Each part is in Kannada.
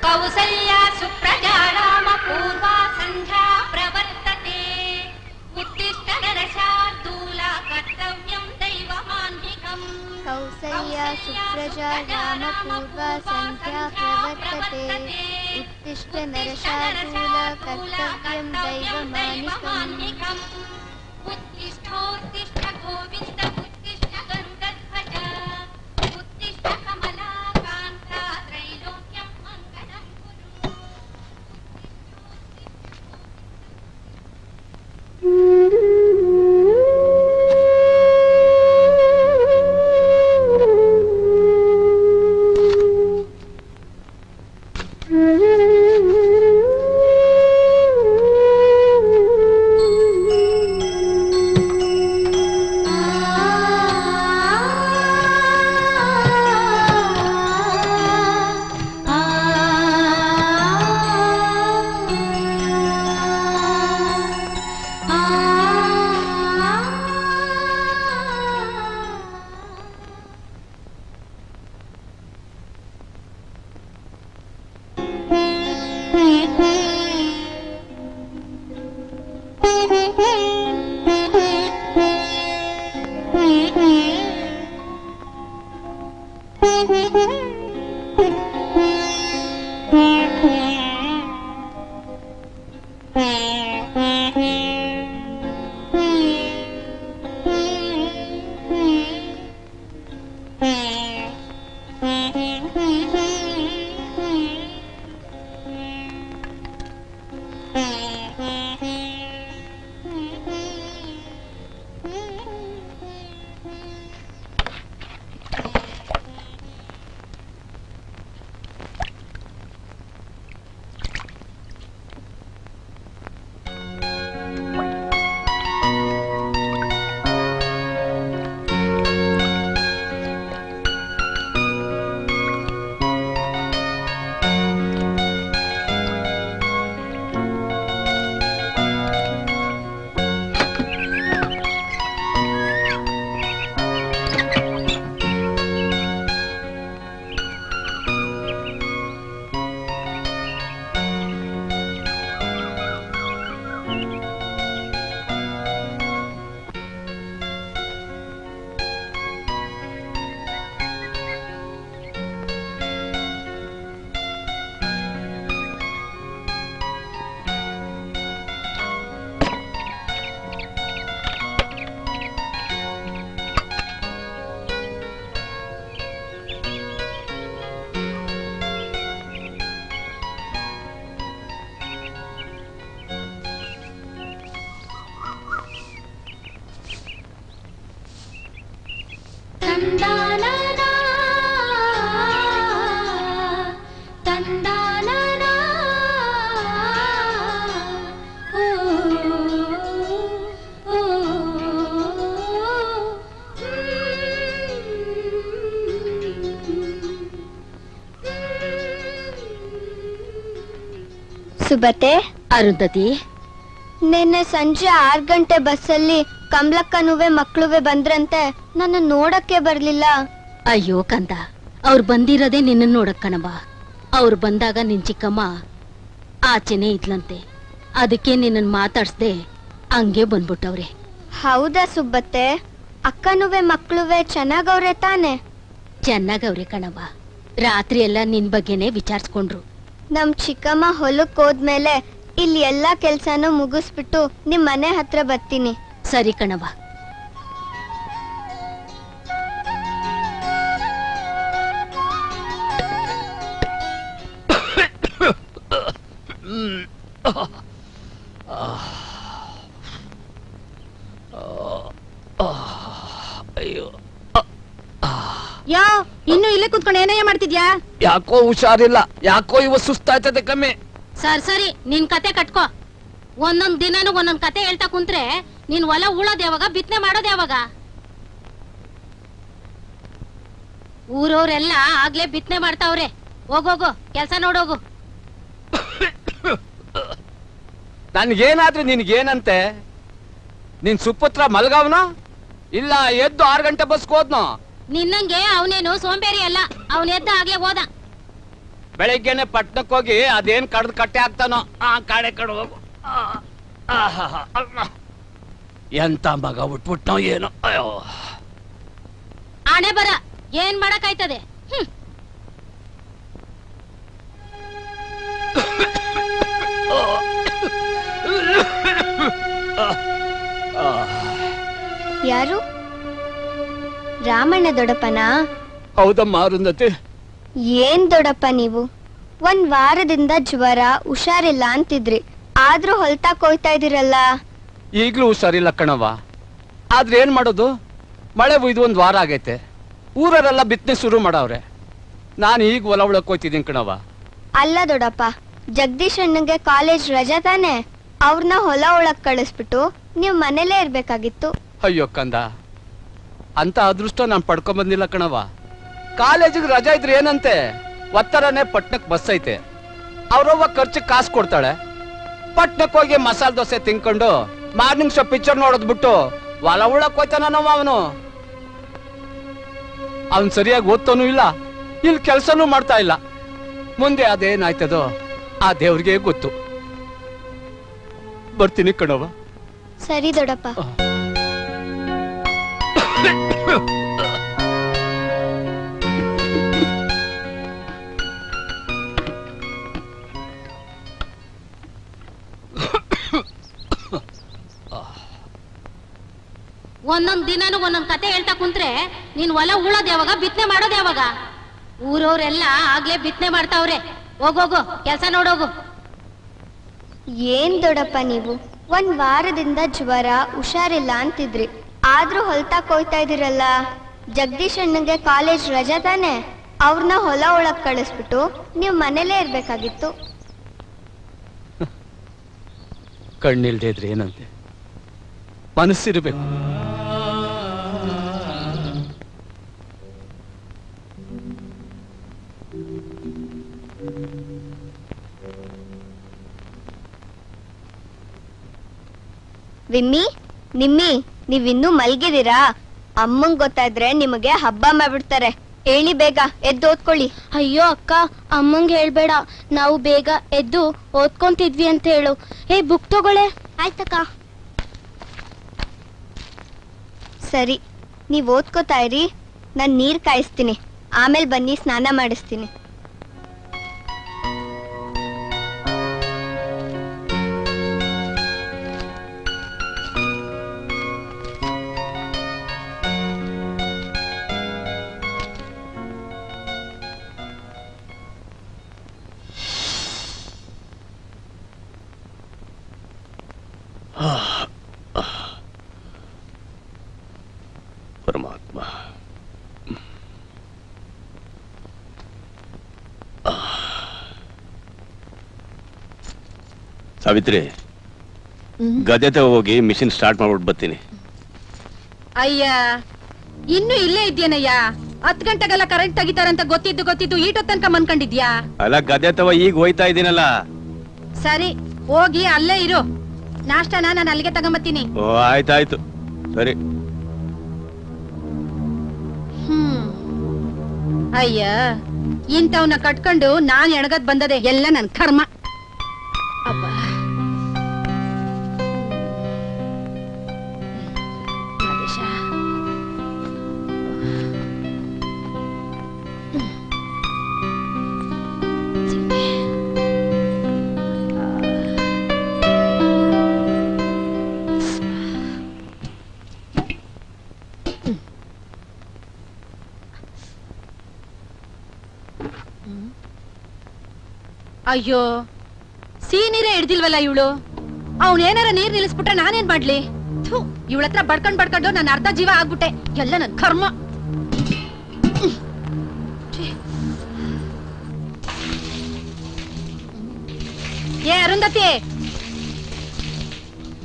कौसल्या सुप्रजा राम पूर्वा संध्या प्रवर्तते उत्तिष्ठ नरशार्दूला कर्तव्यं दैवमान्निकम् कौसल्या सुप्रजा राम पूर्वा संध्या प्रवर्तते उत्तिष्ठ नरशार्दूला कर्तव्यं दैवमान्निकम् उत्तिष्ठोत्तिष्ठ गोविन्द उत्तिष्ठ गरुडध्वज उत्तिष्ठ कमलाकान्ता त्रैलोक्यं मङ्गलं ಸುಬತೆ ಅರುಂಧತಿ, ನಿನ್ನೆ ಸಂಜೆ 6 ಗಂಟೆ ಬಸ್ಸಲ್ಲಿ ಕಮಲಕ್ಕನುವೆ ಮಕ್ಳುವೆ ಬಂದ್ರಂತೆ, ನನ್ನ ನೋಡಕ್ಕೆ ಬರ್ಲಿಲ್ಲ. ಅಯ್ಯೋ ಕಂದ, ಅವ್ರು ಬಂದಿರೋದೇ ನಿನ್ನ ನೋಡಕ್ ಕಣವ. ಅವ್ರು ಬಂದಾಗ ನಿನ್ ಚಿಕ್ಕಮ್ಮ ಆಚೆನೆ ಇದ್ಲಂತೆ, ಅದಕ್ಕೆ ನಿನ್ನ ಮಾತಾಡ್ಸ್ದೆ ಹಂಗೆ ಬಂದ್ಬಿಟ್ಟವ್ರೆ. ಹೌದಾ ಸುಬ್ಬತ್ತೆ? ಅಕ್ಕನುವೆ ಮಕ್ಳುವೆ ಚೆನ್ನಾಗವ್ರೆ ತಾನೆ? ಚೆನ್ನಾಗವ್ರೆ ಕಣವ. ರಾತ್ರಿ ಎಲ್ಲ ನಿನ್ ಬಗ್ಗೆನೆ ವಿಚಾರಿಸ್ಕೊಂಡ್ರು. ನಮ್ ಚಿಕ್ಕಮ್ಮ ಹೊಲಕ್ ಹೋದ್ಮೇಲೆ ಇಲ್ಲಿ ಎಲ್ಲಾ ಕೆಲ್ಸಾನು ಮುಗಿಸ್ಬಿಟ್ಟು ನಿಮ್ ಮನೆ ಹತ್ರ ಬರ್ತೀನಿ. ಸರಿ ಕಣವ. ಅಯ್ಯೋ, ಯಾ ಇನ್ನು ಇಲ್ಲೇ ಕುತ್ಕೊಂಡು ಏನಯ್ಯ ಮಾಡ್ತಿದ್ಯಾ? ಯಾಕೋ ಹುಷಾರಿಲ್ಲ, ಯಾಕೋ ಇವತ್ತು ಸುಸ್ತಾಯ್ತದೆ ಕಮ್ಮಿ. ಸರಿ ನಿನ್ ಕತೆ ಕಟ್ಕೋ. ಒಂದೊಂದ್ ದಿನಾನು ಒಂದೊಂದ್ ಕತೆ ಹೇಳ್ತಾ ಕುಂತ್ರೆ ನೀನ್ ಹೊಲ ಉಳೋದ್ ಯಾವಾಗ, ಬಿತ್ತನೆ ಮಾಡೋದ್ ಯಾವಾಗ? ಊರವ್ರೆಲ್ಲ ಆಗ್ಲೇ ಬಿತ್ತನೆ ಮಾಡ್ತಾವ್ರೆ. ಹೋಗೋಗು, ಕೆಲ್ಸ ನೋಡೋಗು. ನನ್ಗೇನಾದ್ರೂ ನಿನ್ಗೇನಂತೆ? ನಿನ್ ಸುಪುತ್ರ ಮಲ್ಗವ್ನ ಇಲ್ಲ ಎದ್ದು 6 ಗಂಟೆ ಬಸ್ಗೆ ಹೋದ್ನೋ? ನಿನ್ನಂಗೆ ಅವನೇನು ಸೋಂಬೇರಿ ಅಲ್ಲ, ಅವನ ಎದ್ದ ಆಗ್ಲೇ ಹೋದ. ಬೆಳಿಗ್ಗೆನೆ ಪಟ್ಟಣಕ್ಕೆ ಹೋಗಿ ಅದೇನ್ ಕಡ್ದು ಕಟ್ಟೆ ಆಗ್ತಾನೋ ಆ ಕಾಡೆ ಕಡೆ ಹೋಗು. ಎಂತ ಮಗ ಉಟ್ಬಿಟ್ನೋ ಏನೋ. ಅಯ್ಯೋ ಆಣೆ ಬರ, ಏನ್ ಮಾಡಕ್ಕಾಯ್ತದೆ? ಯಾರು? ರಾಮಣ್ಣ ದೊಡ್ಡಪ್ಪನ? ಹೌದಮ್ಮ ಅರುಂಧತಿ. ಏನ್ ದೊಡ್ಡಪ್ಪ ನೀವು, 1 ವಾರದಿಂದ ಜ್ವರ, ಹುಷಾರಿಲ್ಲ ಅಂತಿದ್ರಿ, ಆದ್ರೂ ಹೊಲ್ತಾಕ್ ಹೋಯ್ತಾ ಇದೀರಲ್ಲ. ಈಗ್ಲೂ ಹುಷಾರಿಲ್ಲ ಕಣವ. ಆದ್ರೆ ಏನ್ ಮಾಡೋದು, ಮಳೆ ಬುಯ್ದು 1 ವಾರ ಆಗೈತೆ. ಊರರೆಲ್ಲ ಬಿತ್ತನೆ ಶುರು ಮಾಡವ್ರೆ. ನಾನು ಈಗ ಹೊಲ ಉಳಕ್ ಹೋಯ್ತಿದ್ದೀನಿ ಕಣವ. ಅಲ್ಲ ದೊಡ್ಡಪ್ಪ, ಜಗದೀಶ್ ಅಣ್ಣಂಗೆ ಕಾಲೇಜ್ ರಜಾ ತಾನೆ, ಅವ್ರನ್ನ ಹೊಲ ಒಳಗ್ ಕಳಿಸ್ಬಿಟ್ಟು ನೀವ್ ಮನೇಲೇ ಇರ್ಬೇಕಾಗಿತ್ತು. ಅಯ್ಯೋ ಕಂದ, ಅಂತ ಅದೃಷ್ಟ ನಾನು ಪಡ್ಕೊಂಡ್ ಬಂದಿಲ್ಲ ಕಣವ. ಕಾಲೇಜಿಗೆ ರಜಾ ಇದ್ರೆ ಏನಂತೆ, ಒತ್ತರನೇ ಪಟ್ನಕ್ ಬಸ್ ಐತೆ, ಅವ್ರವ್ವ ಖರ್ಚಿಗೆ ಕಾಸು ಕೊಡ್ತಾಳೆ. ಪಟ್ನಕ್ ಹೋಗಿ ಮಸಾಲೆ ದೋಸೆ ತಿನ್ಕೊಂಡು ಮಾರ್ನಿಂಗ್ ಶೋ ಪಿಕ್ಚರ್ ನೋಡೋದ್ಬಿಟ್ಟು ಹೊಲ ಉಳಕ್ ಹೋಯ್ತಾನವ ಅವನು. ಅವನ್ ಸರಿಯಾಗಿ ಓದ್ತಾನೂ ಇಲ್ಲ, ಇಲ್ಲಿ ಕೆಲ್ಸನೂ ಮಾಡ್ತಾ ಇಲ್ಲ. ಮುಂದೆ ಅದೇನಾಯ್ತದೋ ಆ ದೇವ್ರಿಗೆ ಗೊತ್ತು. ಬರ್ತೀನಿ ಕಣವ. ಸರಿ ದೊಡ್ಡಪ್ಪ. ಒಂದೊಂದ್ ದಿನಾನು ಒಂದೊಂದ್ ಕತೆ ಹೇಳ್ತಾ ಕುಂತ್ರೆ ನೀನ್ ಹೊಲ ಉಳೋದ್ ಯಾವಾಗ, ಬಿತ್ತನೆ ಮಾಡೋದ್ ಯಾವಾಗ? ಊರವ್ರೆಲ್ಲ ಆಗ್ಲೇ ಬಿತ್ತನೆ ಮಾಡ್ತಾವ್ರೆ. ಹೋಗೋಗು, ಕೆಲ್ಸ ನೋಡೋಗು. ಏನ್ ದೊಡ್ಡಪ್ಪ ನೀವು, 1 ವಾರದಿಂದ ಜ್ವರ, ಹುಷಾರಿಲ್ಲ ಅಂತಿದ್ರಿ, ಆದ್ರೂ ಹೊಲ್ತಾಕ್ ಹೋಯ್ತಾ ಇದೀರಲ್ಲ. ಜಗದೀಶ್ ಅಣ್ಣಂಗೆ ಕಾಲೇಜ್ ರಜಾ ತಾನೆ, ಅವ್ರನ್ನ ಹೊಲ ಒಳಗ್ ಕಳಿಸ್ಬಿಟ್ಟು ನೀವ್ ಮನೇಲೇ ಇರ್ಬೇಕಾಗಿತ್ತು. ಕಣ್ಣಿಲ್ದೇ ಇದ್ರೆ ಏನಂತೆ, ಮನಸ್ಸಿರ್ಬೇಕು. ವಿಮ್ಮಿ, ನಿಮ್ಮಿ, ನೀವಿನ್ನೂ ಮಲ್ಗಿದೀರಾ? ಅಮ್ಮಂಗ್ ಗೊತ್ತಾದ್ರೆ ನಿಮಗೆ ಹಬ್ಬ ಮಾಡ್ಬಿಡ್ತಾರೆ. ಹೇಳಿ ಬೇಗ ಎದ್ದು ಓದ್ಕೊಳ್ಳಿ. ಅಯ್ಯೋ ಅಕ್ಕ, ಅಮ್ಮಂಗ್ ಹೇಳ್ಬೇಡ, ನಾವು ಬೇಗ ಎದ್ದು ಓದ್ಕೊಂತಿದ್ವಿ ಅಂತ ಹೇಳು. ಬುಕ್ ತಗೊಳ್ಳೆ. ಆಯ್ತಕ್ಕ. ಸರಿ, ನೀವ್ ಓದ್ಕೋತಾ ಇರಿ, ನಾನ್ ನೀರ್ ಕಾಯಿಸ್ತೀನಿ, ಆಮೇಲೆ ಬನ್ನಿ ಸ್ನಾನ ಮಾಡಿಸ್ತೀನಿ. ಪರಮಾತ್ಮ, ಸಾವಿತ್ರಿ, ಗದೆ ಹೋಗಿ ಮಿಷಿನ್ ಸ್ಟಾರ್ಟ್ ಮಾಡ್ಬಿಟ್ಟು ಬರ್ತೀನಿ. ಅಯ್ಯ, ಇನ್ನು ಇಲ್ಲೇ ಇದ್ದೇನಯ್ಯ? 10 ಗಂಟೆಗೆಲ್ಲ ಕರೆಂಟ್ ತೆಗಿತಾರಂತ ಗೊತ್ತಿದ್ದು ಈಟೋ ತನಕ ಮನ್ಕೊಂಡಿದ್ಯಾ? ಅಲ್ಲ, ಗದೆ ಈಗ ಹೋಯ್ತಾ ಇದ್ದೀನಲ್ಲ. ಸರಿ, ಹೋಗಿ ಅಲ್ಲೇ ಇರು. ನಾಷ್ಟಾನ ನಾನು ಅಲ್ಲಿಗೆ ತಗೊಂಬತ್ತೀನಿ. ಓ, ಆಯ್ತಾಯ್ತು, ಸರಿ. ಅಯ್ಯ, ಇಂಥವ್ನ ಕಟ್ಕೊಂಡು ನಾನ್ ಎಣಗದ್ ಬಂದದೆ, ಎಲ್ಲ ನನ್ ಕರ್ಮ. ಅಬ್ಬಾ, ಅಯ್ಯೋ, ಸೀನೀರೇ ಹಿಡ್ದಿಲ್ವಲ್ಲ ಇವಳು. ಅವನೇನಾರ ನೀರ್ ನಿಲ್ಲಿಸ್ಬಿಟ್ರೆ ನಾನೇನ್ ಮಾಡ್ಲಿ? ಇವಳ ಹತ್ರ ಬಡ್ಕೊಂಡು ನನ್ನ ಅರ್ಧ ಜೀವ ಆಗ್ಬಿಟ್ಟೆ, ಎಲ್ಲ ನನ್ ಕರ್ಮ. ಏ ಅರುಂಧತಿ,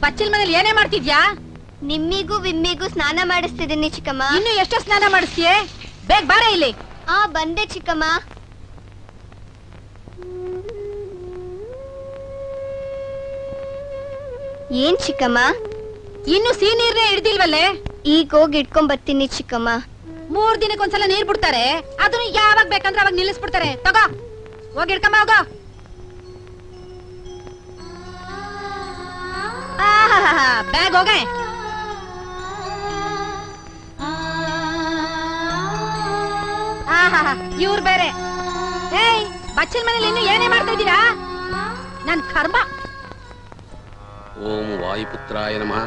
ಬಚ್ಚಲ್ ಮನೇಲಿ ಏನೇ ಮಾಡ್ತಿದ್ಯಾ? ನಿಮ್ಮಿಗೂ ವಿಮ್ಮಿಗೂ ಸ್ನಾನ ಮಾಡಿಸ್ತಿದ್ದೀನಿ ಚಿಕ್ಕಮ್ಮ. ಇನ್ನು ಎಷ್ಟೋ ಸ್ನಾನ ಮಾಡಿಸ್ತೀಯೇ? ಬೇಗ ಬಾರ ಇಲ್ಲಿ. ಬಂದೆ ಚಿಕ್ಕಮ್ಮ. ಏನ್ ಚಿಕ್ಕಮ್ಮ, ಇನ್ನು ಸೀನೀರ್ನೇ ಹಿಡ್ದಿಲ್ವಲ್ಲೇ? ಈಗ ಹೋಗಿ ಇಟ್ಕೊಂಡ್ ಬರ್ತೀನಿ ಚಿಕ್ಕಮ್ಮ. 3 ದಿನಕ್ಕೊಂದ್ಸಲ ನೀರ್ ಬಿಡ್ತಾರೆ, ಅದನ್ನು ಯಾವಾಗ ಬೇಕಂದ್ರೆ ಅವಾಗ ನಿಲ್ಲಿಸ್ಬಿಡ್ತಾರೆ. ತಗೋ ಹೋಗಿ ಹಿಡ್ಕೊಂಬ ಹೋಗೋ. ಬ್ಯಾಗ್ ಹೋಗೆ. ಇವ್ರು ಬೇರೆ. ಏಯ್ ಬಚ್ಚಲ್ ಮನೇಲಿ ಇನ್ನು ಏನೇ ಮಾಡ್ತಾ ಇದ್ದೀರಾ? ನನ್ ಕರ್ಮ. ಓಂ ವಾಯುಪುತ್ರಾಯ ನಮಃ.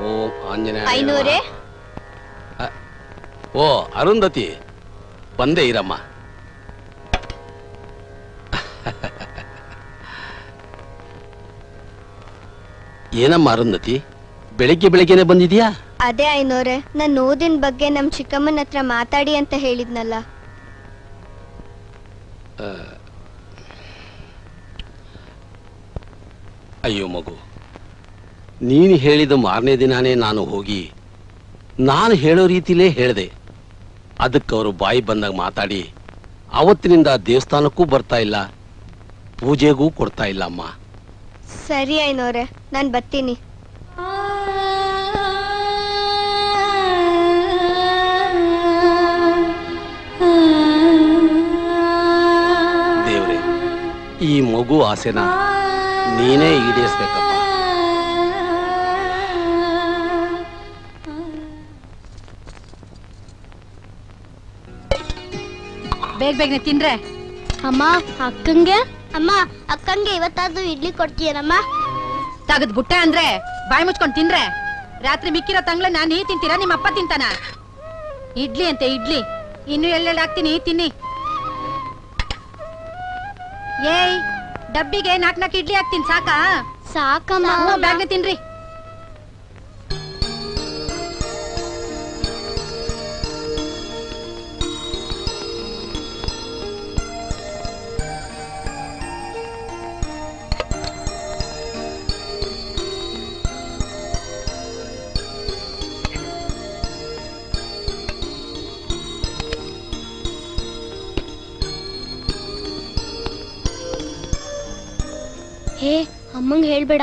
ಓಂ ಆಂಜನೇಯ. ಐನೂರೇ. ಓ ಅರುಂಧತಿ, ಬಂದೇ ಇರಮ್ಮ. ಏನಮ್ಮ ಅರುಂಧತಿ, ಬೆಳಿಗ್ಗೆ ಬೆಳಿಗ್ಗೆನೆ ಬಂದಿದ್ಯಾ? ಅದೇ ಐನೂರೇ, ನನ್ನ ಓದಿನ ಬಗ್ಗೆ ನಮ್ ಚಿಕ್ಕಮ್ಮನ ಹತ್ರ ಮಾತಾಡಿ ಅಂತ ಹೇಳಿದ್ನಲ್ಲ. ಅಯ್ಯೋ ಮಗು, ನೀನು ಹೇಳಿದ ಮಾರನೇ ದಿನಾನೇ ನಾನು ಹೋಗಿ ನಾನು ಹೇಳೋ ರೀತಿಲೇ ಹೇಳಿದೆ. ಅದಕ್ಕೆ ಅವರು ಬಾಯಿ ಬಂದಾಗ ಮಾತಾಡಿ ಅವತ್ತಿನಿಂದ ದೇವಸ್ಥಾನಕ್ಕೂ ಬರ್ತಾ ಇಲ್ಲ, ಪೂಜೆಗೂ ಕೊಡ್ತಾ ಇಲ್ಲ ಅಮ್ಮ. ಸರಿ ಐನೂರೇ, ನಾನ್ ಬರ್ತೀನಿ. ದೇವ್ರೆ, ಈ ಮಗು ಆಸೆನ ನೀನೇ ಈಡೇರಿಸ್ಬೇಕಪ್ಪ. ಬೇಗ ಬೇಗನೆ ತಿನ್ರೆ. ಅಮ್ಮ ಅಕ್ಕಂಗೆ, ಅಮ್ಮ ಅಕ್ಕಂಗೆ ಇವತ್ತಾದ್ರೂ ಇಡ್ಲಿ ಕೊಡ್ತೀಯನಮ್ಮ? ತಗದ್ ಬುಟ್ಟೆ ಅಂದ್ರೆ ಬಾಯಿ ಮುಚ್ಕೊಂಡ್ ತಿನ್ರೆ. ರಾತ್ರಿ ಮಿಕ್ಕಿರೋ ತಂಗ್ಳ ನೀ ತಿಂತೀರಾ, ನಿಮ್ಮ ಅಪ್ಪ ತಿಂತಾನ? ಇಡ್ಲಿ ಅಂತೆ ಇಡ್ಲಿ, ಇನ್ನು ಎಲ್ಲೆಲ್ಲ ಹಾಕ್ತೀನಿ ತಿನ್ನಿ. ಏಯ್ ಡಬ್ಬಿಗೆ 4 ಇಡ್ಲಿ ಹಾಕ್ತೀನಿ, ಸಾಕಾ? ಸಾಕಮ್ಮ. ಬ್ಯಾಗ್ನೆ ತಿನ್ರಿ. ಹೇ ಅಮ್ಮಂಗ್ ಹೇಳ್ಬೇಡ.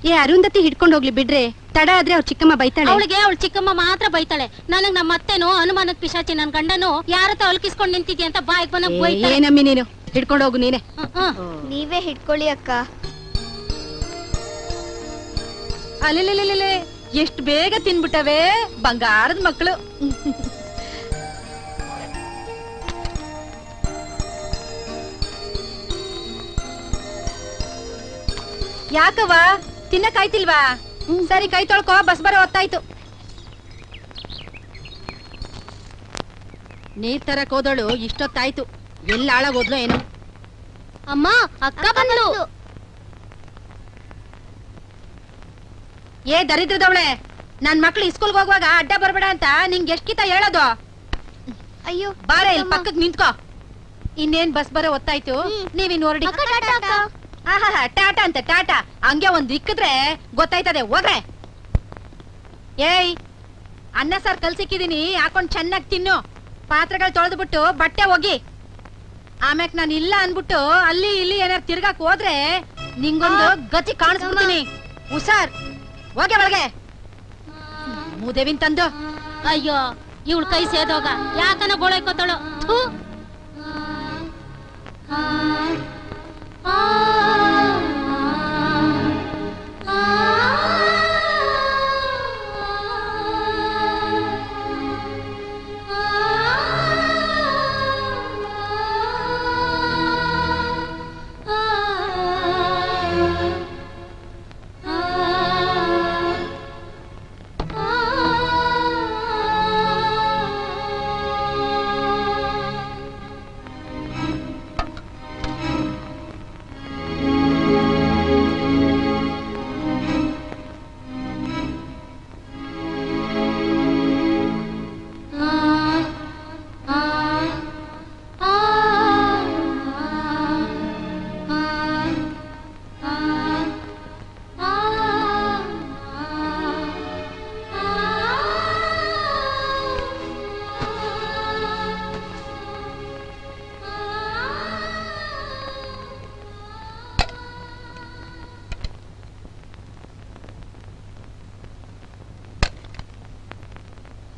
ಏ ಅರುಂಧತಿ ಹಿಡ್ಕೊಂಡು ಹೋಗ್ಲಿ ಬಿಡ್ರೆ, ತಡ ಆದ್ರೆ ಅವ್ರ ಚಿಕ್ಕಮ್ಮ ಬೈತಾಳೆ. ಅವಳಿಗೆ ಅವಳ ಚಿಕ್ಕಮ್ಮ ಮಾತ್ರ ಬೈತಾಳೆ. ನನಗ್ ನಮ್ಮ ಅತ್ತೆನೋ ಅನುಮಾನದ ಪಿಶಾಚಿ ನನ್ ಗಂಡನು ಯಾರತ್ತ ಅಲ್ಕಿಸ್ಕೊಂಡ್ ನಿಂತಿದ್ಯ ಅಂತ ಬಾಯಿಗೆ ಬಂದಾಗ ಬೈತಾಳೆ. ಏನಮ್ಮಿ ನೀನು ಹಿಡ್ಕೊಂಡು ಹೋಗು ನೀನೆ. ನೀವೇ ಹಿಡ್ಕೊಳ್ಳಿ ಅಕ್ಕ. ಅಲ್ಲೆಲ್ಲೆಲ್ಲೆಲ್ಲೆ ಎಷ್ಟು ಬೇಗ ತಿನ್ಬಿಟ್ಟವೆ ಬಂಗಾರದ ಮಕ್ಕಳು. ಯಾಕವ್ವ ತಿನ್ನಕಾಯ್ತಿಲ್ವಾ? ಸರಿ ಕೈ ತೊಳ್ಕೊ, ಬಸ್ ಬರೋ ಹೊತ್ತಾಯ್ತು. ನೀರ್ ತರಕ್ ಹೋದಳು ಇಷ್ಟೊತ್ತಾಯ್ತು, ಎಲ್ಲ ಹಾಳಾಗೋದ್ಲು ಏನು? ಅಮ್ಮ ಅಕ್ಕ ಬಂದ್ಲು. ಏ ದರಿದ್ರದವಳೆ, ನನ್ ಮಕ್ಳು ಸ್ಕೂಲ್ಗೆ ಹೋಗುವಾಗ ಅಡ್ಡ ಬರ್ಬೇಡ ಅಂತ ನಿಂಗೆ ಎಷ್ಟ್ ಕಿತ ಹೇಳೋದು? ಅಯ್ಯೋ ಬಾರ ಇಲ್ಲಿ ಪಕ್ಕಕ್ ನಿಂತ್ಕೋ. ಇನ್ನೇನ್ ಬಸ್ ಬರೋ ಹೊತ್ತಾಯ್ತು, ನೀವಿನ್ ಹೊರಡಿ. ಆಹಾ ಟಾಟಾ ಅಂತ ಟಾಟಾ ಹಂಗೆ ಒಂದ್ ಇಕ್ಕಿದ್ರೆ ಗೊತ್ತಾಯ್ತದೆ. ಹೋಗ್ರೆ. ಏಯ್ ಅನ್ನ ಸಾರ್ ಕಲ್ಸಿಕ್ಕಿದೀನಿ, ಹಾಕೊಂಡ್ ಚೆನ್ನಾಗ್ ತಿನ್ನು. ಪಾತ್ರೆಗಳು ತೊಳೆದ್ಬಿಟ್ಟು ಬಟ್ಟೆ ಹೋಗಿ. ಆಮ್ಯಾಕ್ ನಾನು ಇಲ್ಲ ಅನ್ಬಿಟ್ಟು ಅಲ್ಲಿ ಇಲ್ಲಿ ಏನಾರು ತಿರ್ಗಾಕ್ ಹೋದ್ರೆ ನಿಂಗೊಂದು ಗತಿ ಕಾಣಿಸ್ಬಿಡ್ತೀನಿ. ಹುಷಾರ್, ಹೋಗೆ ಒಳಗೆ. ಮೂದೇವಿನ್ ತಂದು. ಅಯ್ಯೋ ಇವಳು ಕೈ ಸೇದೋಗ ಯಾಕನ ಗೋಳೈಕೋತಾಳು.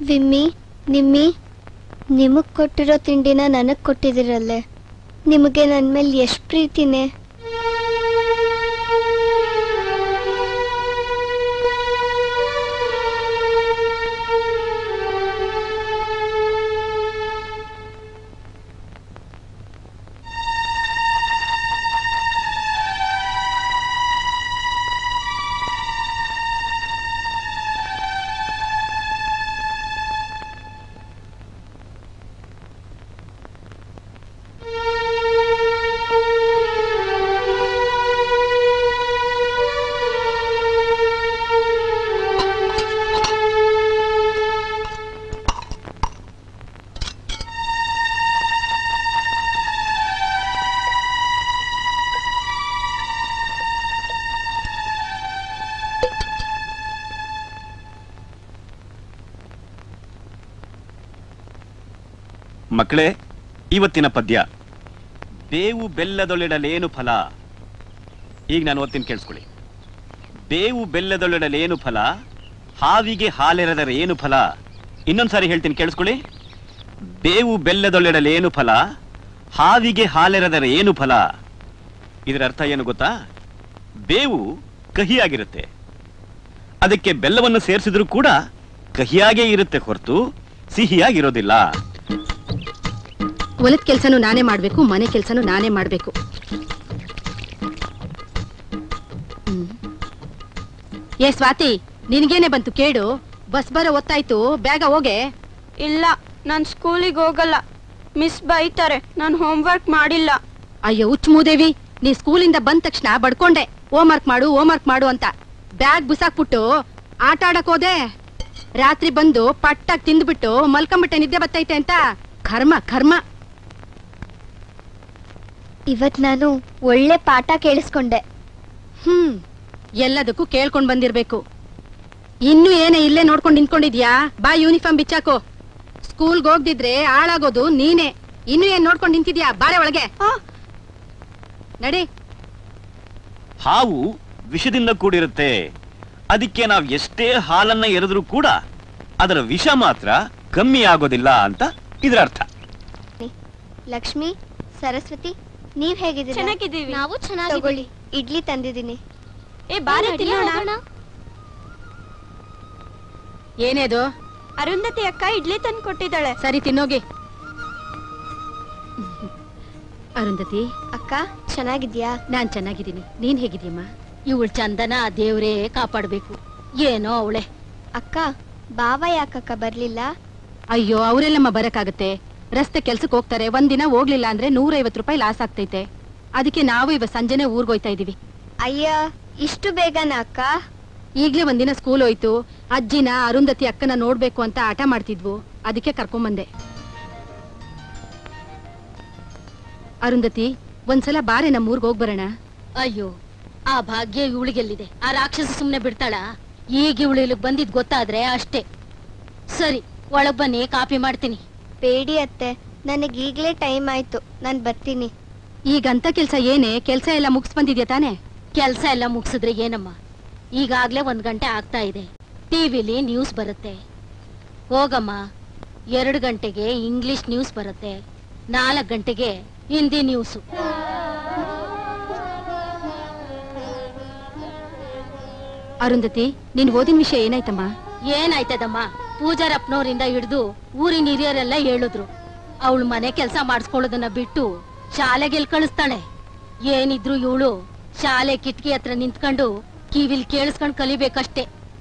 ವಿಮ್ಮಿ, ನಿಮ್ಮಿ, ನಿಮಗ್ ಕೊಟ್ಟಿರೋ ತಿಂಡಿನ ನನಗ್ ಕೊಟ್ಟಿದಿರಲ್ಲೇ, ನಿಮಗೆ ನನ್ ಮೇಲೆ ಎಷ್ಟು ಪ್ರೀತಿನೇ. ಮಕ್ಕಳೇ, ಇವತ್ತಿನ ಪದ್ಯ ಬೇವು ಬೆಲ್ಲದೊಳೆಡಲೇನು ಫಲ. ಈಗ ನಾನು ಓದ್ತೀನಿ, ಕೇಳಿಸ್ಕೊಳ್ಳಿ. ಬೇವು ಬೆಲ್ಲದೊಳೆಡಲೇನು ಫಲ, ಹಾವಿಗೆ ಹಾಲೆರೆದರೆ ಏನು ಫಲ. ಇನ್ನೊಂದ್ಸಾರಿ ಹೇಳ್ತೀನಿ, ಕೇಳಿಸ್ಕೊಳ್ಳಿ. ಬೇವು ಬೆಲ್ಲದೊಳೆಡಲೇನು ಫಲ, ಹಾವಿಗೆ ಹಾಲೆರೆದರೆ ಏನು ಫಲ. ಇದರ ಅರ್ಥ ಏನು ಗೊತ್ತಾ? ಬೇವು ಕಹಿಯಾಗಿರುತ್ತೆ, ಅದಕ್ಕೆ ಬೆಲ್ಲವನ್ನು ಸೇರಿಸಿದ್ರೂ ಕೂಡ ಕಹಿಯಾಗೇ ಇರುತ್ತೆ ಹೊರತು ಸಿಹಿಯಾಗಿರೋದಿಲ್ಲ. ಹೊಲದ ಕೆಲ್ಸನೂ ನಾನೇ ಮಾಡ್ಬೇಕು, ಮನೆ ಕೆಲ್ಸನೂ ನಾನೇ ಮಾಡ್ಬೇಕು. ಏ ಸ್ವಾತಿ, ನಿನ್ಗೇನೆ ಬಂತು ಕೇಡು? ಬಸ್ ಬರೋ ಹೊತ್ತಾಯ್ತು, ಬೇಗ ಹೋಗೆ. ಇಲ್ಲ, ನಾನ್ ಸ್ಕೂಲಿಗೆ ಹೋಗಲ್ಲ, ಮಿಸ್ ಬೈತಾರೆ, ನಾನ್ ಹೋಮ್ವರ್ಕ್ ಮಾಡಿಲ್ಲ. ಅಯ್ಯೋ ಹುಚ್ಚ ಮೂದೇವಿ, ನೀ ಸ್ಕೂಲಿಂದ ಬಂದ ತಕ್ಷಣ ಬಡ್ಕೊಂಡೆ ಹೋಮ್ವರ್ಕ್ ಮಾಡು ಅಂತ. ಬ್ಯಾಗ್ ಬುಸಾಕ್ಬಿಟ್ಟು ಆಟ ಆಡಕ್ ಹೋದೆ. ರಾತ್ರಿ ಬಂದು ಪಟ್ಟಾಗಿ ತಿಂದ್ಬಿಟ್ಟು ಮಲ್ಕೊಂಬಿಟ್ಟೆ, ನಿದ್ದೆ ಬತ್ತೈತೆ ಅಂತ. ಕರ್ಮ. ಇವತ್ ನಾನು ಒಳ್ಳೆ ಪಾಠ ಕೇಳಿಸ್ಕೊಂಡೆ. ಎಲ್ಲದಕ್ಕೂ ಕೇಳ್ಕೊಂಡ್ ಬಂದಿರ್ಬೇಕು. ಇನ್ನು ಏನೇ ಇಲ್ಲೇ ನೋಡ್ಕೊಂಡ್ ನಿಂತ್ಕೊಂಡಿದ್ಯಾ? ಬಾ, ಯೂನಿಫಾರ್ಮ್ ಬಿಚ್ಚಾಕೋ. ಸ್ಕೂಲ್ಗೆ ಹೋಗ್ದಿದ್ರೆ ಹಾಳಾಗೋದು ನೀನೇ. ಇನ್ನು ಏನ್ ನೋಡ್ಕೊಂಡ್ ನಿಂತಿದ್ಯಾ? ಬಾರೆ ಒಳಗೆ ನಡಿ. ಹಾವು ವಿಷದಿಂದ ಕೂಡಿರುತ್ತೆ, ಅದಕ್ಕೆ ನಾವ್ ಎಷ್ಟೇ ಹಾಲನ್ನ ಎರೆದ್ರೂ ಕೂಡ ಅದರ ವಿಷ ಮಾತ್ರ ಕಮ್ಮಿ ಆಗೋದಿಲ್ಲ ಅಂತ ಇದರ ಅರ್ಥ. ಲಕ್ಷ್ಮಿ, ಸರಸ್ವತಿ, ನೀವ್ ಹೇಗಿದ್ದೀರಾ? ಚೆನ್ನಾಗಿದ್ದೀವಿ. ನಾವು ಚೆನ್ನಾಗಿದ್ದೀವಿ. ತಗೊಳ್ಳಿ, ಇಡ್ಲಿ ತಂದಿದ್ದೀನಿ. ಬಾರೆ ತಿನ್ನೋಣ. ಏನೇದು? ಅರುಂಧತಿ ಅಕ್ಕ ಇಡ್ಲಿ ತಂದು ಕೊಟ್ಟಿದ್ದಾಳೆ. ಸರಿ, ತಿನ್ನೋಗಿ. ಅರುಂಧತಿ ಅಕ್ಕ, ಚೆನ್ನಾಗಿದ್ಯಾ? ನಾನ್ ಚೆನ್ನಾಗಿದ್ದೀನಿ, ನೀನ್ ಹೇಗಿದ್ಯಮ್ಮ? ಇವಳು ಚಂದನ ದೇವ್ರೇ ಕಾಪಾಡ್ಬೇಕು. ಏನೋ ಅವಳೆ. ಅಕ್ಕ, ಬಾವ ಯಾಕಕ್ಕ ಬರ್ಲಿಲ್ಲ? ಅಯ್ಯೋ, ಅವರೆಲ್ಲಮ್ಮ ಬರಕ್ಕಾಗತ್ತೆ? ರಸ್ತೆ ಕೆಲ್ಸಕ್ಕೆ ಹೋಗ್ತಾರೆ, ಒಂದಿನ ಹೋಗ್ಲಿಲ್ಲ ಅಂದ್ರೆ 150 ರೂಪಾಯಿ ಲಾಸ್ ಆಗ್ತೈತೆ. ಅದಕ್ಕೆ ನಾವು ಇವ ಸಂಜೆನೆ ಊರ್ಗೋಯ್ತಾ ಇದೀವಿ. ಅಯ್ಯ, ಇಷ್ಟು ಬೇಗನಾ ಅಕ್ಕ? ಈಗ್ಲೇ ಒಂದಿನ ಸ್ಕೂಲ್ ಹೋಯ್ತು. ಅಜ್ಜಿನ ಅರುಂಧತಿ ಅಕ್ಕನ ನೋಡ್ಬೇಕು ಅಂತ ಆಟ ಮಾಡ್ತಿದ್ವು, ಅದಕ್ಕೆ ಕರ್ಕೊಂಬಂದೆ. ಅರುಂಧತಿ, ಒಂದ್ಸಲ ಬಾರೆ ನಮ್ಮೂರ್ಗ್ ಹೋಗ್ ಬರೋಣ. ಅಯ್ಯೋ, ಆ ಭಾಗ್ಯ ಇವಳಿಗೆಲ್ಲಿದೆ? ಆ ರಾಕ್ಷಸ ಸುಮ್ನೆ ಬಿಡ್ತಾಳ? ಈಗ ಇವಳು ಇಲ್ಲಿಗೆ ಬಂದಿದ್ ಗೊತ್ತಾದ್ರೆ ಅಷ್ಟೇ. ಸರಿ, ಒಳಗ್ ಬನ್ನಿ, ಕಾಪಿ ಮಾಡ್ತೀನಿ. ಬೇಡಿ ಅತ್ತೆ, ನನಗೀಗ್ಲೇ ಟೈಮ್ ಆಯ್ತು, ನಾನ್ ಬರ್ತೀನಿ. ಈಗಂತ ಕೆಲ್ಸ ಏನೇ? ಕೆಲ್ಸ ಎಲ್ಲ ಮುಗಿಸ್ ಬಂದಿದ್ಯಾ ತಾನೆ? ಕೆಲ್ಸ ಎಲ್ಲ ಮುಗಿಸಿದ್ರೆ ಏನಮ್ಮ, ಈಗಾಗ್ಲೇ 1 ಗಂಟೆ ಆಗ್ತಾ ಇದೆ. ಟಿವಿಲಿ ನ್ಯೂಸ್ ಬರುತ್ತೆ. ಹೋಗಮ್ಮ, 2 ಗಂಟೆಗೆ ಇಂಗ್ಲಿಷ್ ನ್ಯೂಸ್ ಬರುತ್ತೆ, 4 ಗಂಟೆಗೆ ಹಿಂದಿ ನ್ಯೂಸು. ಅರುಂಧತಿ, ನೀನ್ ಓದಿನ ವಿಷಯ ಏನಾಯ್ತಮ್ಮ? ಏನಾಯ್ತದಮ್ಮ, ಪೂಜಾರಪ್ಪನವರಿಂದ ಹಿಡಿದು ಊರಿನ ಹಿರಿಯರೆಲ್ಲ ಹೇಳಿದ್ರು. ಅವಳು ಮನೆ ಕೆಲಸ ಮಾಡಿಸ್ಕೊಳ್ಳೋದನ್ನ ಬಿಟ್ಟು ಶಾಲೆಗೆಲ್ ಕಳಿಸ್ತಾಳೆ. ಏನಿದ್ರು ಇವಳು ಶಾಲೆ ಕಿಟಕಿ ಹತ್ರ ನಿಂತ್ಕೊಂಡು ಕಿವಿಲ್ ಕೇಳಿಸ್ಕೊಂಡು ಕಲಿಬೇಕಷ್ಟೇ.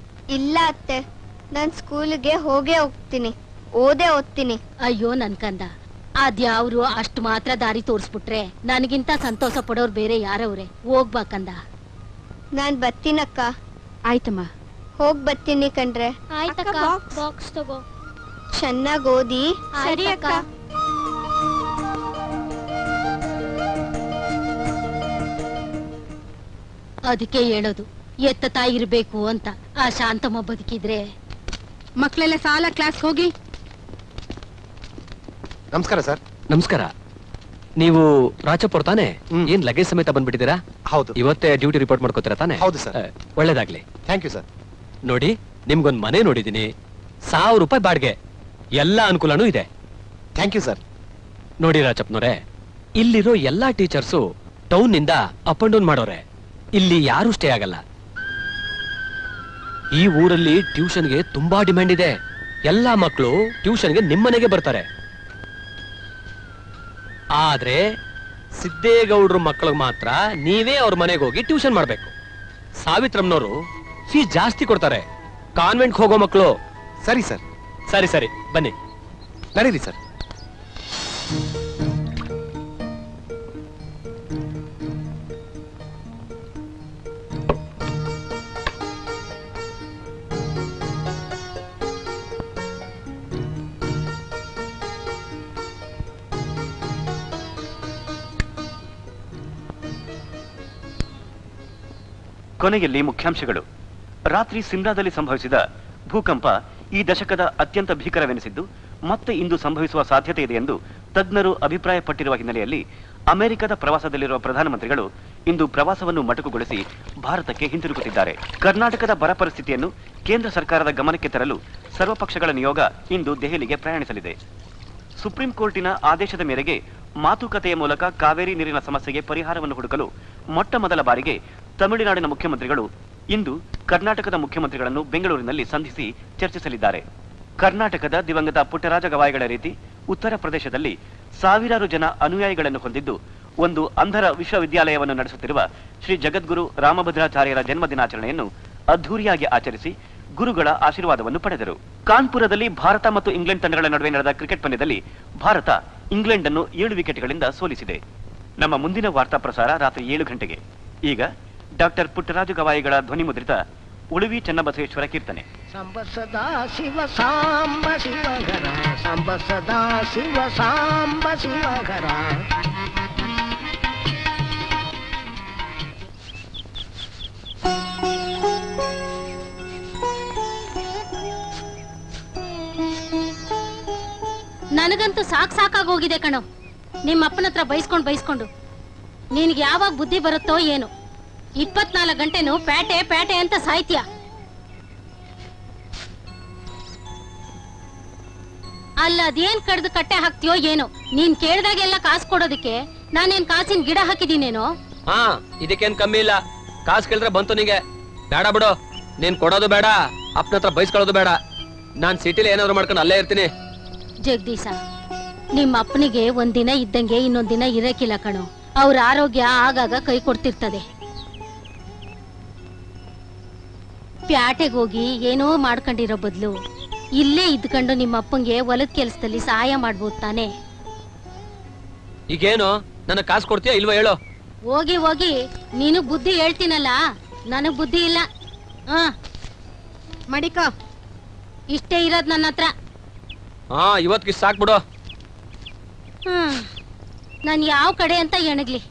ಇಲ್ಲ ಅತ್ತೆ, ನಾನ್ ಸ್ಕೂಲ್ಗೆ ಹೋಗೇ ಹೋಗ್ತೀನಿ, ಓದೇ ಓದ್ತೀನಿ. ಅಯ್ಯೋ ನನ್ ಕಂದ, ಅದ್ಯಾವ್ರು ಅಷ್ಟು ಮಾತ್ರ ದಾರಿ ತೋರಿಸ್ಬಿಟ್ರೆ ನನಗಿಂತ ಸಂತೋಷ ಪಡೋರು ಬೇರೆ ಯಾರವ್ರೆ? ಹೋಗ್ಬಾ ಕಂದ. ನಾನ್ ಬರ್ತೀನಕ್ಕ. ಆಯ್ತಮ್ಮ, ಹೋಗ್ ಬರ್ತೀನಿ ಕಣ್ರೆ. ಆಯ್ತಕ್ಕ, ಬಾಕ್ಸ್ ತಗೋ. ಚೆನ್ನಾಗ್ ಓದಿ. ಸರಿ ಅಕ್ಕ. ಅದಕ್ಕೆ ಹೇಳೋದು, ಎತ್ತ ತಾಯಿ ಇರ್ಬೇಕು ಅಂತ. ಆ ಶಾಂತಮ್ಮ ಬದುಕಿದ್ರೆ. ಮಕ್ಳೆಲ್ಲ ಸಾಲ ಕ್ಲಾಸ್ ಹೋಗಿ. ನಮಸ್ಕಾರ ಸರ್. ನಮಸ್ಕಾರ. ನೀವು ರಾಜಪುರ ತಾನೆ? ಏನ್ ಲಗೇಜ್ ಸಮೇತ ಬಂದ್ಬಿಟ್ಟಿದ್ದೀರಾ? ಹೌದು. ಇವತ್ತೇ ಡ್ಯೂಟಿ ರಿಪೋರ್ಟ್ ಮಾಡ್ಕೋತೀರಾ ತಾನೆ? ಹೌದು ಸರ್. ಒಳ್ಳೇದಾಗ್ಲಿ. Thank you sir. ನೋಡಿ, ನಿಮ್ಗೊಂದ್ ಮನೆ ನೋಡಿದೀನಿ, ₹1000 ಬಾಡಿಗೆ, ಎಲ್ಲ ಅನುಕೂಲನೂ ಇದೆ. Thank you sir. ನೋಡಿ ರಾಜಪ್ಪನವ್ರೆ, ಇಲ್ಲಿರೋ ಎಲ್ಲಾ ಟೀಚರ್ಸು ಟೌನ್ ನಿಂದ ಅಪ್ ಅಂಡ್ ಡೌನ್ ಮಾಡೋರೆ. ಇಲ್ಲಿ ಯಾರು ಸ್ಟೇ ಆಗಲ್ಲ. ಈ ಊರಲ್ಲಿ ಟ್ಯೂಷನ್ಗೆ ತುಂಬಾ ಡಿಮ್ಯಾಂಡ್ ಇದೆ. ಎಲ್ಲಾ ಮಕ್ಕಳು ಟ್ಯೂಷನ್ಗೆ ನಿಮ್ಮನೆಗೆ ಬರ್ತಾರೆ. ಆದ್ರೆ ಸಿದ್ದೇಗೌಡ್ರ ಮಕ್ಕಳಿಗೆ ಮಾತ್ರ ನೀವೇ ಅವ್ರ ಮನೆಗೆ ಹೋಗಿ ಟ್ಯೂಷನ್ ಮಾಡ್ಬೇಕು. ಸಾವಿತ್ರಮ್ಮನವರು ಫೀಸ್ ಜಾಸ್ತಿ ಕೊಡ್ತಾರೆ. ಕಾನ್ವೆಂಟ್ಗೆ ಹೋಗೋ ಮಕ್ಕಳು. ಸರಿ ಸರ್. ಸರಿ ಸರಿ, ಬನ್ನಿ. ನಡೀರಿ ಸರ್. ಕೊನೆಯಲ್ಲಿ ಮುಖ್ಯಾಂಶಗಳು. ರಾತ್ರಿ ಸಿಮ್ಲಾದಲ್ಲಿ ಸಂಭವಿಸಿದ ಭೂಕಂಪ ಈ ದಶಕದ ಅತ್ಯಂತ ಭೀಕರವೆನಿಸಿದ್ದು ಮತ್ತೆ ಇಂದು ಸಂಭವಿಸುವ ಸಾಧ್ಯತೆ ಇದೆ ಎಂದು ತಜ್ಞರು ಅಭಿಪ್ರಾಯಪಟ್ಟಿರುವ ಹಿನ್ನೆಲೆಯಲ್ಲಿ ಅಮೆರಿಕದ ಪ್ರವಾಸದಲ್ಲಿರುವ ಪ್ರಧಾನಮಂತ್ರಿಗಳು ಇಂದು ಪ್ರವಾಸವನ್ನು ಮೊಟಕುಗೊಳಿಸಿ ಭಾರತಕ್ಕೆ ಹಿಂತಿರುಗುತ್ತಿದ್ದಾರೆ. ಕರ್ನಾಟಕದ ಬರ ಪರಿಸ್ಥಿತಿಯನ್ನು ಕೇಂದ್ರ ಸರ್ಕಾರದ ಗಮನಕ್ಕೆ ತರಲು ಸರ್ವಪಕ್ಷಗಳ ನಿಯೋಗ ಇಂದು ದೆಹಲಿಗೆ ಪ್ರಯಾಣಿಸಲಿದೆ. ಸುಪ್ರೀಂ ಕೋರ್ಟಿನ ಆದೇಶದ ಮೇರೆಗೆ ಮಾತುಕತೆಯ ಮೂಲಕ ಕಾವೇರಿ ನೀರಿನ ಸಮಸ್ಯೆಗೆ ಪರಿಹಾರವನ್ನು ಹುಡುಕಲು ಮೊಟ್ಟ ಮೊದಲ ಬಾರಿಗೆ ತಮಿಳುನಾಡಿನ ಮುಖ್ಯಮಂತ್ರಿಗಳು ಇಂದು ಕರ್ನಾಟಕದ ಮುಖ್ಯಮಂತ್ರಿಗಳನ್ನು ಬೆಂಗಳೂರಿನಲ್ಲಿ ಸಂಧಿಸಿ ಚರ್ಚಿಸಲಿದ್ದಾರೆ. ಕರ್ನಾಟಕದ ದಿವಂಗತ ಪುಟ್ಟರಾಜ ಗವಾಯಿಗಳ ರೀತಿ ಉತ್ತರ ಪ್ರದೇಶದಲ್ಲಿ ಸಾವಿರಾರು ಜನ ಅನುಯಾಯಿಗಳನ್ನು ಹೊಂದಿದ್ದು ಒಂದು ಅಂಧರ ವಿಶ್ವವಿದ್ಯಾಲಯವನ್ನು ನಡೆಸುತ್ತಿರುವ ಶ್ರೀ ಜಗದ್ಗುರು ರಾಮಭದ್ರಾಚಾರ್ಯರ ಜನ್ಮದಿನಾಚರಣೆಯನ್ನು ಅದ್ಧೂರಿಯಾಗಿ ಆಚರಿಸಿ ಗುರುಗಳ ಆಶೀರ್ವಾದವನ್ನು ಪಡೆದರು. ಕಾನ್ಪುರದಲ್ಲಿ ಭಾರತ ಮತ್ತು ಇಂಗ್ಲೆಂಡ್ ತಂಡಗಳ ನಡುವೆ ನಡೆದ ಕ್ರಿಕೆಟ್ ಪಂದ್ಯದಲ್ಲಿ ಭಾರತ ಇಂಗ್ಲೆಂಡ್ ಅನ್ನು 7 ವಿಕೆಟ್ಗಳಿಂದ ಸೋಲಿಸಿದೆ. ನಮ್ಮ ಮುಂದಿನ ವಾರ್ತಾ ಪ್ರಸಾರ ರಾತ್ರಿ 7 ಗಂಟೆಗೆ. ಈಗ ಡಾಕ್ಟರ್ ಪುಟ್ಟರಾಜು ಗವಾಯಿಗಳ ಧ್ವನಿ ಮುದ್ರಿತ ಉಳುವಿ ಚನ್ನಬಸವೇಶ್ವರ ಕೀರ್ತನೆ. ಸಾಂಬ ಸದಾ ಶಿವ ಸಾಂಬ ಶಿವಗರ, ಸಾಂಬ ಸದಾ ಶಿವ ಸಾಂಬ ಶಿವಗರ. ನನಗಂತೂ ಸಾಕಾಗೋಗಿದೆ ಕಣೋ, ನಿಮ್ಮ ಅಪ್ಪನ ಹತ್ರ ಬೈಸ್ಕೊಂಡು ನಿನ್ಗೆ ಯಾವಾಗ ಬುದ್ಧಿ ಬರುತ್ತೋ ಏನು. 24 ಗಂಟೆನೂ ಪ್ಯಾಟೆ ಪ್ಯಾಟೆ ಅಂತ ಸಾಯ್ತೀಯ. ಅಲ್ಲ ಅದೇನ್ ಕಡ್ದು ಕಟ್ಟೆ ಹಾಕ್ತೀಯೋ ಏನೋ. ನೀನ್ ಕೇಳ್ದಾಗೆಲ್ಲ ಕಾಸು ಕೊಡೋದಕ್ಕೆ ನಾನೇನ್ ಕಾಸಿನ ಗಿಡ ಹಾಕಿದೀನೇನೋ. ಹಾ, ಇದಕ್ಕೇನ್ ಕಮ್ಮಿ ಇಲ್ಲ. ಕಾಸು ಕೇಳಿದ್ರೆ ಬಂತು ನಿಂಗೆ. ಬೇಡ ಬಿಡು, ನೀನ್ ಕೊಡೋದು ಬೇಡ, ಅಪ್ಪನ ಹತ್ರ ಬೈಸ್ಕೊಳ್ಳೋದು ಬೇಡ. ನಾನ್ ಸಿಟಿಲಿ ಏನಾದ್ರು ಮಾಡ್ಕೊಂಡು ಅಲ್ಲೇ ಇರ್ತೀನಿ. ಜಗದೀಶ, ನಿಮ್ಮ ಅಪ್ಪನಿಗೆ ಒಂದಿನ ಇದ್ದಂಗೆ ಇನ್ನೊಂದ್ ದಿನ ಇರಕ್ಕಿಲ್ಲ ಕಣೋ. ಅವ್ರ ಆರೋಗ್ಯ ಆಗಾಗ ಕೈ ಕೊಡ್ತಿರ್ತದೆ. ಪ್ಯಾಟೆಗೆ ಹೋಗಿ ಏನೋ ಮಾಡ್ಕೊಂಡಿರೋ ಬದ್ಲು ಇಲ್ಲೇ ಇದ್ಕೊಂಡು ನಿಮ್ಮ ಅಪ್ಪಂಗೆ ಹೊಲದ ಕೆಲಸದಲ್ಲಿ ಸಹಾಯ ಮಾಡ್ಬೋದು ತಾನೆ. ಈಗೇನು ನನ್ನ ಕಾಸು ಕೊಡ್ತೀಯಾ ಇಲ್ವಾ ಹೇಳು. ಹೋಗಿ ನೀನು ಬುದ್ಧಿ ಹೇಳ್ತೀನಲ್ಲ, ನನಗ್ ಬುದ್ಧಿ ಇಲ್ಲ. ಮಡಿಕ ಇಷ್ಟೇ ಇರೋದ್ ನನ್ನ ಹತ್ರ. ಹಾ, ಇವತ್ತಿಗೆ ಸಾಕ್ಬಿಡು. ನಾನು ಯಾವ ಕಡೆ ಅಂತ ಎಣಗ್ಲಿ.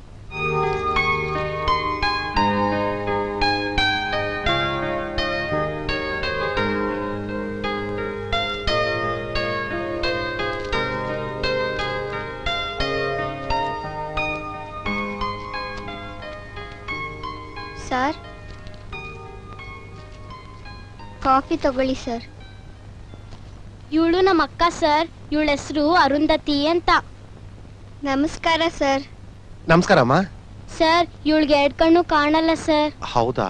ಸರ್, ಕಾಫಿ ತಗೊಳ್ಳಿ ಸರ್. ಇವಳು ನಮ್ಮ ಅಕ್ಕ ಸರ್. ಇವಳ ಹೆಸರು ಅರುಂಧತಿ ಅಂತ. ನಮಸ್ಕಾರ ಸರ್. ನಮಸ್ಕಾರ ಅಮ್ಮ. ಸರ್, ಇವಳಿಗೆ 2 ಕಣ್ಣು ಕಾಣಲ್ಲ ಸರ್. ಹೌದಾ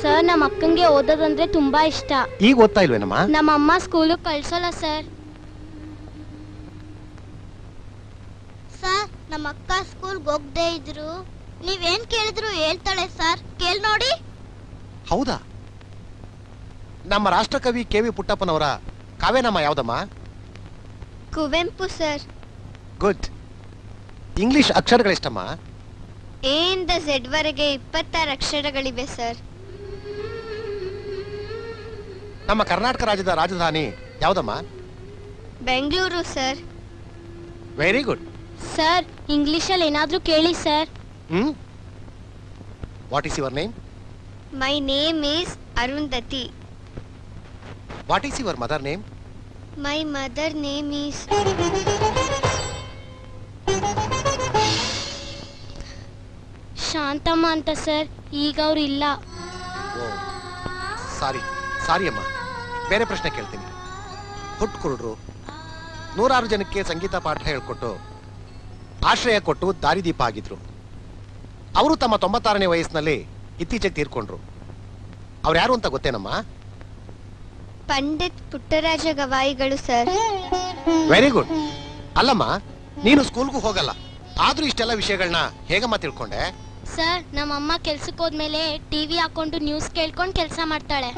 ಸರ್, ನಮ್ಮ ಅಕ್ಕಂಗೆ ಓದೋದಂದ್ರೆ ತುಂಬಾ ಇಷ್ಟ. ಈಗ ಓದ್ತಾ ಇಲ್ವೇನಮ್ಮ? ನಮ್ಮ ಅಮ್ಮ ಸ್ಕೂಲಿಗೆ ಕಳ್ಸಲ್ಲ ಸರ್. ಸರ್, ನಮ್ಮ ಅಕ್ಕ ಸ್ಕೂಲ್ಗೆ ಹೋಗದೆ ಇದ್ರು ನೀವೇನ್ ಕೇಳಿದ್ರು ಹೇಳ್ತಾಳೆ ಸರ್. ಕೇಳ್ ನೋಡಿ. ಹೌದಾ? ನಮ್ಮ ರಾಷ್ಟ್ರಕವಿ ಕೆ.ವಿ. ಪುಟ್ಟಪ್ಪನವರ ಕಾವ್ಯನಾಮ ಯಾವ್ದಮ್ಮ? ಕುವೆಂಪು ಸರ್. ಗುಡ್. ಇಂಗ್ಲಿಷ್ ಅಕ್ಷರಗಳೆಷ್ಟಮ್ಮ? ಎ ಇಂದ ಝೆಡ್ ವರೆಗೆ 26 ಅಕ್ಷರಗಳಿವೆ ಸರ್. ನಮ್ಮ ಕರ್ನಾಟಕ ರಾಜ್ಯದ ರಾಜಧಾನಿ ಯಾವ್ದಮ್ಮ? Bengaluru sir. Very good. Sir, ಇಂಗ್ಲಿಷಲ್ಲಿ ಏನಾದ್ರೂ ಕೇಳಿ sir. What is your name? My name is Arundhati. What is your mother name? My mother name is Shantamma ಅಂತ ಸರ್. ಈಗ ಅವ್ರು ಇಲ್ಲ. ಸಾರಿ ಅಮ್ಮ. ಬೇರೆ ಪ್ರಶ್ನೆ ಕೇಳ್ತೀನಿ. ಹುಟ್ಟು ಕುರುಡ್ರು 106 ಜನಕ್ಕೆ ಸಂಗೀತ ಪಾಠ ಹೇಳ್ಕೊಟ್ಟು ಆಶ್ರಯ ಕೊಟ್ಟು ದಾರಿದೀಪ ಆಗಿದ್ರು. ಅವರು ತಮ್ಮ 96ನೇ ವಯಸ್ಸಿನಲ್ಲಿ ಇತ್ತೀಚೆಗೆ ತೀರ್ಕೊಂಡ್ರು. ಅವ್ರು ಯಾರು ಅಂತ ಗೊತ್ತೇನಮ್ಮ? ಪಂಡಿತ್ ಪುಟ್ಟರಾಜ ಗವಾಯಿಗಳು ಸರ್. Very good. ಅಲ್ಲಮ್ಮ, ನೀನು ಸ್ಕೂಲ್ಗೂ ಹೋಗಲ್ಲ, ಆದ್ರೂ ಇಷ್ಟೆಲ್ಲ ವಿಷಯಗಳನ್ನ ಹೇಗಮ್ಮ ತಿಳ್ಕೊಂಡೆ? ಸರ್, ನಮ್ಮಮ್ಮ ಕೆಲ್ಸಕ್ಕೆ ಹೋದ್ಮೇಲೆ ಟಿವಿ ಹಾಕೊಂಡು ನ್ಯೂಸ್ ಕೇಳ್ಕೊಂಡು ಕೆಲಸ ಮಾಡ್ತಾಳೆ.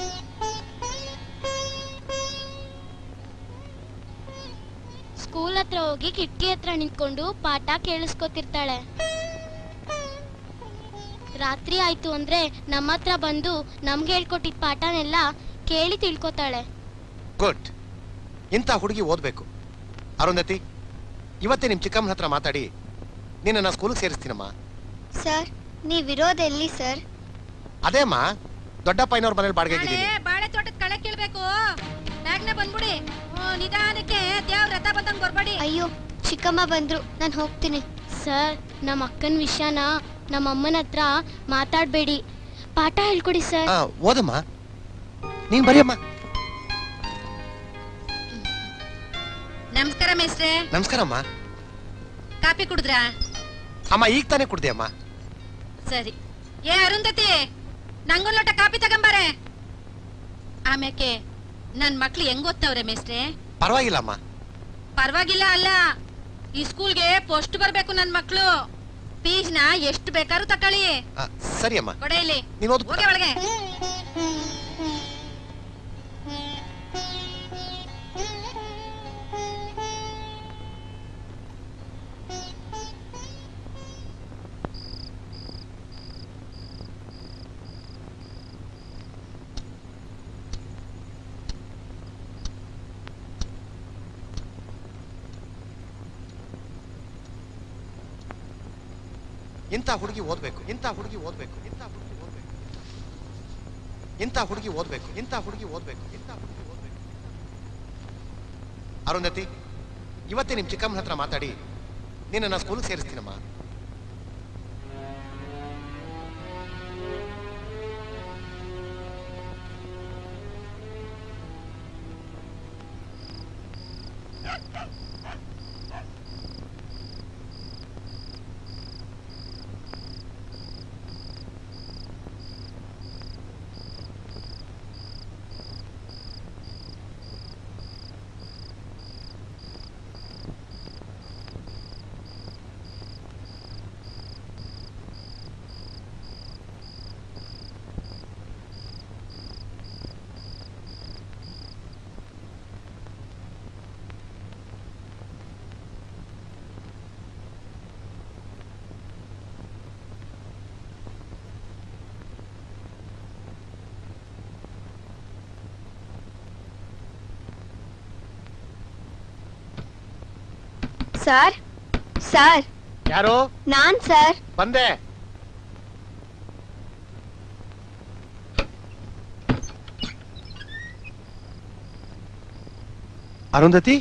ಸ್ಕೂಲ್ ಹತ್ರ ಹೋಗಿ ಕಿಟಕಿ ಹತ್ರ ನಿಂತ್ಕೊಂಡು ಪಾಠ ಕೇಳಿಸ್ಕೊತಿರ್ತಾಳೆ. ರಾತ್ರಿ ಆಯ್ತು ಅಂದ್ರೆ ನಮ್ಮ ಹತ್ರ ಬಂದು ನಮ್ಗೆ ಹೇಳ್ಕೊಟ್ಟಿದ್ ಪಾಠನೆಲ್ಲ ಕೇಳಿ ತಿಳ್ಕೊತಾಳೆ. ಗುಡ್. ಇಂಥ ಹುಡುಗಿ ಓದ್ಬೇಕು. ಅರುಂಧತಿ, ಇವತ್ತೇ ನಿಮ್ ಚಿಕ್ಕಮ್ಮನ ಹತ್ರ ಮಾತಾಡಿ ನಿನ್ನ ಸ್ಕೂಲ್ಗೆ ಸೇರಿಸ್ತೀನಮ್ಮ. Sir, ನೀವಿರೋದೆಲ್ಲಿ sir? ಅದೇ ಅಮ್ಮ, ದೊಡ್ಡಪ್ಪನವ್ರ ಮನೇಲಿ ಬಾಡಿಗೆಗಿದ್ದೀನಿ. ಬಾಳೆ ತೋಟದ ಕಳೆ ಕೀಳ್ಬೇಕು. ಬ್ಯಾಗ್ನ ಬಂದ್ಬಿಡಿ. ನಿಧಾನಕ್ಕೆ ದೇವ್ರ ರಥ ಬಂದಂಗ್ ಬರ್ಬೇಡಿ. ಅಯ್ಯೋ, ಚಿಕ್ಕಮ್ಮ ಬಂದ್ರು, ನಾನು ಹೋಗ್ತೀನಿ. ಸರ್, ನಮ್ಮ ಅಕ್ಕನ ವಿಷಯನ ನಮ್ಮ ಅಮ್ಮನ ಹತ್ರ ಮಾತಾಡ್ಬೇಡಿ. ಪಾಠ ಹೇಳ್ಕೊಡಿ ಸರ್. ಓದಮ್ಮ, ನೀನ್ ಬರೀಮ್ಮ. ನಮಸ್ಕಾರ ಮೇಸ್ಟ್ರೆ. ನಮಸ್ಕಾರಮ್ಮ. ಕಾಪಿ ಕುಡಿದ್ರಾ? ಅಮ್ಮ, ಈಗ ತಾನೇ ಕುಡ್ದೆ ಅಮ್ಮ. ಸರಿ. ಏ ಅರುಂಧತಿ, ನಂಗೊಂದ್ ಲೋಟ ಕಾಪಿ ತಗೊಂಬಾರೆ. ಆಮ್ಯಾಕೆ ನನ್ ಮಕ್ಳು ಹೆಂಗ್ ಓದ್ತವ್ರೆ ಮೇಸ್ಟ್ರೆ? ಪರವಾಗಿಲ್ಲ ಅಮ್ಮ. ಪರವಾಗಿಲ್ಲ ಅಲ್ಲ, ಈ ಸ್ಕೂಲ್ಗೆ ಪೋಸ್ಟ್ ಬರ್ಬೇಕು ನನ್ ಮಕ್ಳು. ಫೀಸ್ನ ಎಷ್ಟು ಬೇಕಾದ್ರೂ ತಕೊಳ್ಳಿ. ಸರಿ ಅಮ್ಮ. ಕೊಡೆ ಇಲ್ಲಿ. ನೀನ್ ಓದು. ಹೋಗಿ ಒಳಗೆ. ಇಂಥ ಹುಡುಗಿ ಓದ್ಬೇಕು, ಇಂಥ ಹುಡುಗಿ ಓದ್ಬೇಕು, ಇಂಥ ಹುಡುಗಿ ಓದ್ಬೇಕು, ಇಂಥ ಹುಡುಗಿ ಓದ್ಬೇಕು, ಇಂಥ ಹುಡುಗಿ ಓದ್ಬೇಕು, ಇಂಥ ಹುಡುಗಿ ಓದ್ಬೇಕು. ಅರುಂಧತಿ, ಇವತ್ತೇ ನಿಮ್ ಚಿಕ್ಕಮ್ಮನ ಹತ್ರ ಮಾತಾಡಿ ನಿನ್ನ ಸ್ಕೂಲ್ಗೆ ಸೇರಿಸ್ತೀನಮ್ಮ. Sir, sir. ಯಾರು? ನಾನ್ ಸರ್. ಬಂದೆ. ಅರುಂಧತಿ,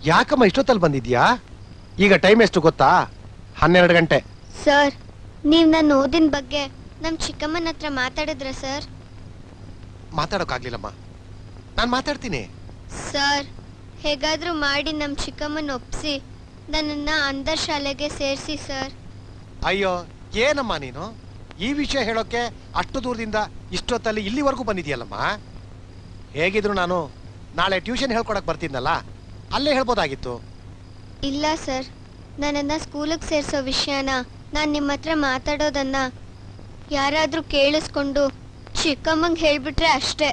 ಯಾಕಮ್ಮ ಇಷ್ಟೊತ್ತಲ್ಲಿ ಬಂದಿದ್ಯಾ? ಈಗ ಟೈಮ್ ಎಷ್ಟು ಗೊತ್ತಾ? 12 ಗಂಟೆ. ಸರ್, ನೀವ್ ನನ್ನ ಓದಿನ ಬಗ್ಗೆ ನಮ್ ಚಿಕ್ಕಮ್ಮನ ಹತ್ರ ಮಾತಾಡಿದ್ರ ಸರ್? ಮಾತಾಡೋಕ್ಕಾಗ್ಲಿಲ್ಲಮ್ಮ. ನಾನ್ ಮಾತಾಡ್ತೀನಿ. ಸರ್, ಹೇಗಾದ್ರೂ ಮಾಡಿ ನಮ್ ಚಿಕ್ಕಮ್ಮನ ಒಪ್ಸಿ ನನ್ನನ್ನ ಅಂದರ್ ಶಾಲೆಗೆ ಸೇರಿಸಿ ಸರ್. ಅಯ್ಯೋ, ಏನಮ್ಮ ನೀನು ಈ ವಿಷಯ ಹೇಳೋಕೆ ಅಷ್ಟು ದೂರದಿಂದ ಇಷ್ಟೊತ್ತಲ್ಲಿ ಇಲ್ಲಿವರೆಗೂ ಬಂದಿದ್ಯಲ್ಲಮ್ಮ. ಹೇಗಿದ್ರು ನಾನು ನಾಳೆ ಟ್ಯೂಷನ್ ಹೇಳ್ಕೊಡಕ್ ಬರ್ತಿದ್ನಲ್ಲ, ಅಲ್ಲೇ ಹೇಳ್ಬೋದಾಗಿತ್ತು. ಇಲ್ಲ ಸರ್, ನನ್ನನ್ನ ಸ್ಕೂಲಿಗೆ ಸೇರ್ಸೋ ವಿಷಯನ ನಾನ್ ನಿಮ್ಮ ಹತ್ರ ಮಾತಾಡೋದನ್ನ ಯಾರಾದ್ರೂ ಕೇಳಿಸ್ಕೊಂಡು ಚಿಕ್ಕಮ್ಮಂಗ್ ಹೇಳ್ಬಿಟ್ರೆ ಅಷ್ಟೇ.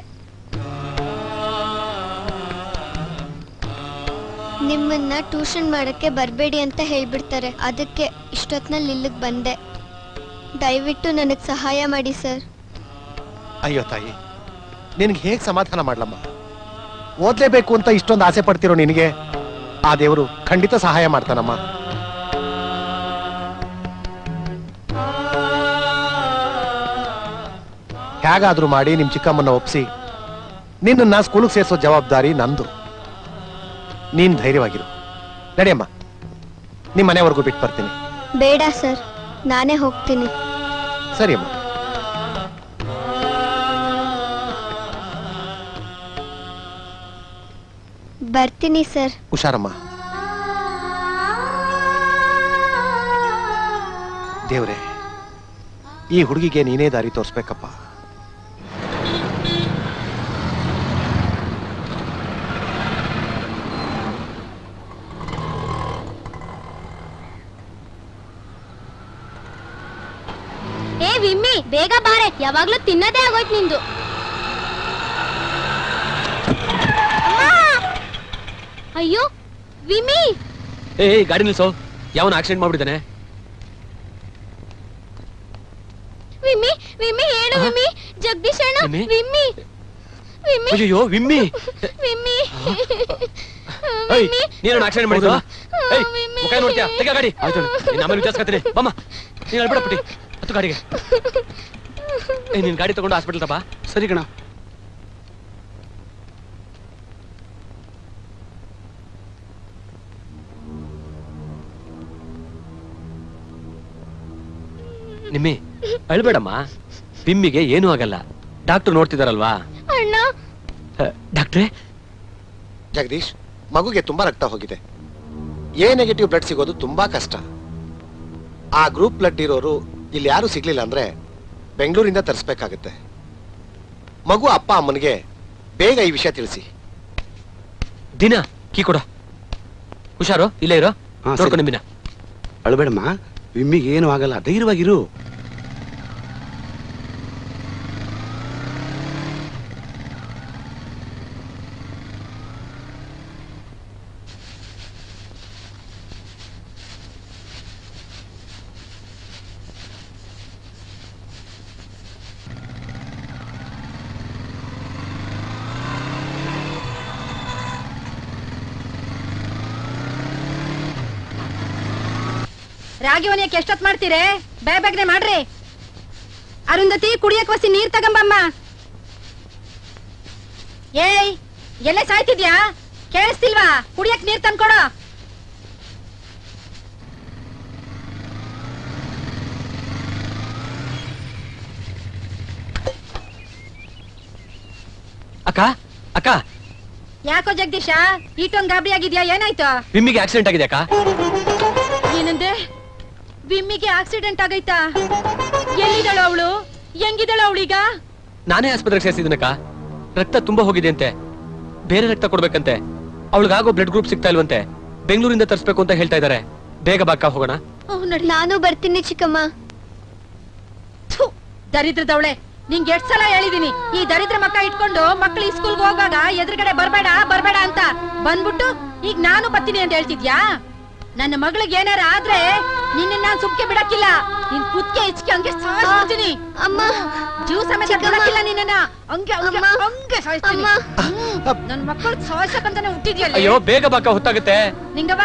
ನಿಮ್ಮನ್ನ ಟ್ಯೂಷನ್ ಮಾಡಕ್ಕೆ ಬರ್ಬೇಡಿ ಅಂತ ಹೇಳ್ಬಿಡ್ತಾರೆ. ಅದಕ್ಕೆ ಇಷ್ಟೊತ್ನಲ್ಲಿ ಇಲ್ಲಿಗೆ ಬಂದೆ. ದಯವಿಟ್ಟು ನನಗ್ ಸಹಾಯ ಮಾಡಿ ಸರ್. ಅಯ್ಯೋ ತಾಯಿ, ನಿನ್ಗೆ ಹೇಗ್ ಸಮಾಧಾನ ಮಾಡ್ಲಮ್ಮ? ಓದ್ಲೇಬೇಕು ಅಂತ ಇಷ್ಟೊಂದು ಆಸೆ ಪಡ್ತಿರೋ ನಿನಗೆ ಆ ದೇವರು ಖಂಡಿತ ಸಹಾಯ ಮಾಡ್ತಾನಮ್ಮ. ಹೇಗಾದ್ರೂ ಮಾಡಿ ನಿಮ್ ಚಿಕ್ಕಮ್ಮನ್ನ ಒಪ್ಸಿ ನಿನ್ನ ಸ್ಕೂಲ್ಗೆ ಸೇರ್ಸೋ ಜವಾಬ್ದಾರಿ ನಂದು. ನೀನ್ ಧೈರ್ಯವಾಗಿರು. ನಡಿಯಮ್ಮ, ನಿಮ್ ಮನೆವರೆಗೂ ಬಿಟ್ಟು ಬರ್ತೀನಿ. ಬೇಡ ಸರ್, ನಾನೇ ಹೋಗ್ತೀನಿ. ಸರಿ ಅಮ್ಮ. ಬರ್ತೀನಿ ಸರ್. ಹುಷಾರಮ್ಮ. ದೇವ್ರೆ, ಈ ಹುಡುಗಿಗೆ ನೀನೇ ದಾರಿ ತೋರಿಸ್ಬೇಕಪ್ಪ. ಏ ವಿಮ್ಮಿ, ಬೇಗ ಬಾರೆ, ಯಾವಾಗ್ಲೂ ತಿನ್ನದೇ ಆಗೋಯ್ತು ನಿಂದು. ಅಯ್ಯೋ ವಿಮ್ಮಿ. ಏ ಗಾಡಿ ನಿಲ್ಸೋ, ಯಾವನ ಆಕ್ಸಿಡೆಂಟ್ ಮಾಡ್ಬಿಟ್ಟಿದ್ದಾನೆ. ವಿಮ್ಮಿ ವಿಮ್ಮಿ ಹೇಳು ವಿಮ್ಮಿ, ಜಗದೀಶ್ ಅಣ್ಣ. ವಿಮ್ಮಿ ವಿಮ್ಮಿ. ಅಯ್ಯೋ ವಿಮ್ಮಿ. ವಿಮ್ಮಿ ನೀನು ಆಕ್ಸಿಡೆಂಟ್ ಮಾಡಿದ್ವ? ಮುಖ ನೋಡ್ತೀಯಾ? ತೆಗ ಗಾಡಿ. ಆಯ್ತು ನಮ್ಮಲ್ಲಿ ವಿಚಾರಿಸ್ಕೊತೀನಿ. ಬಮ್ಮ, ನೀನು ಅಳ್ಬಿಡಪ್ಪಿ ಹತ್ತು ಗಾಡಿಗೆ. ನೀನ್ ಗಾಡಿ ತಗೊಂಡು ಹಾಸ್ಪಿಟಲ್ ತಪ್ಪ. ಸರಿ ಕಣ. ನಿಮ್ಮಿ ಅಳ್ಬೇಡಮ್ಮ, ಬಿಮ್ಮಿಗೆ ಏನೂ ಆಗಲ್ಲ. ಡಾಕ್ಟರ್ ನೋಡ್ತಿದಾರಲ್ವಾ? ಅಣ್ಣ. ಡಾಕ್ಟ್ರೇ, ಜಗದೀಶ್, ಮಗುಗೆ ತುಂಬಾ ರಕ್ತ ಹೋಗಿದೆ. ಎ ನೆಗೆಟಿವ್ ಬ್ಲಡ್ ಸಿಗೋದು ತುಂಬಾ ಕಷ್ಟ. ಆ ಗ್ರೂಪ್ ಬ್ಲಡ್ ಇರೋರು ಇಲ್ಲಿ ಯಾರು ಸಿಗ್ಲಿಲ್ಲ ಅಂದ್ರೆ ಬೆಂಗಳೂರಿಂದ ತರಿಸ್ಬೇಕಾಗತ್ತೆ. ಮಗು ಅಪ್ಪ ಅಮ್ಮನಿಗೆ ಬೇಗ ಈ ವಿಷಯ ತಿಳಿಸಿ. ದಿನ ಕೀ ಕೊಡ. ಹುಷಾರು, ಇಲ್ಲೇ ಇರೋ. ನೋಡ್ಕೊ ನಿಮ್ಮಿನ. ಅಳ್ಬೇಡಮ್ಮ, ವಿಮ್ಮಿಗೆ ಏನು ಆಗಲ್ಲ, ಧೈರ್ಯವಾಗಿರು. ರಾಗಿ ಒನೆಯಕ್ಕೆ ಎಷ್ಟೊತ್ ಮಾಡ್ತೀರಿ? ಬೇಗನೆ ಮಾಡ್ರಿ. ಅರುಂಧತಿ, ಕುಡಿಯಕ್ ವಸಿ ನೀರ್ ತಗಂಬಮ್ಮ. ಏಯ್, ಎಲ್ಲೇ ಸಾಯ್ತಿದ್ಯಾ? ಕೇಳಿಸ್ತಿಲ್ವಾ? ಕುಡಿಯಕ್ ನೀರ್ ತಂದ್ಕೊಡೋ. ಅಕ್ಕ ಅಕ್ಕ. ಯಾಕೋ ಜಗದೀಶ, ಈಟೊಂದ್ ಗಾಬರಿ ಆಗಿದ್ಯಾ? ಏನಾಯ್ತು? ವಿಮ್ಮಿಗೆ ಆಕ್ಸಿಡೆಂಟ್ ಆಗಿದೆ ಅಕ್ಕ. ಏನಂದೆ? ವಿಮ್ಮಿಗೆ ಆಕ್ಸಿಡೆಂಟ್ ಆಗೈತಾ? ಎಲ್ಲಿದ್ದಾಳು ಅವಳು? ಹೆಂಗಿದ್ದಾಳು ಅವಳೀಗ? ನಾನೇ ಆಸ್ಪತ್ರೆಗೆ ಸೇರಿಸಿದನಕ್ಕ. ರಕ್ತ ತುಂಬಾ ಹೋಗಿದೆ ಅಂತೆ, ಬೇರೆ ರಕ್ತ ಕೊಡ್ಬೇಕಂತೆ. ಅವಳಿಗಾಗೋ ಬ್ಲಡ್ ಗ್ರೂಪ್ ಸಿಗ್ತಾ ಇಲ್ವಂತೆ. ಬೆಂಗಳೂರಿಂದ ತರಿಸ್ಬೇಕು ಅಂತ ಹೇಳ್ತಾ ಇದಾರೆ. ಬೇಗ ಬಾಕ್ಕ ಹೋಗೋಣ. ನಾನು ಬರ್ತೀನಿ ಚಿಕ್ಕಮ್ಮ. ದರಿದ್ರದವಳೆ, ನಿಂಗೆ ಎಷ್ಟ್ ಸಲ ಹೇಳಿದೀನಿ, ಈ ದರಿದ್ರ ಮಕ್ಕ ಇಟ್ಕೊಂಡು ಮಕ್ಳು ಸ್ಕೂಲ್ಗೆ ಹೋಗುವಾಗ ಎದುರುಗಡೆ ಬರ್ಬೇಡ ಬರ್ಬೇಡ ಅಂತ. ಬಂದ್ಬಿಟ್ಟು ಈಗ ನಾನು ಬರ್ತೀನಿ ಅಂತ ಹೇಳ್ತಿದ್ಯಾ? ನನ್ನ ಮಗಳಿಗೆ ಏನಾರ ಆದ್ರೆ ನಿನ್ನ ನಾನ್ ಸುಮ್ಕೆ ಬಿಡಕ್ಕಿಲ್ಲ. ನಿನ್ ಕುತ್ಕೆ ಇಚ್ಕೆ ಹಂಗೆ ಸಾಯಿಸ್ತೀನಿ. ಅಮ್ಮ, ಜೀವ ಸಮೇತ ಬಿಡಕ್ಕಿಲ್ಲ ನಿನ್ನ. ಹಂಗೆ ಹಂಗೆ ಸಾಯಿಸ್ತೀನಿ. ನನ್ ಮಕ್ಕಳು ಸಾಯಿಸಕ್ಕಂತಾನೆ ಹುಟ್ಟಿದ್ಯಲ್ಲ. ಅಯ್ಯೋ ಬೇಗ ಬಾಕ, ಹೊತ್ತಾಗುತ್ತೆ. ನಿಂಗವ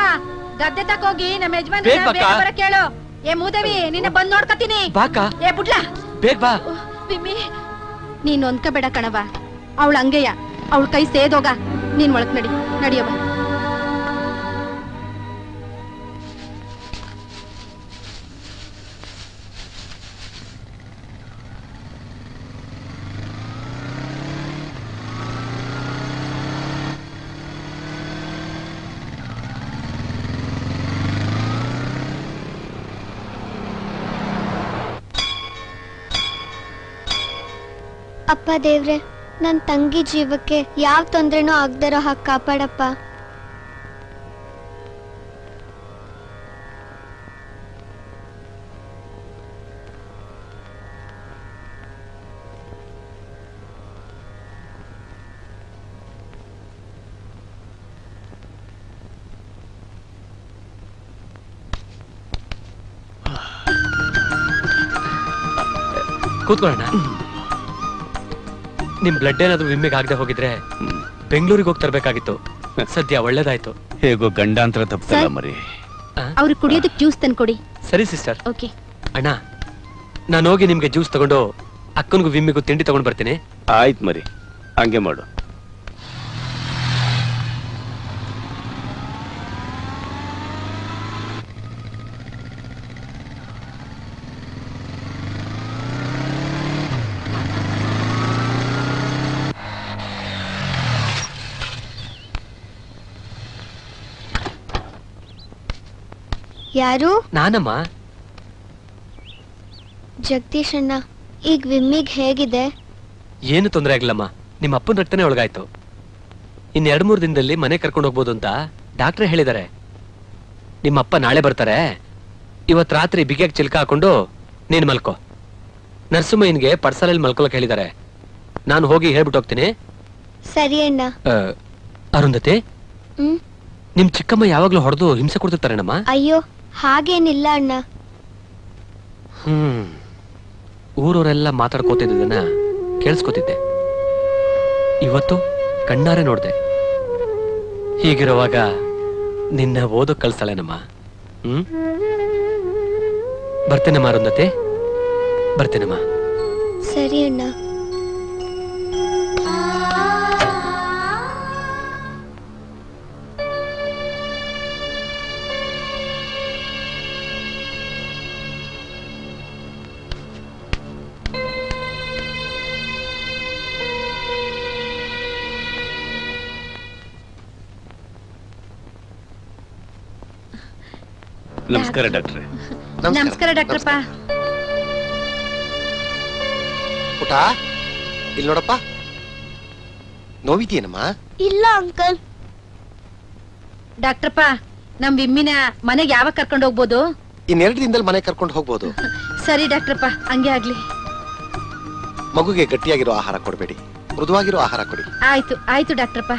ಗದ್ದೆ ತಕೋಗಿ ನಮ್ಮ ಯಜಮಾನ್ ಬೇಗ ಬಾಕ. ಬರ ಕೇಳು. ಏ ಮೂದೇವಿ, ನಿನ್ನ ಬಂದ್ ನೋಡ್ಕತೀನಿ. ಬಾಕ. ಏ ಬುಡ್ಲಾ, ಬೇಗ ಬಾ. ಬಿಮ್ಮಿ, ನೀನ್ ಒಂದ್ಕಬೇಡ ಕಣವ. ಅವಳ ಹಂಗೆಯ, ಅವಳ ಕೈ ಸೇದೋಗ. ನೀನ್ ಒಳಕ್ ನಡಿ, ನಡಿಯವ. ಅಪ್ಪ ದೇವ್ರೆ, ನನ್ ತಂಗಿ ಜೀವಕ್ಕೆ ಯಾವ ತೊಂದ್ರೆನೂ ಆಗ್ದಿರೋ ಹಾಗೆ ಕಾಪಾಡಪ್ಪ. ಕೂತ್ಕೊಳ್ಳೋಣ. ನಿಮ್ ಬ್ಲಡ್ ಏನಾದ್ರು ವಿಮ್ಮಿಗೆ ಆಗದೆ ಹೋಗಿದ್ರೆ ಬೆಂಗಳೂರಿಗೆ ಹೋಗಿ ತರಬೇಕಾಗಿತ್ತು. ಸದ್ಯ ಒಳ್ಳೇದಾಯ್ತು. ಹೇಗೋ ಗಂಡಾಂತರ ತಪ್ಪಲ್ಲ ಮರಿ. ಅವ್ರಿಗೆ ಕುಡಿಯೋದಕ್ಕೆ ಜ್ಯೂಸ್ ತಂದ್ಕೊಡಿ. ಸರಿ ಸಿಸ್ಟರ್. ಓಕೆ ಅಣ್ಣ, ನಾನು ಹೋಗಿ ನಿಮ್ಗೆ ಜ್ಯೂಸ್ ತಗೊಂಡು ಅಕ್ಕನಿಗೂ ವಿಮ್ಮಿಗೂ ತಿಂಡಿ ತಗೊಂಡು ಬರ್ತೀನಿ. ಆಯ್ತು ಮರಿ, ಹಂಗೆ ಮಾಡು. ಯಾರು? ನಾನಮ್ಮ. ಜಗದೀಶ್ ಅಣ್ಣ, ಈಗ ವಿಮ್ಮಿಗ್ ಹೇಗಿದೆ? ಏನು ತೊಂದರೆ ಆಗಿಲ್ಲಮ್ಮ, ನಿಮ್ಮ ಅಪ್ಪನ ರಕ್ತನೇ ಒಳಗಾಯ್ತು. ಇನ್ 2-3 ದಿನದಲ್ಲಿ ಮನೆ ಕರ್ಕೊಂಡು ಹೋಗ್ಬೋದು ಅಂತ ಡಾಕ್ಟ್ರೇ ಹೇಳಿದ್ದಾರೆ. ನಿಮ್ಮಪ್ಪ ನಾಳೆ ಬರ್ತಾರೆ. ಇವತ್ ರಾತ್ರಿ ಬಿಗಿಯಾಗಿ ಚಿಲ್ಕ ಹಾಕೊಂಡು ನೀನ್ ಮಲ್ಕೋ. ನರ್ಸುಮಯ್ಯನ್ಗೆ ಪಡ್ಸಾಲಲ್ಲಿ ಮಲ್ಕೊಳಕ್ ಹೇಳಿದ್ದಾರೆ. ನಾನು ಹೋಗಿ ಹೇಳ್ಬಿಟ್ಟು ಹೋಗ್ತೀನಿ. ಸರಿ ಅಣ್ಣ. ಅರುಂಧತಿ, ನಿಮ್ ಚಿಕ್ಕಮ್ಮ ಯಾವಾಗ್ಲೂ ಹೊಡೆದು ಹಿಂಸೆ ಕೊಡ್ತಿರ್ತಾರೇನಮ್ಮ? ಅಯ್ಯೋ ಹಾಗೇನಿಲ್ಲ ಅಣ್ಣ. ಊರವರೆಲ್ಲ ಮಾತಾಡ್ಕೋತಿದ್ದನ್ನ ಕೇಳಿಸ್ಕೊತಿದ್ದೆ. ಇವತ್ತು ಕಣ್ಣಾರೆ ನೋಡ್ದೆ. ಹೀಗಿರುವಾಗ ನಿನ್ನ ಓದೋಕ್ ಕಳ್ಸಲೇನಮ್ಮ. ಬರ್ತೇನಮ್ಮ ಅರುಂಧತಿ, ಬರ್ತೇನಮ್ಮ. ಸರಿ ಅಣ್ಣ. ನಮಸ್ಕಾರ ಡಾಕ್ಟ್ರೆ. ನಮಸ್ಕಾರ ಡಾಕ್ಟ್ರಪ್ಪ. ಪುಟ, ಇಲ್ಲಿ ನೋಡಪ್ಪ. ನೋವಿದೆಯೇನಮ್ಮ? ಇಲ್ಲ ಅಂಕಲ್. ಡಾಕ್ಟ್ರಪ್ಪ, ನಮ್ ವಿಮ್ಮಿನ ಮನೆಗೆ ಯಾವಾಗ ಕರ್ಕೊಂಡು ಹೋಗ್ಬೋದು? ಇನ್2 ದಿನದಲ್ಲಿ ಮನೆ ಕರ್ಕೊಂಡು ಹೋಗ್ಬೋದು. ಸರಿ ಡಾಕ್ಟ್ರಪ್ಪ, ಹಂಗೆ ಆಗ್ಲಿ. ಮಗುಗೆ ಗಟ್ಟಿಯಾಗಿರೋ ಆಹಾರ ಕೊಡಬೇಡಿ, ಮೃದುವಾಗಿರೋ ಆಹಾರ ಕೊಡಿ. ಆಯ್ತು ಆಯ್ತು ಡಾಕ್ಟ್ರಪ್ಪ.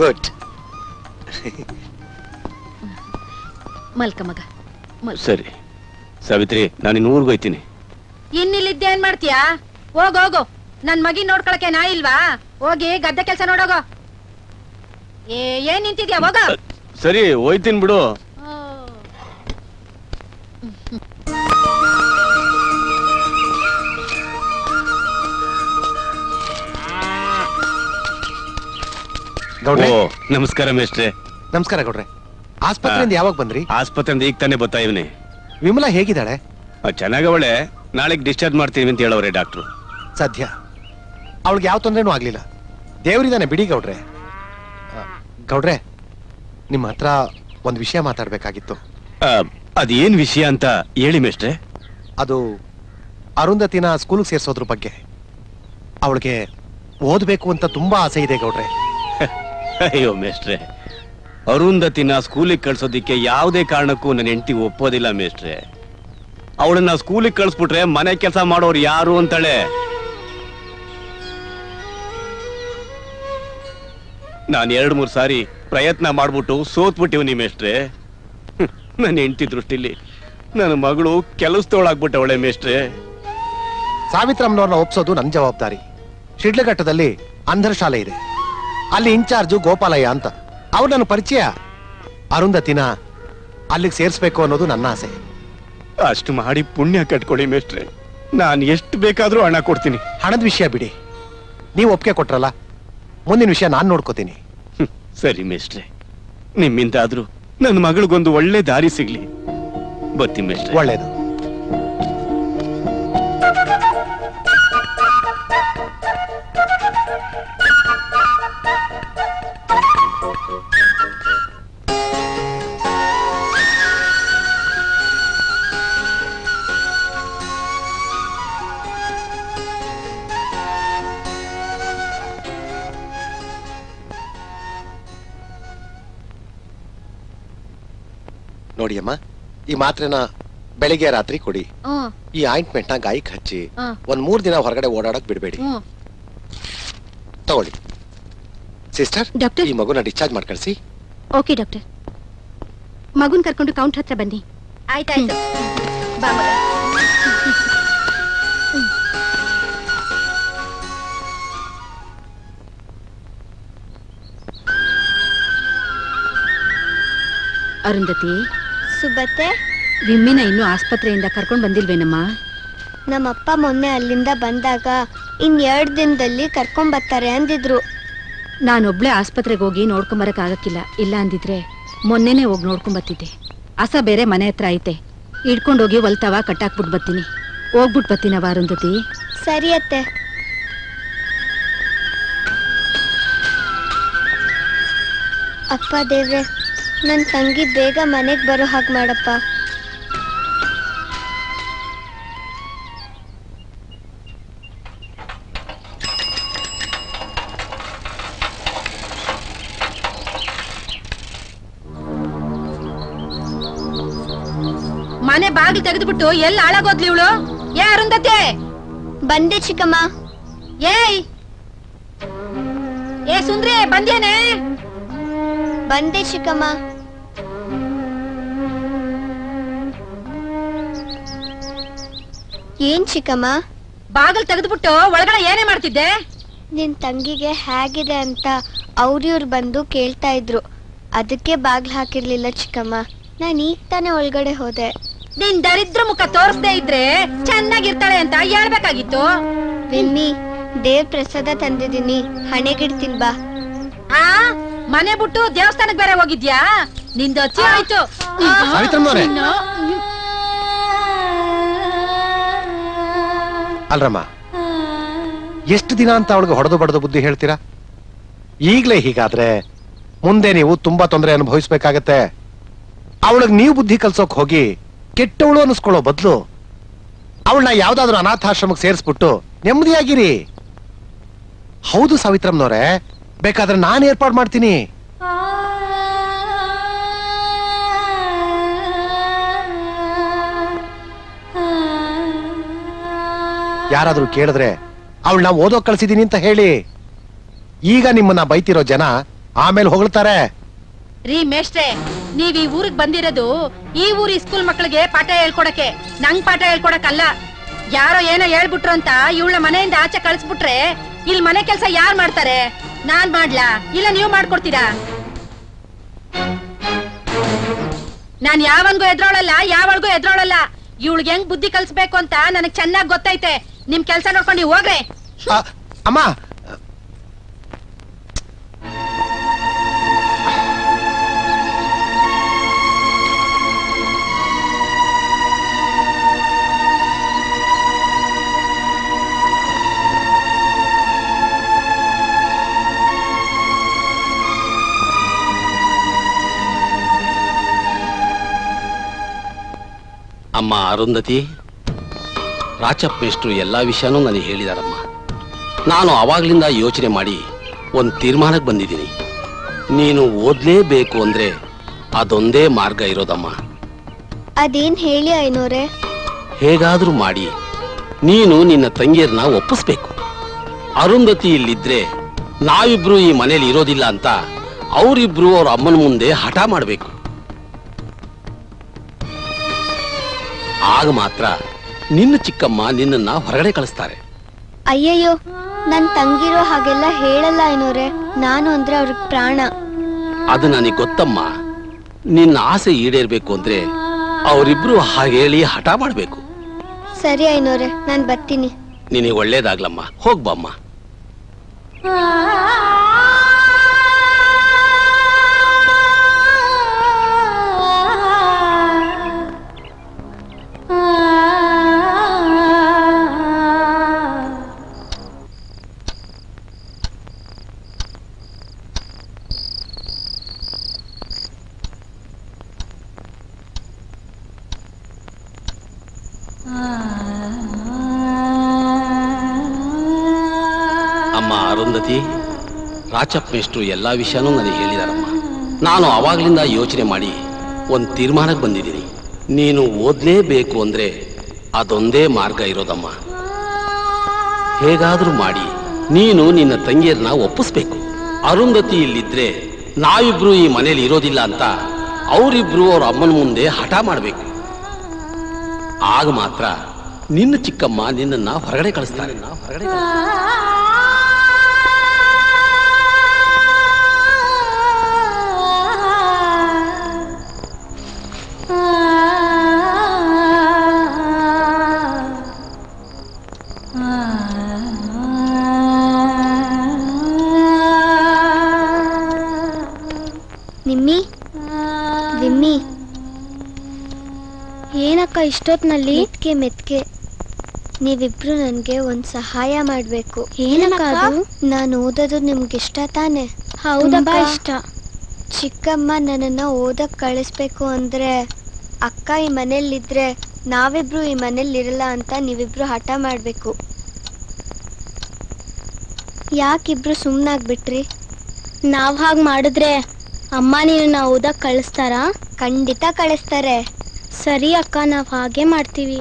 ಗುಡ್. ಮಲ್ಕ ಮಗ. ಸರಿ ಸಾವಿತ್ರಿ, ನಾನು ಇನ್ನು ಊರ್ಗ್ ಹೋಯ್ತೀನಿ. ಇನ್ನಿಲ್ಲಿದ್ದೆ ಏನ್ ಮಾಡ್ತೀಯಾ? ಹೋಗು, ನನ್ ಮಗಿ ನೋಡ್ಕೊಳಕ್ಕೆ ನಾ ಇಲ್ವಾ? ಹೋಗಿ ಗದ್ದೆ ಕೆಲ್ಸ ನೋಡೋಗೋ. ಏನ್ ನಿಂತಿದ್ಯಾ? ಹೋಗ. ಸರಿ ಹೋಯ್ತೀನಿ ಬಿಡು. ನಮಸ್ಕಾರ ಮೇಷ್ಟ್ರೆ. ನಮಸ್ಕಾರ ಗೌಡ್ರೆ. ಆಸ್ಪತ್ರೆಯಿಂದ ಯಾವಾಗ ಬಂದ್ರಿ? ಆಸ್ಪತ್ರೆಯಿಂದ ಈಗ ತಾನೇ ಬರ್ತಾ ಇವನೇ. ವಿಮಲಾ ಹೇಗಿದ್ದಾಳೆ? ಚೆನ್ನಾಗವಳೆ. ನಾಳೆಗೆ ಡಿಸ್ಚಾರ್ಜ್ ಮಾಡ್ತೀವಿ ಅಂತ ಹೇಳವ್ರೆ ಡಾಕ್ಟ್ರು. ಸದ್ಯ ಅವಳಿಗೆ ಯಾವ ತೊಂದ್ರೆನೂ ಆಗ್ಲಿಲ್ಲ. ದೇವರಿದಾನೆ ಬಿಡಿ ಗೌಡ್ರೆ. ಗೌಡ್ರೆ, ನಿಮ್ಮ ಹತ್ರ ಒಂದ್ ವಿಷಯ ಮಾತಾಡ್ಬೇಕಾಗಿತ್ತು. ಅದೇನ್ ವಿಷಯ ಅಂತ ಹೇಳಿ ಮೇಷ್ಟ್ರೆ. ಅದು ಅರುಂಧತಿನ ಸ್ಕೂಲ್ಗೆ ಸೇರ್ಸೋದ್ರ ಬಗ್ಗೆ. ಅವಳಿಗೆ ಓದ್ಬೇಕು ಅಂತ ತುಂಬಾ ಆಸೆ ಇದೆ ಗೌಡ್ರೆ. ಅಯ್ಯೋ ಮೇಷ್ಟ್ರೆ, ಅರುಂಧತಿನ ಸ್ಕೂಲಿಗೆ ಕಳ್ಸೋದಿಕ್ಕೆ ಯಾವುದೇ ಕಾರಣಕ್ಕೂ ನನ್ನ ಹೆಂಡತಿ ಒಪ್ಪೋದಿಲ್ಲ ಮೇಷ್ಟ್ರೆ. ಅವಳನ್ನ ಸ್ಕೂಲಿಗೆ ಕಳ್ಸ್ಬಿಟ್ರೆ ಮನೆ ಕೆಲಸ ಮಾಡೋರು ಯಾರು ಅಂತಾಳೆ. ನಾನು 2-3 ಸಾರಿ ಪ್ರಯತ್ನ ಮಾಡ್ಬಿಟ್ಟು ಸೋತ್ಬಿಟ್ಟಿವ್ನಿ ಮೇಷ್ಟ್ರೆ. ನನ್ನ ಹೆಂಡತಿ ದೃಷ್ಟಿಲಿ ನನ್ನ ಮಗಳು ಕೆಲಸದೊಳಾಗ್ಬಿಟ್ಟವಳೆ ಮೇಷ್ಟ್ರೆ. ಸಾವಿತ್ರಮ್ಮನವ್ರನ್ನ ಒಪ್ಸೋದು ನನ್ನ ಜವಾಬ್ದಾರಿ. ಶಿಡ್ಲಘಟ್ಟದಲ್ಲಿ ಅಂಧರ ಶಾಲೆ ಇದೆ, ಅಲ್ಲಿ ಇನ್ಚಾರ್ಜು ಗೋಪಾಲಯ್ಯ ಅಂತ. ಅವ್ರು ನನ್ನ ಪರಿಚಯ. ಅರುಂಧತಿನ ಅಲ್ಲಿಗೆ ಸೇರ್ಸ್ಬೇಕು ಅನ್ನೋದು ನನ್ನ ಆಸೆ. ಅಷ್ಟು ಮಾಡಿ ಪುಣ್ಯ ಕಟ್ಕೊಳ್ಳಿ ಮೇಷ್ಟ್ರೆ. ನಾನು ಎಷ್ಟು ಬೇಕಾದ್ರೂ ಹಣ ಕೊಡ್ತೀನಿ. ಹಣದ ವಿಷಯ ಬಿಡಿ, ನೀವು ಒಪ್ಪಿಗೆ ಕೊಟ್ರಲ್ಲ, ಮುಂದಿನ ವಿಷಯ ನಾನು ನೋಡ್ಕೋತೀನಿ. ಸರಿ ಮೇಷ್ಟ್ರೆ, ನಿಮ್ಮಿಂದ ಆದ್ರೂ ನನ್ನ ಮಗಳಿಗೊಂದು ಒಳ್ಳೆ ದಾರಿ ಸಿಗ್ಲಿ. ಬರ್ತೀನಿ ಮೇಷ್ಟ್ರೆ. ಒಳ್ಳೇದು. ನೋಡಿಯಮ್ಮ, ಈ ಮಾತ್ರೆನ ಬೆಳಿಗ್ಗೆ ರಾತ್ರಿ ಕೊಡಿ. ಈ ಆಯಿಂಟ್ಮೆಂಟ್ ನ ಗಾಯಕ್ಕೆ ಹಚ್ಚಿ ಒಂದ್ 3 ದಿನ ಹೊರಗಡೆ ಓಡಾಡಕ್ ಬಿಡಬೇಡಿ. ತಗೊಳ್ಳಿ. ಸಿಸ್ಟರ್, ಈ ಮಗುನ ಡಿಸ್ಚಾರ್ಜ್ ಮಾಡಿ ಕಳಿಸಿ. Okay doctor. ಮಗುನ್ ಕರ್ಕೊಂಡು ಕೌಂಟರ್ ಹತ್ರ ಬನ್ನಿ. ಆಯ್ತಾಯ್ತು. ಬಾ ಮಗ. ಅರುಂಧತಿ, ಸುಬತ್ತೆ, ವಿಮ್ಮಿನ ಇನ್ನು ಆಸ್ಪತ್ರೆಯಿಂದ ಕರ್ಕೊಂಡ್ ಬಂದಿಲ್ವೇನಮ್ಮ? ನಮ್ಮಪ್ಪ ಮೊನ್ನೆ ಅಲ್ಲಿಂದ ಬಂದಾಗ ಇನ್ 2 ದಿನದಲ್ಲಿ ಕರ್ಕೊಂಡ್ ಬರ್ತಾರೆ ಅಂದಿದ್ರು. ನಾನೊಬ್ಳೆ ಆಸ್ಪತ್ರೆಗೆ ಹೋಗಿ ನೋಡ್ಕೊಂಬರಕ್ ಆಗಕ್ಕಿಲ್ಲ. ಇಲ್ಲ ಅಂದಿದ್ರೆ ಮೊನ್ನೆನೆ ಹೋಗಿ ನೋಡ್ಕೊಂಡ್ ಬರ್ತಿದ್ದೆ. ಹಸ ಬೇರೆ ಮನೆ ಹತ್ರ ಐತೆ, ಇಡ್ಕೊಂಡೋಗಿ ಹೊಲ್ತವ ಕಟ್ಟಾಕ್ಬಿಟ್ಟು ಬರ್ತೀನಿ. ಹೋಗ್ಬಿಟ್ಟು ಬರ್ತೀನವ ಅರುಂಧತಿ. ಸರಿ ಅತ್ತೆ. ಅಪ್ಪ ದೇವ್ರೆ, ನನ್ ತಂಗಿ ಬೇಗ ಮನೆಗ್ ಬರೋ ಹಾಗೆ ಮಾಡಪ್ಪ. ಮನೆ ಬಾಗಿಲು ತೆಗೆದುಬಿಟ್ಟು ಎಲ್ಲಿ ಹಾಳಾಗೋದ್ಲಿ ಇವಳು? ಏ ಅರುಂಧತಿ, ಬಂದೆ ಚಿಕ್ಕಮ್ಮ. ಏಯ್ ಏ ಸುಂದ್ರಿ, ಬಂದೇನೆ? ಬಂದೆ ಚಿಕ್ಕಮ್ಮ. ಏನ್ ಚಿಕ್ಕಮ್ಮ? ಬಾಗಿಲು ತೆಗೆದುಬಿಟ್ಟು ಒಳಗಡೆ ಏನೇ ಮಾಡ್ತಿದ್ದೆ? ನಿನ್ ತಂಗಿಗೆ ಹೇಗಿದೆ ಅಂತ ಅವ್ರಿವ್ರು ಬಂದು ಕೇಳ್ತಾ ಇದ್ರು, ಅದಕ್ಕೆ ಬಾಗ್ಲು ಹಾಕಿರ್ಲಿಲ್ಲ ಚಿಕ್ಕಮ್ಮ. ನಾನ್ ಈಗ ತಾನೇ ಒಳಗಡೆ ಹೋದೆ. ನಿನ್ ದರಿದ್ರ ಮುಖ ತೋರಿಸದೇ ಇದ್ರೆ ಚೆನ್ನಾಗಿರ್ತಾಳೆ ಅಂತ ಹೇಳ್ಬೇಕಾಗಿತ್ತು. ವಿಮ್ಮಿ, ದೇವ್ರ ಪ್ರಸಾದ ತಂದಿದ್ದೀನಿ, ಹಣೆಗಿಡ್ತೀನಿ ಬಾ. ಆ ಮನೆ ಬಿಟ್ಟು ದೇವಸ್ಥಾನಕ್ಕೆ ಬೇರೆ ಹೋಗಿದ್ಯಾ? ನಿಂದು ಅಚ್ಚಿ ಆಯ್ತು. ಅಲ್ರಮ್ಮ, ಎಷ್ಟು ದಿನ ಅಂತ ಅವಳಿಗೆ ಹೊಡೆದು ಬಡದು ಬುದ್ಧಿ ಹೇಳ್ತೀರಾ? ಈಗ್ಲೇ ಹೀಗಾದ್ರೆ ಮುಂದೆ ನೀವು ತುಂಬಾ ತೊಂದರೆ ಅನುಭವಿಸ್ಬೇಕಾಗತ್ತೆ. ಅವಳಿಗೆ ನೀವು ಬುದ್ಧಿ ಕಲ್ಸೋಕ್ ಹೋಗಿ ಕೆಟ್ಟವಳು ಅನಿಸ್ಕೊಳ್ಳೋ ಬದಲು ಅವಳನ್ನ ಯಾವ್ದಾದ್ರು ಅನಾಥಾಶ್ರಮಕ್ಕೆ ಸೇರಿಸ್ಬಿಟ್ಟು ನೆಮ್ಮದಿಯಾಗಿರಿ. ಹೌದು ಸಾವಿತ್ರಮ್ಮನವ್ರೆ, ಬೇಕಾದ್ರೆ ನಾನು ಏರ್ಪಾಡು ಮಾಡ್ತೀನಿ. ಯಾರಾದ್ರೂ ಕೇಳಿದ್ರೆ ಅವಳನ್ನ ಓದೋಕ್ ಕಳ್ಸಿದೀನಿ ಅಂತ ಹೇಳಿ. ಈಗ ನಿಮ್ಮನ್ನ ಬೈತಿರೋ ಜನ ಆಮೇಲೆ ಹೊಗಳ್ತಾರೆ. ರೀ ಮೇಷ್ಟ್ರೆ, ನೀವ್ ಈ ಊರಿಗೆ ಬಂದಿರೋದು ಈ ಊರಿ ಸ್ಕೂಲ್ ಮಕ್ಕಳಿಗೆ ಪಾಠ ಹೇಳ್ಕೊಡಕ್ಕೆ, ನಂಗ್ ಪಾಠ ಹೇಳ್ಕೊಡಕ್ಕಲ್ಲ. ಯಾರೋ ಏನೋ ಹೇಳ್ಬಿಟ್ರು ಅಂತ ಇವಳ ಮನೆಯಿಂದ ಆಚೆ ಕಳಿಸ್ಬಿಟ್ರೆ ಇಲ್ಲಿ ಮನೆ ಕೆಲಸ ಯಾರು ಮಾಡ್ತಾರೆ? ನಾನ್ ಮಾಡ್ಲಾ ಇಲ್ಲ ನೀವು ಮಾಡ್ಕೊಡ್ತೀರಾ? ನಾನ್ ಯಾವನ್ಗೂ ಎದ್ರೋಳಲ್ಲ, ಯಾವಳ್ಗೂ ಎದ್ರೋಳಲ್ಲ. ಇವಳಿಗೆ ಹೆಂಗ್ ಬುದ್ಧಿ ಕಲ್ಸ್ಬೇಕು ಅಂತ ನನಗ್ ಚೆನ್ನಾಗ್ ಗೊತ್ತೈತೆ. ನಿಮ್ ಕೆಲ್ಸ ನೋಡ್ಕೊಂಡು ನೀವು ಹೋಗ್ರೆ. ಅಮ್ಮ, ಅಮ್ಮ ಅರುಂಧತಿ, ರಾಚಪ್ಪ ಮೇಷ್ಟ್ರು ಎಲ್ಲಾ ವಿಷಯನೂ ನನಗೆ ಹೇಳಿದಾರಮ್ಮ. ನಾನು ಅವಾಗ್ಲಿಂದ ಯೋಚನೆ ಮಾಡಿ ಒಂದು ತೀರ್ಮಾನಕ್ಕೆ ಬಂದಿದ್ದೀನಿ. ನೀನು ಓದ್ಲೇಬೇಕು ಅಂದ್ರೆ ಅದೊಂದೇ ಮಾರ್ಗ ಇರೋದಮ್ಮ. ಅದೇನ್ ಹೇಳಿ ಐನೋರೆ? ಹೇಗಾದ್ರೂ ಮಾಡಿ ನೀನು ನಿನ್ನ ತಂಗಿಯರನ್ನ ಒಪ್ಪಿಸ್ಬೇಕು. ಅರುಂಧತಿ ಇಲ್ಲಿದ್ರೆ ನಾವಿಬ್ರು ಈ ಮನೇಲಿ ಇರೋದಿಲ್ಲ ಅಂತ ಅವರಿಬ್ರು ಅವ್ರ ಅಮ್ಮನ ಮುಂದೆ ಹಠ ಮಾಡ್ಬೇಕು. ಆಗ ಮಾತ್ರ ನಿನ್ನ ಚಿಕ್ಕಮ್ಮ ನಿನ್ನನ್ನ ಹೊರಗಡೆ ಕಳಿಸ್ತಾರೆ. ಅಯ್ಯಯ್ಯೋ, ನನ್ ತಂಗಿರೋ ಹಾಗೆಲ್ಲ ಹೇಳಲ್ಲ ಐನೋರೆ. ನಾನು ಅಂದ್ರೆ ಅವ್ರಿಗೆ ಪ್ರಾಣ. ಅದು ನನಗೆ ಗೊತ್ತಮ್ಮ. ನಿನ್ನ ಆಸೆ ಈಡೇರ್ಬೇಕು ಅಂದ್ರೆ ಅವರಿಬ್ರು ಹಾಗೇಳಿ ಹಠ ಮಾಡ್ಬೇಕು. ಸರಿ ಐನೋರೆ, ನಾನ್ ಬರ್ತೀನಿ. ನಿನಗೆ ಒಳ್ಳೇದಾಗ್ಲಮ್ಮ, ಹೋಗ್ಬಮ್ಮ. ಅಮ್ಮ ಅರುಂಧತಿ, ರಾಚಪ್ಪ ಮೇಷ್ಟ್ರು ಎಲ್ಲಾ ವಿಷಯನೂ ನನಗೆ ಹೇಳಿದಾರಮ್ಮ. ನಾನು ಅವಾಗ್ಲಿಂದ ಯೋಚನೆ ಮಾಡಿ ಒಂದು ತೀರ್ಮಾನಕ್ಕೆ ಬಂದಿದ್ದೀನಿ. ನೀನು ಓದ್ಲೇಬೇಕು ಅಂದ್ರೆ ಅದೊಂದೇ ಮಾರ್ಗ ಇರೋದಮ್ಮ. ಹೇಗಾದ್ರೂ ಮಾಡಿ ನೀನು ನಿನ್ನ ತಂಗಿಯರನ್ನ ಒಪ್ಪಿಸ್ಬೇಕು. ಅರುಂಧತಿ ಇಲ್ಲಿದ್ರೆ ನಾವಿಬ್ರು ಈ ಮನೇಲಿ ಇರೋದಿಲ್ಲ ಅಂತ ಅವರಿಬ್ರು ಅವ್ರ ಅಮ್ಮನ ಮುಂದೆ ಹಠ ಮಾಡ್ಬೇಕು. ಆಗ ಮಾತ್ರ ನಿನ್ನ ಚಿಕ್ಕಮ್ಮ ನಿನ್ನನ್ನ ಹೊರಗಡೆ ಕಳಿಸ್ತಾರೆ. ನಿಮ್ಮಿ, ವಿಮ್ಮಿ, ಏನಕ್ಕ ಇಷ್ಟೊತ್ನಲ್ಲಿ ಮೆತ್ಕೆ? ನೀವಿಬ್ರು ನನ್ಗೆ ಒಂದ್ ಸಹಾಯ ಮಾಡ್ಬೇಕು. ಏನಕ್ಕ ಅದು? ನಾನು ಓದೋದು ನಿಮ್ಗೆ ಇಷ್ಟ ತಾನೆ? ಹೌದಪ್ಪ, ಇಷ್ಟ. ಚಿಕ್ಕಮ್ಮ ನನ್ನನ್ನ ಓದಕ್ ಕಳಿಸ್ಬೇಕು ಅಂದ್ರೆ ಅಕ್ಕ ಈ ಮನೇಲಿದ್ರೆ ನಾವಿಬ್ರು ಈ ಮನೇಲಿರಲ್ಲ ಅಂತ ನೀವಿಬ್ರು ಹಠ ಮಾಡ್ಬೇಕು. ಯಾಕಿಬ್ರು ಸುಮ್ನಾಗ್ಬಿಟ್ರಿ? ನಾವ್ ಹಾಗ್ ಮಾಡಿದ್ರೆ ಅಮ್ಮ ನೀನನ್ನ ಓದಕ್ ಕಳಿಸ್ತಾರಾ? ಖಂಡಿತ ಕಳಿಸ್ತಾರೆ. ಸರಿ ಅಕ್ಕ, ನಾವ್ ಹಾಗೆ ಮಾಡ್ತೀವಿ.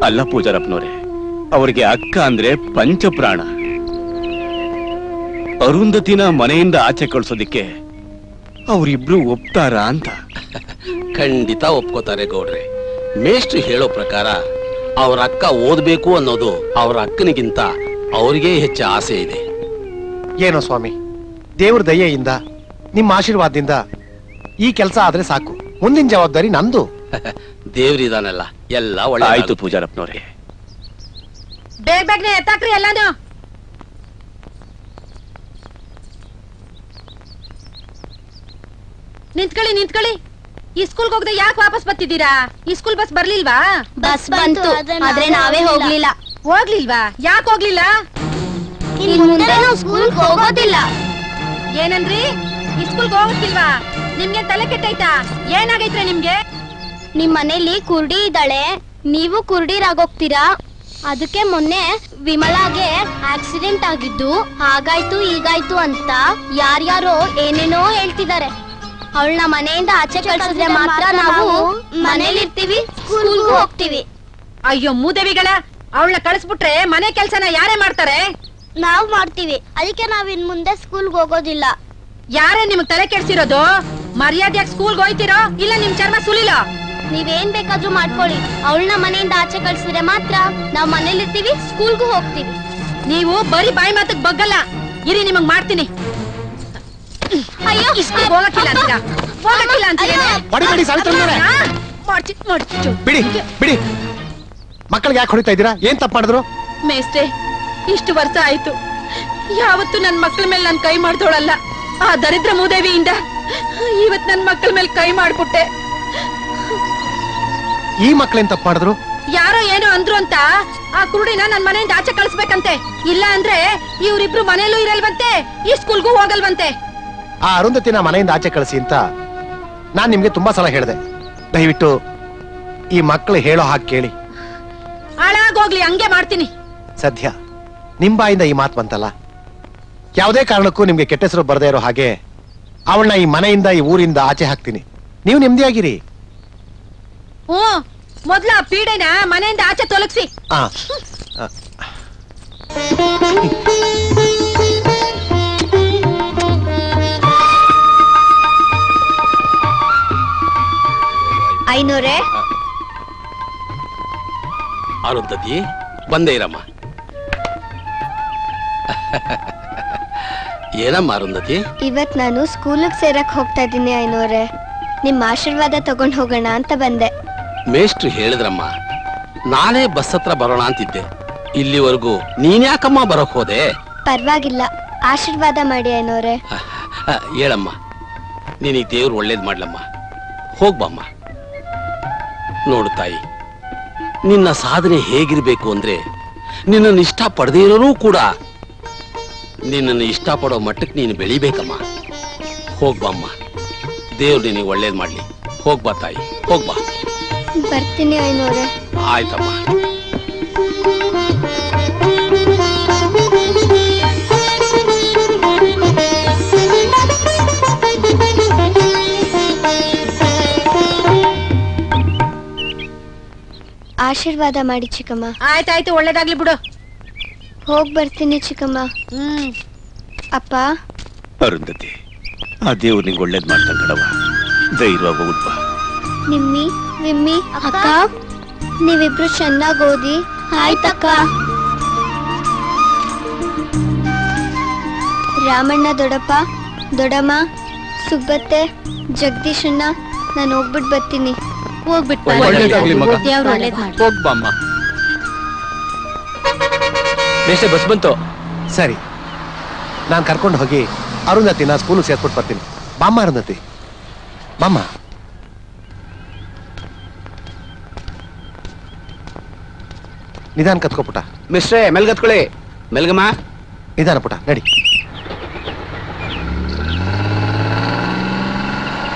ಅಲ್ಲ ಪೂಜಾರಪ್ಪನವ್ರೆ, ಅವರಿಗೆ ಅಕ್ಕ ಅಂದ್ರೆ ಪಂಚಪ್ರಾಣ. ಅರುಂಧತಿನ ಮನೆಯಿಂದ ಆಚೆ ಕಳ್ಸೋದಿಕ್ಕೆ ಅವರಿಬ್ರು ಒಪ್ತಾರಾ ಅಂತ? ಖಂಡಿತ ಒಪ್ಕೋತಾರೆ ಗೌಡ್ರೆ. ಮೇಷ್ಟ್ರು ಹೇಳೋ ಪ್ರಕಾರ ಅವ್ರ ಅಕ್ಕ ಓದ್ಬೇಕು ಅನ್ನೋದು ಅವ್ರ ಅಕ್ಕನಿಗಿಂತ ಅವ್ರಿಗೆ ಹೆಚ್ಚು ಆಸೆ ಇದೆ. ಏನೋ ಸ್ವಾಮಿ, ದೇವ್ರ ದಯೆಯಿಂದ ನಿಮ್ಮ ಆಶೀರ್ವಾದದಿಂದ ಈ ಕೆಲಸ ಆದ್ರೆ ಸಾಕು. ಮುಂದಿನ ಜವಾಬ್ದಾರಿ ನಂದು. ದೇವ್ರಿದಾನಲ್ಲ, ಎಲ್ಲ ಒಳ್ಳೆ ಆಯ್ತು ಪೂಜಾರಪ್ಪನವ್ರೆ. ಬೇಗ ಬೇಗನೆ ಎತ್ತಾಕ್ರಿ ಎಲ್ಲಾನು. ನಿಂತ್ಕೊಳ್ಳಿ. ಈ ಸ್ಕೂಲ್ಗೆ ಹೋಗದೆ ಯಾಕೆ ವಾಪಸ್ ಬರ್ತಿದ್ದೀರಾ? ಈ ಸ್ಕೂಲ್ ಬಸ್ ಬರ್ಲಿಲ್ವಾ? ಬಸ್ ಬಂತು, ಆದ್ರೆ ನಾವೇ ಹೋಗ್ಲಿಲ್ಲ. ಹೋಗ್ಲಿಲ್ವಾ? ಯಾಕೆ ಹೋಗ್ಲಿಲ್ಲ? ಇನ್ ಮುಂದೆ ನಾವು ಸ್ಕೂಲ್ಗೆ ಹೋಗೋದಿಲ್ಲ. ಏನಂದ್ರಿ? ಈ ಸ್ಕೂಲ್ಗೆ ಹೋಗೋದಿಲ್ವಾ? ನಿಮ್ಗೆ ತಲೆ ಕೆಟ್ಟೈತಾ? ಏನಾಗೈತ್ರೆ ನಿಮ್ಗೆ? ನಿಮ್ ಮನೇಲಿ ಕುರುಡಿ ಇದ್ದಾಳೆ, ನೀವು ಕುರುಡಿರಾಗೋಗ್ತೀರಾ. ಅದಕ್ಕೆ ಮೊನ್ನೆ ವಿಮಲಾಗೆ ಆಕ್ಸಿಡೆಂಟ್ ಆಗಿದ್ದು ಹಾಗಾಯ್ತು ಹೀಗಾಯ್ತು ಅಂತ ಯಾರ್ಯಾರೋ ಏನೇನೋ ಹೇಳ್ತಿದ್ದಾರೆ. ಅವಳನ್ನ ಮನೆಯಿಂದ ಆಚೆ ಕಳ್ಸಿದ್ರೆ ಮಾತ್ರ ನಾವು ಮನೇಲಿರ್ತೀವಿ, ಸ್ಕೂಲ್ಗೂ ಹೋಗ್ತೀವಿ. ಅಯ್ಯೋ ಮೂದೇವಿಗಳ, ಅವಳನ್ನ ಕಳಿಸ್ಬಿಟ್ರೆ ಮನೆ ಕೆಲ್ಸನ ಯಾರೇ ಮಾಡ್ತಾರೆ? ನಾವ್ ಮಾಡ್ತೀವಿ. ಅದಕ್ಕೆ ನಾವ್ ಇನ್ ಮುಂದೆ ಸ್ಕೂಲ್ಗೆ ಹೋಗೋದಿಲ್ಲ. ಯಾರೇ ನಿಮ್ಗ್ ತಲೆ ಕೆಡ್ಸಿರೋದು? ಮರ್ಯಾದೆಯಾಗಿ ಸ್ಕೂಲ್ಗೆ ಹೋಯ್ತಿರೋ ಇಲ್ಲ ನಿಮ್ ಚರ್ಮ ಸುಲಿಲೋ? ನೀವೇನ್ ಬೇಕಾದ್ರೂ ಮಾಡ್ಕೊಳ್ಳಿ, ಅವಳನ್ನ ಮನೆಯಿಂದ ಆಚೆ ಕಳ್ಸಿದ್ರೆ ಮಾತ್ರ ನಾವ್ ಮನೇಲಿರ್ತೀವಿ, ಸ್ಕೂಲ್ಗೂ ಹೋಗ್ತೀವಿ. ನೀವು ಬರೀ ಬಾಯಿ ಮಾತಕ್ ಬಗ್ಗಲ್ಲ. ಇರಿ, ನಿಮಗ್ ಮಾಡ್ತೀನಿ. ಅಯ್ಯೋ, ಹೋಗಕ್ಕಿಲ್ಲ ಅಂತೀರಾ? ಹೋಗಕ್ಕಿಲ್ಲ ಅಂತೀರಾ? ಬಿಡಿ. ಮಕ್ಕಳಿಗೆ ಯಾಕೆ ಹೊಡಿತಾ ಇದ್ದೀರಾ? ಏನ್ ತಪ್ಪು ಮಾಡಿದ್ರು? ಮೇಸ್ಟ್ರೆ, ಇಷ್ಟು ವರ್ಷ ಆಯ್ತು, ಯಾವತ್ತು ನನ್ ಮಕ್ಕಳ ಮೇಲೆ ನನ್ ಕೈ ಮಾಡ್ದೋಳಲ್ಲ. ಆ ದರಿದ್ರ ಮೂದೇವಿಯಿಂದ ಇವತ್ ನನ್ ಮಕ್ಕಳ ಮೇಲೆ ಕೈ ಮಾಡ್ಬಿಟ್ಟೆ. ಈ ಮಕ್ಕಳೇನ್ ತಪ್ಪು ಮಾಡಿದ್ರು? ಯಾರೋ ಏನೋ ಅಂದ್ರು ಅಂತ ಆ ಕುರುಡಿನ ನನ್ ಮನೆಯಿಂದ ಆಚೆ ಕಳಿಸ್ಬೇಕಂತೆ. ಇಲ್ಲ ಅಂದ್ರೆ ಇವ್ರಿಬ್ರು ಮನೆಯಲ್ಲೂ ಇರಲ್ವಂತೆ, ಈ ಸ್ಕೂಲ್ಗೂ ಹೋಗಲ್ವಂತೆ. ಆ ಅರುಂಧತಿನ ಮನೆಯಿಂದ ಆಚೆ ಕಳಿಸಿ ಅಂತ ನಾನ್ ನಿಮ್ಗೆ ತುಂಬಾ ಸಲ ಹೇಳಿದೆ. ದಯವಿಟ್ಟು ಈ ಮಕ್ಕಳು ಹೇಳೋ ಹಾಗೆ ಕೇಳಿ. ಹಾಳಾಗೋಗ್ಲಿ, ಹಂಗೆ ಮಾಡ್ತೀನಿ. ಸದ್ಯ ನಿಮ್ ಬಾಯಿಂದ ಈ ಮಾತು ಬಂತಲ್ಲ, ಯಾವುದೇ ಕಾರಣಕ್ಕೂ ನಿಮ್ಗೆ ಕೆಟ್ಟ ಹೆಸರು ಬರದೇ ಇರೋ ಹಾಗೆ ಅವಳನ್ನ ಈ ಮನೆಯಿಂದ ಈ ಊರಿಂದ ಆಚೆ ಹಾಕ್ತೀನಿ. ನೀವು ನೆಮ್ಮದಿಯಾಗಿರಿ. ಮೊದ್ಲ ಆ ಪೀಡೆನ ಮನೆಯಿಂದ ಆಚೆ ತೊಲಗಿಸಿ. ಐನೂರೇ, ಅರುಂಧತಿ ಬಂದೇ ಇರಮ್ಮ. ಏನಮ್ಮ ಅರುಂಧತಿ? ಇವತ್ ನಾನು ಸ್ಕೂಲಿಗೆ ಸೇರಕ್ ಹೋಗ್ತಾ ಇದ್ದೀನಿ ಐನೂರೇ. ನಿಮ್ ಆಶೀರ್ವಾದ ತಗೊಂಡ್ ಹೋಗೋಣ ಅಂತ ಬಂದೆ. ಮೇಷ್ಟ್ರು ಹೇಳಿದ್ರಮ್ಮ, ನಾನೇ ಬಸ್ ಹತ್ರ ಬರೋಣ ಅಂತಿದ್ದೆ. ಇಲ್ಲಿವರೆಗೂ ನೀನ್ಯಾಕಮ್ಮ ಬರೋಕ್ ಹೋದೆ? ಪರವಾಗಿಲ್ಲ, ಆಶೀರ್ವಾದ ಮಾಡಿ ಐನೂರೇ. ಹೇಳಮ್ಮ, ನೀನೀಗ ದೇವ್ರು ಒಳ್ಳೇದ್ ಮಾಡ್ಲಮ್ಮ. ಹೋಗ್ಬಮ್ಮ. ನೋಡು ತಾಯಿ, ನಿನ್ನ ಸಾಧನೆ ಹೇಗಿರ್ಬೇಕು ಅಂದ್ರೆ ನಿನ್ನನ್ನು ಇಷ್ಟ ಪಡದೇ ಇರೋರು ಕೂಡ ನಿನ್ನನ್ನು ಇಷ್ಟಪಡೋ ಮಟ್ಟಕ್ಕೆ ನೀನು ಬೆಳಿಬೇಕಮ್ಮ. ಹೋಗ್ಬಮ್ಮ, ದೇವ್ರು ನಿನಗೆ ಒಳ್ಳೇದ್ ಮಾಡ್ಲಿ. ಹೋಗ್ಬಾ ತಾಯಿ, ಹೋಗ್ಬಾ. ಬರ್ತೀನಿ ಐನೂರೇ. ಆಯ್ತಮ್ಮ. ಆಶೀರ್ವಾದ ಮಾಡಿ ಚಿಕ್ಕಮ್ಮ. ಆಯ್ತಾಯ್ತು, ಒಳ್ಳೇದಾಗ್ಲಿ ಬಿಡು. ಹೋಗ್ ಬರ್ತೀನಿ ಚಿಕ್ಕಮ್ಮ. ಅಪ್ಪ. ಅರುಂಧತಿ, ಆ ದೇವ್ರು ನಿಂಗೆ ಒಳ್ಳೇದ್ ಮಾಡ್ತಾನೆ ಕಣವ. ಧೈರ್ಯವಾಗಿ ಹೋಗ್ಬಾ. ನಿಮ್ಮಿ, ವಿಮ್ಮಿ, ಅಕ್ಕ, ನೀವಿಬ್ರು ಚೆನ್ನಾಗಿ ಓದಿ. ಆಯ್ತಕ್ಕ. ರಾಮಣ್ಣ, ದೊಡ್ಡಪ್ಪ, ದೊಡ್ಡಮ್ಮ, ಸುಬ್ಬತ್ತೆ, ಜಗದೀಶಣ್ಣ, ನಾನು ಹೋಗ್ಬಿಟ್ಟು ಬರ್ತೀನಿ. ಹೋಗ್ಬಮ್ಮ. ಬಸ್ ಬಂತು. ಸರಿ, ನಾನು ಕರ್ಕೊಂಡು ಹೋಗಿ ಅರುಂಧತಿನ ಸ್ಕೂಲ್ ಸೇರ್ಬಿಟ್ಟು ಬರ್ತೀನಿ. ಬಾಮ್ಮ ಅರುಂಧತಿ, ಬಾಮ್ಮ. ನಿಧಾನ ಕತ್ಕೋಪುಟ. ಮಿಸ್ಟ್ರೇ, ಮೆಲ್ಗತ್ಕೊಳ್ಳಿ. ಮೆಲ್ಗಮ್ಮ. ನಿಧಾನ ಪುಟ ನಡಿ.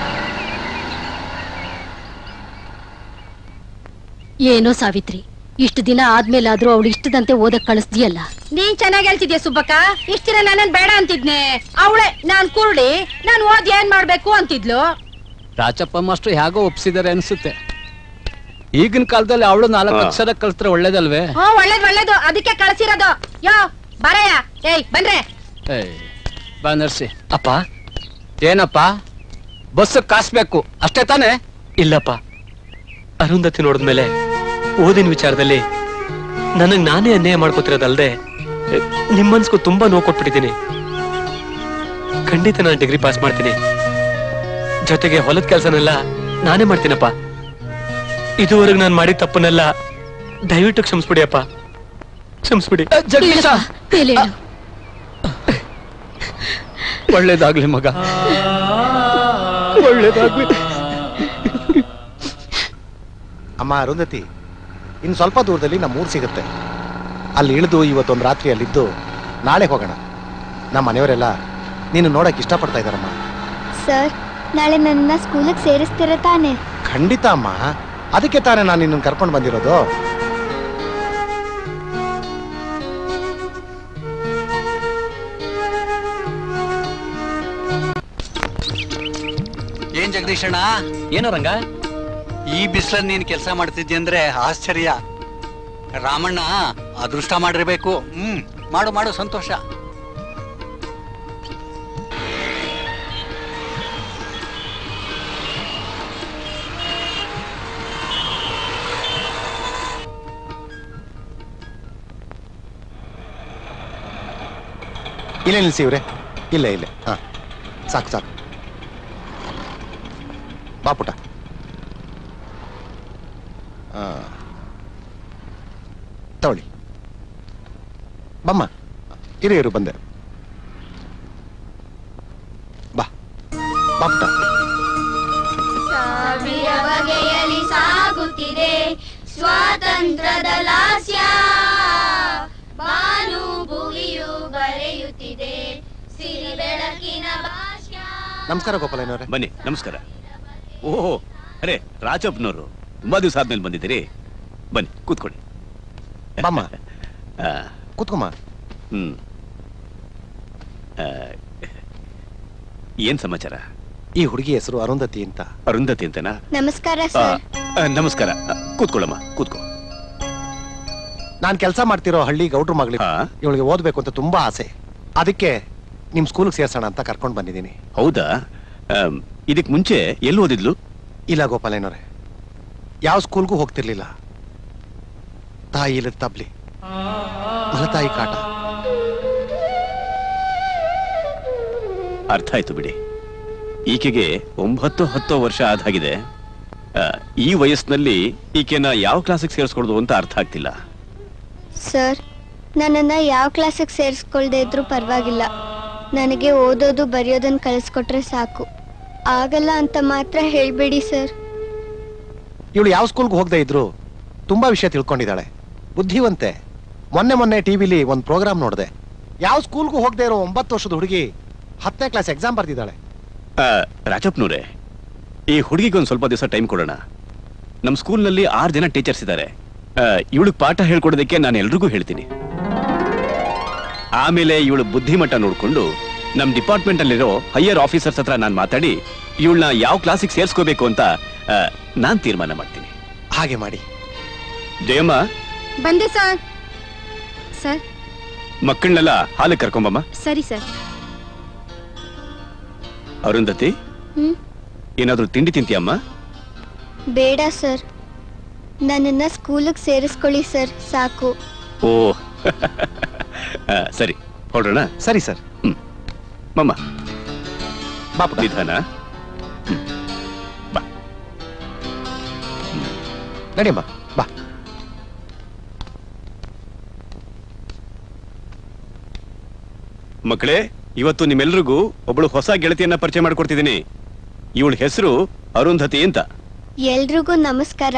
ಏನೋ ಸಾವಿತ್ರಿ, ಇಷ್ಟು ದಿನ ಆದ್ಮೇಲಾದ್ರೂ ಅವಳು ಇಷ್ಟದಂತೆ ಓದಕ್ ಕಳಿಸ್ದಿಯಲ್ಲ. ನೀನ್ ಚೆನ್ನಾಗಿ ಹೇಳ್ತಿದ್ಯಾ ಸುಬ್ಬಕ್ಕ. ಇಷ್ಟ ದಿನ ನಾನೇನ್ ಬೇಡ ಅಂತಿದ್ನೆ. ಅವಳೆ ನಾನ್ ಕುರುಡಿ, ನಾನ್ ಓದ್ ಏನ್ ಮಾಡ್ಬೇಕು ಅಂತಿದ್ಲು. ರಾಚಪ್ಪ ಮಾಸ್ಟ್ರು ಹೇಗೋ ಒಪ್ಸಿದಾರೆ ಅನ್ಸುತ್ತೆ. ಈಗಿನ ಕಾಲದಲ್ಲಿ ಅವಳು 4 ಅಕ್ಷರ ಕಲ್ತ್ರೆ ಒಳ್ಳೇದಲ್ವೇ? ಒಳ್ಳೇದು, ಅದಕ್ಕೆ ಕಳ್ಸಿರೋದು. ಯೋ ಬರಯ್ಯ. ಏಯ್ ಬನ್ರೆ. ಬಾ ನರ್ಸಿ. ಅಪ್ಪ ಏನಪ್ಪ, ಬಸ್ ಕಾಸ್ಬೇಕು ಅಷ್ಟೇ ತಾನೆ? ಇಲ್ಲಪ್ಪ, ಅರುಂಧತಿ ನೋಡಿದ್ಮೇಲೆ ಓದಿನ ವಿಚಾರದಲ್ಲಿ ನನಗ್ ನಾನೇ ಅನ್ಯಾಯ ಮಾಡ್ಕೋತಿರೋದಲ್ದೆ ನಿಮ್ ಮನ್ಸ್ಗೂ ತುಂಬಾ ನೋವು ಕೊಟ್ಬಿಟ್ಟಿದ್ದೀನಿ. ಖಂಡಿತ ನಾನು ಡಿಗ್ರಿ ಪಾಸ್ ಮಾಡ್ತೀನಿ, ಜೊತೆಗೆ ಹೊಲದ ಕೆಲಸನೆಲ್ಲ ನಾನೇ ಮಾಡ್ತೀನಪ್ಪ. ಇದುವರೆಗೆ ನಾನು ಮಾಡಿದ ತಪ್ಪನ್ನೆಲ್ಲ ದಯವಿಟ್ಟು ಕ್ಷಮಿಸ್ಬಿಡಿ ಅಪ್ಪ, ಕ್ಷಮಿಸ್ಬಿಡಿ. ಜಗದೀಶ, ಒಳ್ಳೇದಾಗ್ಲಿ ಮಗ, ಒಳ್ಳೇದಾಗ್ಲಿ. ಅಮ್ಮ ಅರುಂಧತಿ, ಇನ್ನು ಸ್ವಲ್ಪ ದೂರದಲ್ಲಿ ನಮ್ಮ ಊರು ಸಿಗುತ್ತೆ. ಅಲ್ಲಿ ಇಳಿದು ಇವತ್ತೊಂದು ರಾತ್ರಿ ಅಲ್ಲಿದ್ದು ನಾಳೆ ಹೋಗೋಣ. ನಮ್ಮ ಮನೆಯವರೆಲ್ಲ ನೀನು ನೋಡಕ್ ಇಷ್ಟಪಡ್ತಾ ಇದ್ದಾರಮ್ಮ. ಸರ್, ನಾಳೆ ನನ್ನ ಸ್ಕೂಲಿಗೆ ಸೇರಿಸ್ತೀರ ತಾನೆ? ಖಂಡಿತ ಅಮ್ಮ, ಅದಕ್ಕೆ ತಾನೇ ನಾನು ನಿನ್ನನ್ನು ಕರ್ಕೊಂಡು ಬಂದಿರೋದು. ಏನ್ ಜಗದೀಶಣ್ಣ? ಏನೋ ರಂಗ, ಈ ಬಿಸಿಲಲ್ಲಿ ನೀನ್ ಕೆಲಸ ಮಾಡ್ತಿದ್ದಿ ಅಂದ್ರೆ ಆಶ್ಚರ್ಯ. ರಾಮಣ್ಣ ಅದೃಷ್ಟ ಮಾಡಿರ್ಬೇಕು. ಮಾಡು ಮಾಡು, ಸಂತೋಷ. ಇಲ್ಲೇ ನಿಲ್ಸಿ ಇವ್ರೆ, ಇಲ್ಲೇ ಇಲ್ಲೇ. ಹಾ, ಸಾಕು ಸಾಕು. ಬಾ ಪುಟ. ತಗೊಳ್ಳಿ. ಬಮ್ಮ, ಇರು ಬಂದೆ. ಬಾ ಬಾ ಪುಟ. ಸಾವಿರ ಬಗೆಯಲ್ಲಿ ಸಾಗುತ್ತಿದೆ ಸ್ವಾತಂತ್ರ್ಯದ ಲಾಸ್ಯ, ಬಾನು ಭುವಿಯು ಬರೆಯುತ್ತಿದೆ ಸಿರಿ ಬೆಳಕಿನ ಭಾಷ್ಯ. ನಮಸ್ಕಾರ ಗೋಪಾಲಯ್ಯನವ್ರೆ. ಬನ್ನಿ. ನಮಸ್ಕಾರ. ಓಹೋ, ಅರೆ ರಾಜಪ್ಪನವರು, ತುಂಬಾ ದಿವಸ ಆದ್ಮೇಲೆ ಬಂದಿದ್ದೀರಿ. ಬನ್ನಿ ಕೂತ್ಕೊಳ್ಳಿ. ಬಮ್ಮ, ಕೂತ್ಕೊಮ್ಮ. ಏನ್ ಸಮಾಚಾರ? ಈ ಹುಡುಗಿ ಹೆಸರು ಅರುಂಧತಿ ಅಂತ. ಅರುಂಧತಿ ಅಂತನಾ? ನಮಸ್ಕಾರ ಸರ್. ನಮಸ್ಕಾರ. ಕೂತ್ಕೊಳ್ಳಮ್ಮ, ಕೂತ್ಕೋ. ನಾನ್ ಕೆಲಸ ಮಾಡ್ತಿರೋ ಹಳ್ಳಿ ಗೌಡ್ರ ಮಗಳು. ಇವಳಿಗೆ ಓದ್ಬೇಕು ಅಂತ ತುಂಬಾ ಆಸೆ. ಅದಕ್ಕೆ ನಿಮ್ ಸ್ಕೂಲ್ಗೆ ಸೇರ್ಸೋಣ ಅಂತ ಕರ್ಕೊಂಡು ಬಂದಿದ್ದೀನಿ. ಹೌದಾ? ಇದಕ್ ಮುಂಚೆ ಎಲ್ಲಿ ಓದಿದ್ಲು? ಇಲ್ಲ ಗೋಪಾಲಯ್ಯನವ್ರೆ, ಯಾವ ಸ್ಕೂಲ್ಗೂ ಹೋಗ್ತಿರ್ಲಿಲ್ಲ. ತಾಯಿ ಇಲ್ಲದ ತಬ್ಲಿ, ಮಲತಾಯಿ ಕಾಟ. ಅರ್ಥ ಆಯ್ತು ಬಿಡಿ. ಈಕೆಗೆ 9-10 ವರ್ಷ ಆದಾಗಿದೆ. ಈ ವಯಸ್ಸಿನಲ್ಲಿ ಈಕೆನ ಯಾವ ಕ್ಲಾಸಿಗೆ ಸೇರಿಸ್ಕೊಳ್ದು ಅಂತ ಅರ್ಥ ಆಗ್ತಿಲ್ಲ. ಸರ್, ನನ್ನನ್ನ ಯಾವ ಕ್ಲಾಸಿಗೆ ಸೇರಿಸ್ಕೊಳ್ದೆ ಇದ್ರೂ ಪರವಾಗಿಲ್ಲ. ನನಗೆ ಓದೋದು ಬರೆಯೋದನ್ನ ಕಲಿಸ್ಕೊಟ್ರೆ ಸಾಕು. ಆಗಲ್ಲ ಅಂತ ಮಾತ್ರ ಹೇಳ್ಬೇಡಿ ಸರ್. ಇವಳು ಯಾವ ಸ್ಕೂಲ್ಗೆ ಹೋಗದೆ ಇದ್ರು ತುಂಬಾ ವಿಷಯ ತಿಳ್ಕೊಂಡಿದ್ದಾಳೆ, ಬುದ್ಧಿವಂತೆ. ಮೊನ್ನೆ ಟಿವಿಲಿ ಒಂದು ಪ್ರೋಗ್ರಾಮ್ ನೋಡಿದೆ. ಯಾವ ಸ್ಕೂಲ್ಗೂ ಹೋಗದೆ ಇರೋ 9 ವರ್ಷದ ಹುಡುಗಿ 10ನೇ ಕ್ಲಾಸ್ ಎಕ್ಸಾಮ್ ಬರ್ತಿದ್ದಾಳೆ. ರಾಜಪ್ಪನವ್ರೆ, ಈ ಹುಡುಗಿಗೊಂದು ಸ್ವಲ್ಪ ದಿವಸ ಟೈಮ್ ಕೊಡೋಣ. ನಮ್ಮ ಸ್ಕೂಲ್ನಲ್ಲಿ 6 ಜನ ಟೀಚರ್ಸ್ ಇದ್ದಾರೆ. ಇವಳಿಗೆ ಪಾಠ ಹೇಳ್ಕೊಡೋದಕ್ಕೆ ನಾನು ಎಲ್ರಿಗೂ ಹೇಳ್ತೀನಿ. ಆಮೇಲೆ ಇವಳು ಬುದ್ಧಿಮಟ್ಟ ನೋಡ್ಕೊಂಡು ನಮ್ಮ ಡಿಪಾರ್ಟ್ಮೆಂಟ್ ಅಲ್ಲಿರೋ ಹೈಯರ್ ಆಫೀಸರ್ಸ್ ಹತ್ರ ನಾನು ಮಾತಾಡಿ ಇವಳನ್ನ ಯಾವ ಕ್ಲಾಸಿಗೆ ಸೇರ್ಸ್ಕೋಬೇಕು ಅಂತ ನಾನ್ ತೀರ್ಮಾನ ಮಾಡ್ತೀನಿ. ಹಾಗೆ ಮಾಡಿ. ಜಯಮ್ಮ, ಬಂದೆ ಸರ್. ಸರ್, ಮಕ್ಕಳನ್ನೆಲ್ಲ ಹಾಲಿಗೆ ಕರ್ಕೊಂಬಮ್ಮ. ಸರಿ ಸರ್. ಅರುಂಧತಿ, ಏನಾದ್ರೂ ತಿಂಡಿ ತಿಂತೀಯಮ್ಮ? ಬೇಡ ಸರ್, ನನ್ನನ್ನ ಸ್ಕೂಲಿಗೆ ಸೇರಿಸ್ಕೊಳ್ಳಿ ಸರ್, ಸಾಕು. ಓ ಸರಿ, ಹೊರಡೋಣ. ಸರಿ ಸರ್. ಮಮ್ಮ, ಬಾ ನಿಧಾನ. ಬಾ ನಡಿಯಮ್ಮ, ಬಾ. ಮಕ್ಕಳೇ, ಇವತ್ತು ನಿಮ್ಮೆಲ್ರಿಗೂ ಒಬ್ಬಳು ಹೊಸ ಗೆಳತಿಯನ್ನ ಪರಿಚಯ ಮಾಡ್ಕೊಡ್ತಿದ್ದೀನಿ. ಇವಳ ಹೆಸರು ಅರುಂಧತಿ ಅಂತ. ಎಲ್ರಿಗೂ ನಮಸ್ಕಾರ.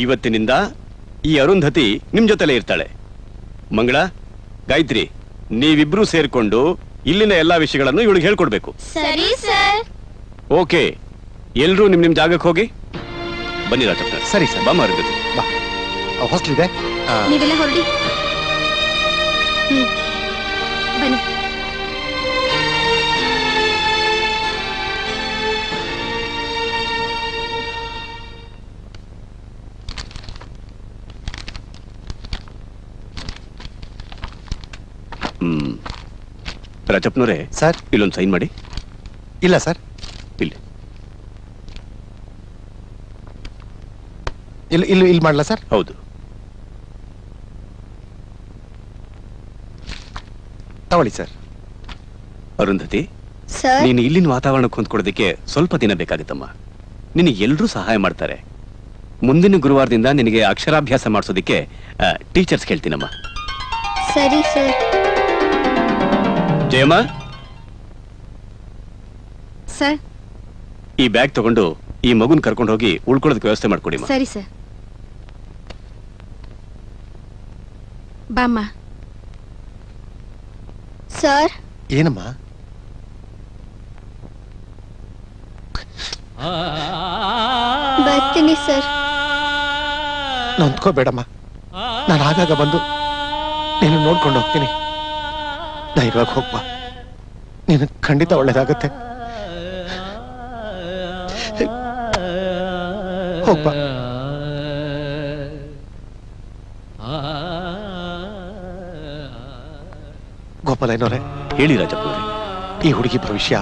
ಇವತ್ತಿನಿಂದ ಈ ಅರುಂಧತಿ ನಿಮ್ ಜೊತೆಲೇ ಇರ್ತಾಳೆ. ಮಂಗಳ, ಗಾಯತ್ರಿ, ನೀವಿಬ್ರು ಸೇರ್ಕೊಂಡು ಇಲ್ಲಿನ ಎಲ್ಲಾ ವಿಷಯಗಳನ್ನು ಇವಳಿಗೆ ಹೇಳ್ಕೊಡ್ಬೇಕು. ಸರಿ ಸರ್. ಓಕೆ, ಎಲ್ರೂ ನಿಮ್ ಜಾಗಕ್ಕೆ ಹೋಗಿ ಬನ್ನಿ ರಾಜಪ್ಪ. ಸರಿ ಸರ್. ಬಾ ಮಾರುಗತಿ, ಬಾ. ಹಾಸ್ಟೆಲ್ ಇದೆ, ನೀವೆಲ್ಲ ಹೊರಡಿ. ಬನ್ನಿ. ರಾಜಪ್ಪನವರೇ, ಸರ್ ಇಲ್ಲೊಂದು ಸೈನ್ ಮಾಡಿ. ಇಲ್ಲ ಸರ್, ಇಲ್ಲಿ ಇಲ್ಲಿ ಮಾಡ್ಲಾ ಸರ್? ಹೌದು. ತಗೊಳ್ಳಿ ಸರ್. ಅರುಂಧತಿ, ಸರ್, ನೀನು ಇಲ್ಲಿನ ವಾತಾವರಣಕ್ಕೆ ಹೊಂದ್ಕೊಡೋದಕ್ಕೆ ಸ್ವಲ್ಪ ದಿನ ಬೇಕಾಗುತ್ತಮ್ಮ. ನಿನಗೆ ಎಲ್ಲರೂ ಸಹಾಯ ಮಾಡ್ತಾರೆ. ಮುಂದಿನ ಗುರುವಾರದಿಂದ ನಿನಗೆ ಅಕ್ಷರಾಭ್ಯಾಸ ಮಾಡಿಸೋದಕ್ಕೆ ಟೀಚರ್ಸ್ ಹೇಳ್ತೀನಮ್ಮ. ಸರಿ ಸರ್. ಜಯಮ್ಮ, ಸರ್, ಈ ಬ್ಯಾಗ್ ತಗೊಂಡು ಈ ಮಗುನ್ ಕರ್ಕೊಂಡು ಹೋಗಿ ಉಳ್ಕೊಳ್ಳೋದಕ್ಕೆ ವ್ಯವಸ್ಥೆ ಮಾಡ್ಕೊಡಿ. ಸರಿ ಸರ್. ಬಾಮ್ಮ. ಸರ್. ಏನಮ್ಮ? ಬರ್ತೀನಿ ಸರ್. ನೊಂದ್ಕೋಬೇಡಮ್ಮ, ನಾನು ಆಗಾಗ ಬಂದು ನೀನು ನೋಡ್ಕೊಂಡು ಹೋಗ್ತೀನಿ. ಧೈರ್ಯವಾಗಿ ಹೋಗ್ಬಾ, ನೀನು ಖಂಡಿತ ಒಳ್ಳೇದಾಗತ್ತೆ. ಹೋಗ್ಬಾ. ಗೋಪಾಲಯ್ಯನವರೇ, ಹೇಳಿ ರಾಜಪ್ಪನವರೇ. ಈ ಹುಡುಗಿ ಭವಿಷ್ಯ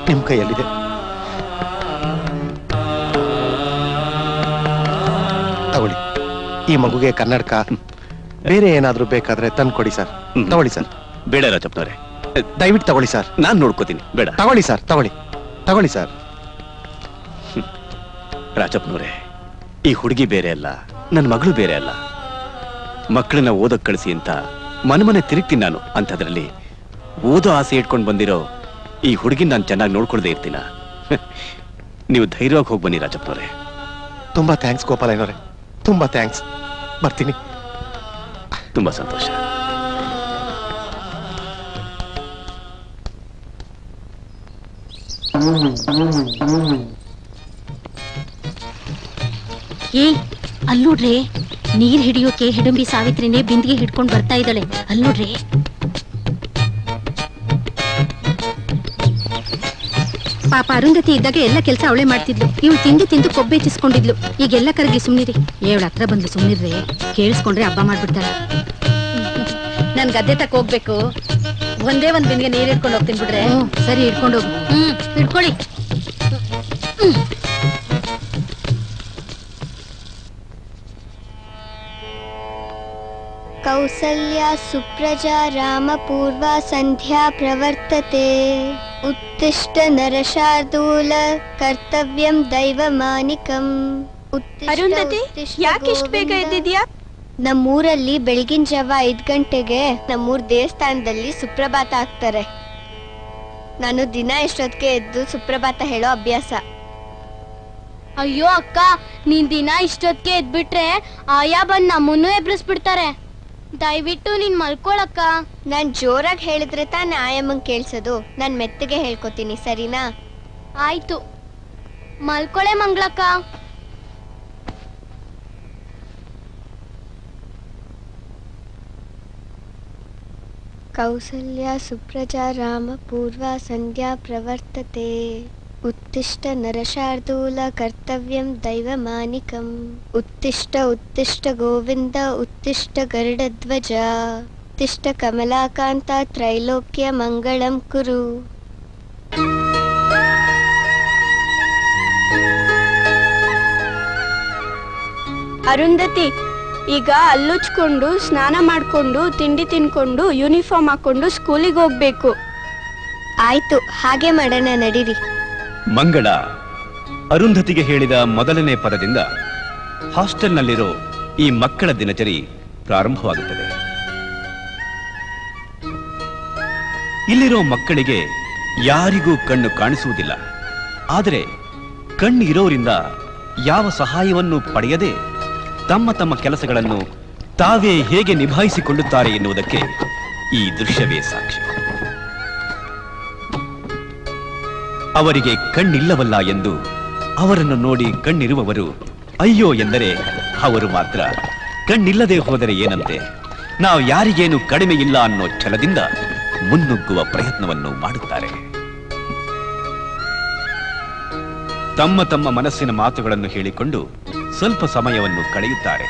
ನಿಮ್ ಕೈಯಲ್ಲಿದೆ. ತಗೊಳ್ಳಿ, ಈ ಮಗುಗೆ ಕನ್ನಡಕ ಬೇರೆ ಏನಾದ್ರೂ ಬೇಕಾದ್ರೆ ತಂದ್ಕೊಡಿ ಸರ್. ತಗೊಳ್ಳಿ ಸರ್. ಬೇಡ ರಾಜಪ್ಪನವರೇ, ದಯವಿಟ್ಟು ತಗೊಳ್ಳಿ ಸರ್. ನಾನ್ ನೋಡ್ಕೋತೀನಿ. ಬೇಡ, ತಗೊಳ್ಳಿ ಸರ್. ತಗೊಳ್ಳಿ ಸರ್. ರಾಜಪ್ಪನವರೇ, ಈ ಹುಡುಗಿ ಬೇರೆ ಅಲ್ಲ, ನನ್ನ ಮಗಳು ಬೇರೆ ಅಲ್ಲ. ಮಕ್ಕಳನ್ನ ಓದಕ್ ಕಳಿಸಿ ಅಂತ ಮನೆ ತಿರುಗ್ತೀನಿ ನಾನು. ಅಂಥದ್ರಲ್ಲಿ ಓದೋ ಆಸೆ ಇಟ್ಕೊಂಡು ಬಂದಿರೋ ಈ ಹುಡುಗಿ ನಾನು ಚೆನ್ನಾಗಿ ನೋಡ್ಕೊಳ್ದೇ ಇರ್ತೀನ? ನೀವು ಧೈರ್ಯವಾಗಿ ಹೋಗಿ ಬನ್ನಿ ರಾಜಪ್ಪನವರೇ. ತುಂಬಾ ಥ್ಯಾಂಕ್ಸ್ ಗೋಪಾಲಯ್ಯನವರೇ, ತುಂಬಾ ಥ್ಯಾಂಕ್ಸ್. ಬರ್ತೀನಿ. ತುಂಬಾ ಸಂತೋಷ. ಏ, ಅಲ್ಲೋಡ್ರಿ, ನೀರ್ ಹಿಡಿಯೋಕೆ ಹಿಡಂಬಿ ಸಾವಿತ್ರಿನೇ ಬಿಂದಿಗೆ ಹಿಡ್ಕೊಂಡು ಬರ್ತಾ ಇದ್ದಾಳೆ. ಅಲ್ಲೋಡ್ರಿ. ಪಾಪ ಅರುಂಧತಿ ಇದ್ದಾಗ ಎಲ್ಲ ಕೆಲಸ ಅವಳೇ ಮಾಡ್ತಿದ್ಲು. ಇವಳು ತಿಂದು ತಿಂದು ಕೊಬ್ಬೆಚ್ಚಿಸ್ಕೊಂಡಿದ್ಲು. ಈಗೆಲ್ಲ ಕರಗಿ ಸುಮ್ನಿರಿ. ಏವಳ ಹತ್ರ ಬಂದು ಸುಮ್ನಿರ್ರಿ, ಕೇಳಿಸ್ಕೊಂಡ್ರೆ ಹಬ್ಬ ಮಾಡ್ಬಿಡ್ತಾಳೆ. ನನ್ ಗದ್ದೆ ತಕ್ಕ ಹೋಗ್ಬೇಕು. ಒಂದೇ ಒಂದ್ ಬಿಂದಿಗೆ ನೀರ್ ಹಿಡ್ಕೊಂಡು ಹೋಗ್ತೀನಿ ಬಿಡ್ರೆ. ಸರಿ, ಹಿಡ್ಕೊಂಡು ಹೋಗು. ಹಿಡ್ಕೊಳ್ಳಿ. ಕೌಸಲ್ಯಾ ಸುಪ್ರಜಾ ರಾಮ ಪೂರ್ವ ಸಂಧ್ಯಾ ಪ್ರವರ್ತತೆ. ಉತ್ತಿಷ್ಠ ನರಶಾರ್ದೂಲ ಕರ್ತವ್ಯಂ ದೈವಮಾನಿಕಂ. ಅರುಂಧತಿ, ಯಾಕೆ ಇಷ್ಟು ಬೇಗ ಎದ್ದಿದ್ಯಾ? ನಮ್ಮೂರಲ್ಲಿ ಬೆಳಗಿನ ಜಾವ 5 ಗಂಟೆಗೆ ನಮ್ಮೂರ್ ದೇವಸ್ಥಾನದಲ್ಲಿ ಸುಪ್ರಭಾತ ಹಾಕ್ತಾರೆ. ನಾನು ದಿನ ಇಷ್ಟೊತ್ತಿಗೆ ಎದ್ದು ಸುಪ್ರಭಾತ ಹೇಳೋ ಅಭ್ಯಾಸ. ಅಯ್ಯೋ ಅಕ್ಕ, ನೀನ್ ದಿನ ಇಷ್ಟೊತ್ತಿಗೆ ಎದ್ಬಿಟ್ರೆ ಆಯಾ ಬಂದ್ ನಮ್ಮನ್ನು ಎಬ್ರಿಸ್ಬಿಡ್ತಾರೆ. ದಯವಿಟ್ಟು ನೀನ್ ಮಲ್ಕೊಳಕ್ಕ. ನಾನ್ ಜೋರಾಗಿ ಹೇಳಿದ್ರೆ ತಾನೇ ಆಯಮ್ಮಂಗ್ ಕೇಳ್ಸೋದು. ನಾನ್ ಮೆತ್ತಗೆ ಹೇಳ್ಕೊತೀನಿ, ಸರಿನಾ? ಆಯ್ತು, ಮಲ್ಕೊಳೆ ಮಂಗ್ಳಕ್ಕ. ಕೌಸಲ್ಯಾ ಸುಪ್ರಜಾ ರಾಮ ಪೂರ್ವ ಸಂಧ್ಯಾ ಪ್ರವರ್ತತೆ. ಉತ್ತಿಷ್ಠ ನರಶಾರ್ದೂಲ ಕರ್ತವ್ಯಂ ದೈವಮಾನಿಕಂ. ಉತ್ತಿಷ್ಠ ಉತ್ತಿಷ್ಠ ಗೋವಿಂದ ಉತ್ತಿಷ್ಠ ಗರುಡಧ್ವಜ. ಉತ್ತಿಷ್ಠ ಕಮಲಾಕಾಂತ ತ್ರೈಲೋಕ್ಯ ಮಂಗಳಂ ಕುರು. ಅರುಂಧತಿ, ಈಗ ಅಲ್ಲುಚ್ಕೊಂಡು ಸ್ನಾನ ಮಾಡ್ಕೊಂಡು ತಿಂಡಿ ತಿನ್ಕೊಂಡು ಯೂನಿಫಾರ್ಮ್ ಹಾಕೊಂಡು ಸ್ಕೂಲಿಗೆ ಹೋಗ್ಬೇಕು. ಆಯ್ತು, ಹಾಗೆ ಮಾಡೋಣ, ನಡೀರಿ. ಮಂಗಳ ಅರುಂಧತಿಗೆ ಹೇಳಿದ ಮೊದಲನೇ ಪದದಿಂದ ಹಾಸ್ಟೆಲ್ನಲ್ಲಿರೋ ಈ ಮಕ್ಕಳ ದಿನಚರಿ ಪ್ರಾರಂಭವಾಗುತ್ತದೆ. ಇಲ್ಲಿರೋ ಮಕ್ಕಳಿಗೆ ಯಾರಿಗೂ ಕಣ್ಣು ಕಾಣಿಸುವುದಿಲ್ಲ. ಆದರೆ ಕಣ್ಣು ಇರೋರಿಂದ ಯಾವ ಸಹಾಯವನ್ನು ಪಡೆಯದೆ ತಮ್ಮ ತಮ್ಮ ಕೆಲಸಗಳನ್ನು ತಾವೇ ಹೇಗೆ ನಿಭಾಯಿಸಿಕೊಳ್ಳುತ್ತಾರೆ ಎನ್ನುವುದಕ್ಕೆ ಈ ದೃಶ್ಯವೇ ಸಾಕ್ಷಿ. ಅವರಿಗೆ ಕಣ್ಣಿಲ್ಲವಲ್ಲ ಎಂದು ಅವರನ್ನು ನೋಡಿ ಕಣ್ಣಿರುವವರು ಅಯ್ಯೋ ಎಂದರೆ ಅವರು ಮಾತ್ರ ಕಣ್ಣಿಲ್ಲದೆ ಹೋದರೆ ಏನಂತೆ, ನಾವು ಯಾರಿಗೇನು ಕಡಿಮೆ ಇಲ್ಲ ಅನ್ನೋ ಛಲದಿಂದ ಮುನ್ನುಗ್ಗುವ ಪ್ರಯತ್ನವನ್ನು ಮಾಡುತ್ತಾರೆ. ತಮ್ಮ ತಮ್ಮ ಮನಸ್ಸಿನ ಮಾತುಗಳನ್ನು ಹೇಳಿಕೊಂಡು ಸ್ವಲ್ಪ ಸಮಯವನ್ನು ಕಳೆಯುತ್ತಾರೆ.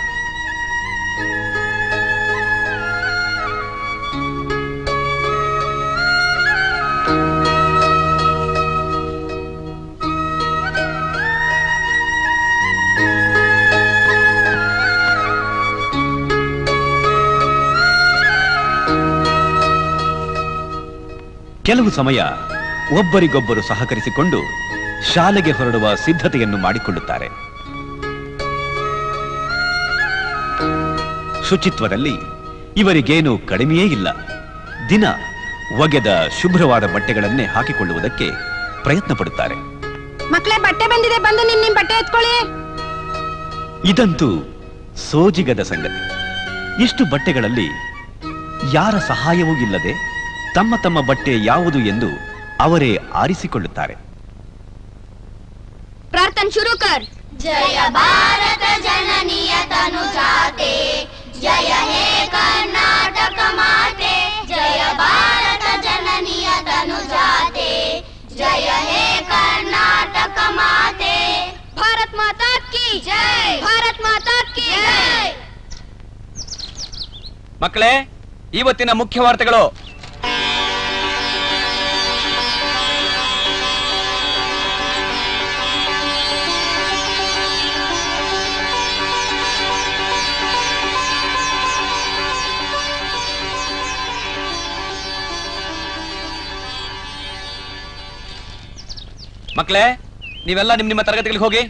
ಕೆಲವು ಸಮಯ ಒಬ್ಬರಿಗೊಬ್ಬರು ಸಹಕರಿಸಿಕೊಂಡು ಶಾಲೆಗೆ ಹೊರಡುವ ಸಿದ್ಧತೆಯನ್ನು ಮಾಡಿಕೊಳ್ಳುತ್ತಾರೆ. ಶುಚಿತ್ವದಲ್ಲಿ ಇವರಿಗೇನು ಕಡಿಮೆಯೇ ಇಲ್ಲ. ದಿನ ಒಗೆದ ಶುಭ್ರವಾದ ಬಟ್ಟೆಗಳನ್ನೇ ಹಾಕಿಕೊಳ್ಳುವುದಕ್ಕೆ ಪ್ರಯತ್ನ ಪಡುತ್ತಾರೆ. ಮಕ್ಕಳೇ, ಬಟ್ಟೆ ಬಂದಿದೆ, ಬಂದು ನಿಮ್ ಬಟ್ಟೆ ಎತ್ಕೊಳ್ಳಿ. ಇದಂತೂ ಸೋಜಿಗದ ಸಂಗತಿ. ಇಷ್ಟು ಬಟ್ಟೆಗಳಲ್ಲಿ ಯಾರ ಸಹಾಯವೂ ಇಲ್ಲದೆ ತಮ್ಮ ತಮ್ಮ ಬಟ್ಟೆ ಯಾವುದು ಎಂದು ಅವರೇ ಆರಿಸಿಕೊಳ್ಳುತ್ತಾರೆ. ಪ್ರಾರ್ಥನೆ ಶುರು ಕರ್. ಜಯ ಭಾರತ ಜನನಿಯ ತನುಜಾತೆ, ಜಯ ಹೇ ಕರ್ನಾಟಕ ಮಾತೆ. ಜಯ ಭಾರತ ಜನನಿಯ ತನುಜಾತೆ, ಜಯ ಹೇ ಕರ್ನಾಟಕ ಮಾತೆ. ಭಾರತ್ ಮಾತಾ ಕಿ ಜೈ, ಭಾರತ್ ಮಾತಾ ಕಿ ಜೈ. ಮಕ್ಕಳೇ, ಇವತ್ತಿನ ಮುಖ್ಯ ವಾರ್ತೆಗಳು. ಮಕ್ಕಳೇ, ನೀವೆಲ್ಲ ನಿಮ್ಮ ತರಗತಿಗಳಿಗೆ ಹೋಗಿ.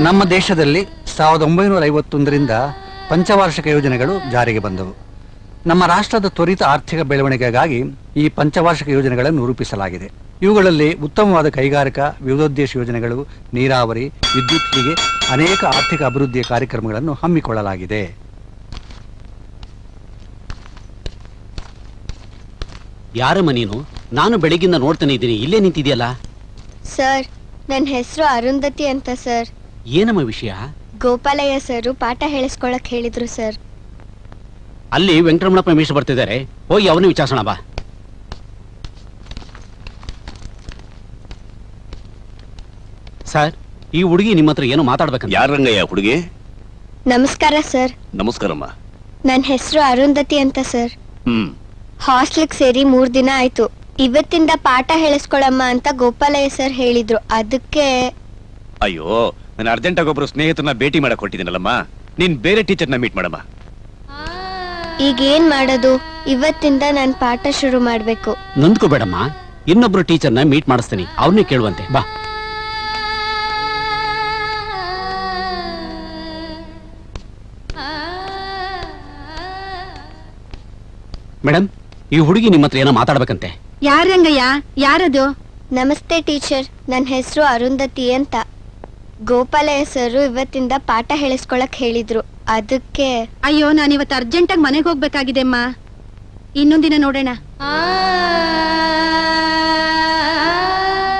ನಮ್ಮ ದೇಶದಲ್ಲಿ 1951ರಿಂದ ಪಂಚವಾರ್ಷಿಕ ಯೋಜನೆಗಳು ಜಾರಿಗೆ ಬಂದವು. ನಮ್ಮ ರಾಷ್ಟ್ರದ ತ್ವರಿತ ಆರ್ಥಿಕ ಬೆಳವಣಿಗೆಗಾಗಿ ಈ ಪಂಚವಾರ್ಷಿಕ ಯೋಜನೆಗಳನ್ನು ರೂಪಿಸಲಾಗಿದೆ. ಇವುಗಳಲ್ಲಿ ಉತ್ತಮವಾದ ಕೈಗಾರಿಕಾ, ವಿವಿಧೋದ್ದೇಶ ಯೋಜನೆಗಳು, ನೀರಾವರಿ, ವಿದ್ಯುತ್ ಹೀಗೆ ಅನೇಕ ಆರ್ಥಿಕ ಅಭಿವೃದ್ಧಿಯ ಕಾರ್ಯಕ್ರಮಗಳನ್ನು ಹಮ್ಮಿಕೊಳ್ಳಲಾಗಿದೆ. ಯಾರಮ್ಮ ನೀನು? ನಾನು ಬೆಳಗಿಂದ ನೋಡ್ತಾನೆ ಇದ್ದೀನಿ, ಇಲ್ಲೇ ನಿಂತಿದೆಯಲ್ಲ. ಸರ್, ನನ್ನ ಹೆಸರು ಅರುಂಧತಿ ಅಂತ ಸರ್. ಏನಮ್ಮ ವಿಷಯ? ಗೋಪಾಲಯ್ಯ ಸರ್ ಪಾಠ ಹೇಳಿಸ್ಕೊಳಕ್ ಹೇಳಿದ್ರು ಸರ್. ಅಲ್ಲಿ ವೆಂಕಟರಮಣಪ್ಪ ಮೇಷ್ಟ್ರು ಬರ್ತಿದ್ದಾರೆ, ಹೋಗಿ ಅವನು ವಿಚಾರಿಸೋಣ ಬಾ. ಸರ್, ಈ ಹುಡುಗಿ ನಿಮ್ಮ ಹತ್ರ ಏನೋ ಮಾತಾಡ್ಬೇಕಂತ. ಯಾರಂಗಯ್ಯ ಹುಡುಗಿ? ನಮಸ್ಕಾರ ಸರ್. ನಮಸ್ಕಾರಮ್ಮ. ನನ್ನ ಹೆಸರು ಅರುಂಧತಿ ಅಂತ ಸರ್. ಹಾಸ್ಟೆಲ್ಗೆ ಸೇರಿ 3 ದಿನ ಆಯ್ತು. ಇವತ್ತಿಂದ ಪಾಠ ಹೇಳಿಸ್ಕೊಳಮ್ಮ ಅಂತ ಗೋಪಾಲಯ್ಯ ಸರ್ ಹೇಳಿದ್ರು. ಅದಕ್ಕೆ. ಅಯ್ಯೋ, ನಾನು ಅರ್ಜೆಂಟ್ ಆಗಿ ಒಬ್ರು ಸ್ನೇಹಿತರನ್ನ ಭೇಟಿ ಮಾಡಕ್ ಕೊಟ್ಟಿದ್ದೀನಲ್ಲಮ್ಮ. ನೀನ್ ಬೇರೆ ಟೀಚರ್ನ ಮೀಟ್ ಮಾಡಮ್ಮ. ಈಗ ಏನ್ ಮಾಡೋದು? ಇವತ್ತಿಂದ ನಾನು ಪಾಠ ಶುರು ಮಾಡ್ಬೇಕು. ನೊಂದ್ಕೋಬೇಡಮ್ಮ, ಇನ್ನೊಬ್ರು ಟೀಚರ್ನ ಮೀಟ್ ಮಾಡಿಸ್ತೀನಿ, ಅವ್ರನ್ನೇ ಕೇಳುವಂತೆ ಬಾ. ಮೇಡಮ್, ಈ ಹುಡುಗಿ ನಿಮ್ಮ ಹತ್ರ ಏನೋ ಮಾತಾಡ್ಬೇಕಂತೆ. ಯಾರಂಗಯ್ಯ? ಯಾರದು? ನಮಸ್ತೆ ಟೀಚರ್, ನನ್ನ ಹೆಸರು ಅರುಂಧತಿ ಅಂತ. ಗೋಪಾಲಯ್ಯ ಸರ್ ಇವತ್ತಿಂದ ಪಾಠ ಹೇಳಿಸ್ಕೊಳಕ್ ಹೇಳಿದ್ರು. ಅದಕ್ಕೆ. ಅಯ್ಯೋ, ನಾನಿವತ್ತು ಅರ್ಜೆಂಟಾಗಿ ಮನೆಗೆ ಹೋಗ್ಬೇಕಾಗಿದೆ ಅಮ್ಮ. ಇನ್ನೊಂದಿನ ನೋಡೋಣ.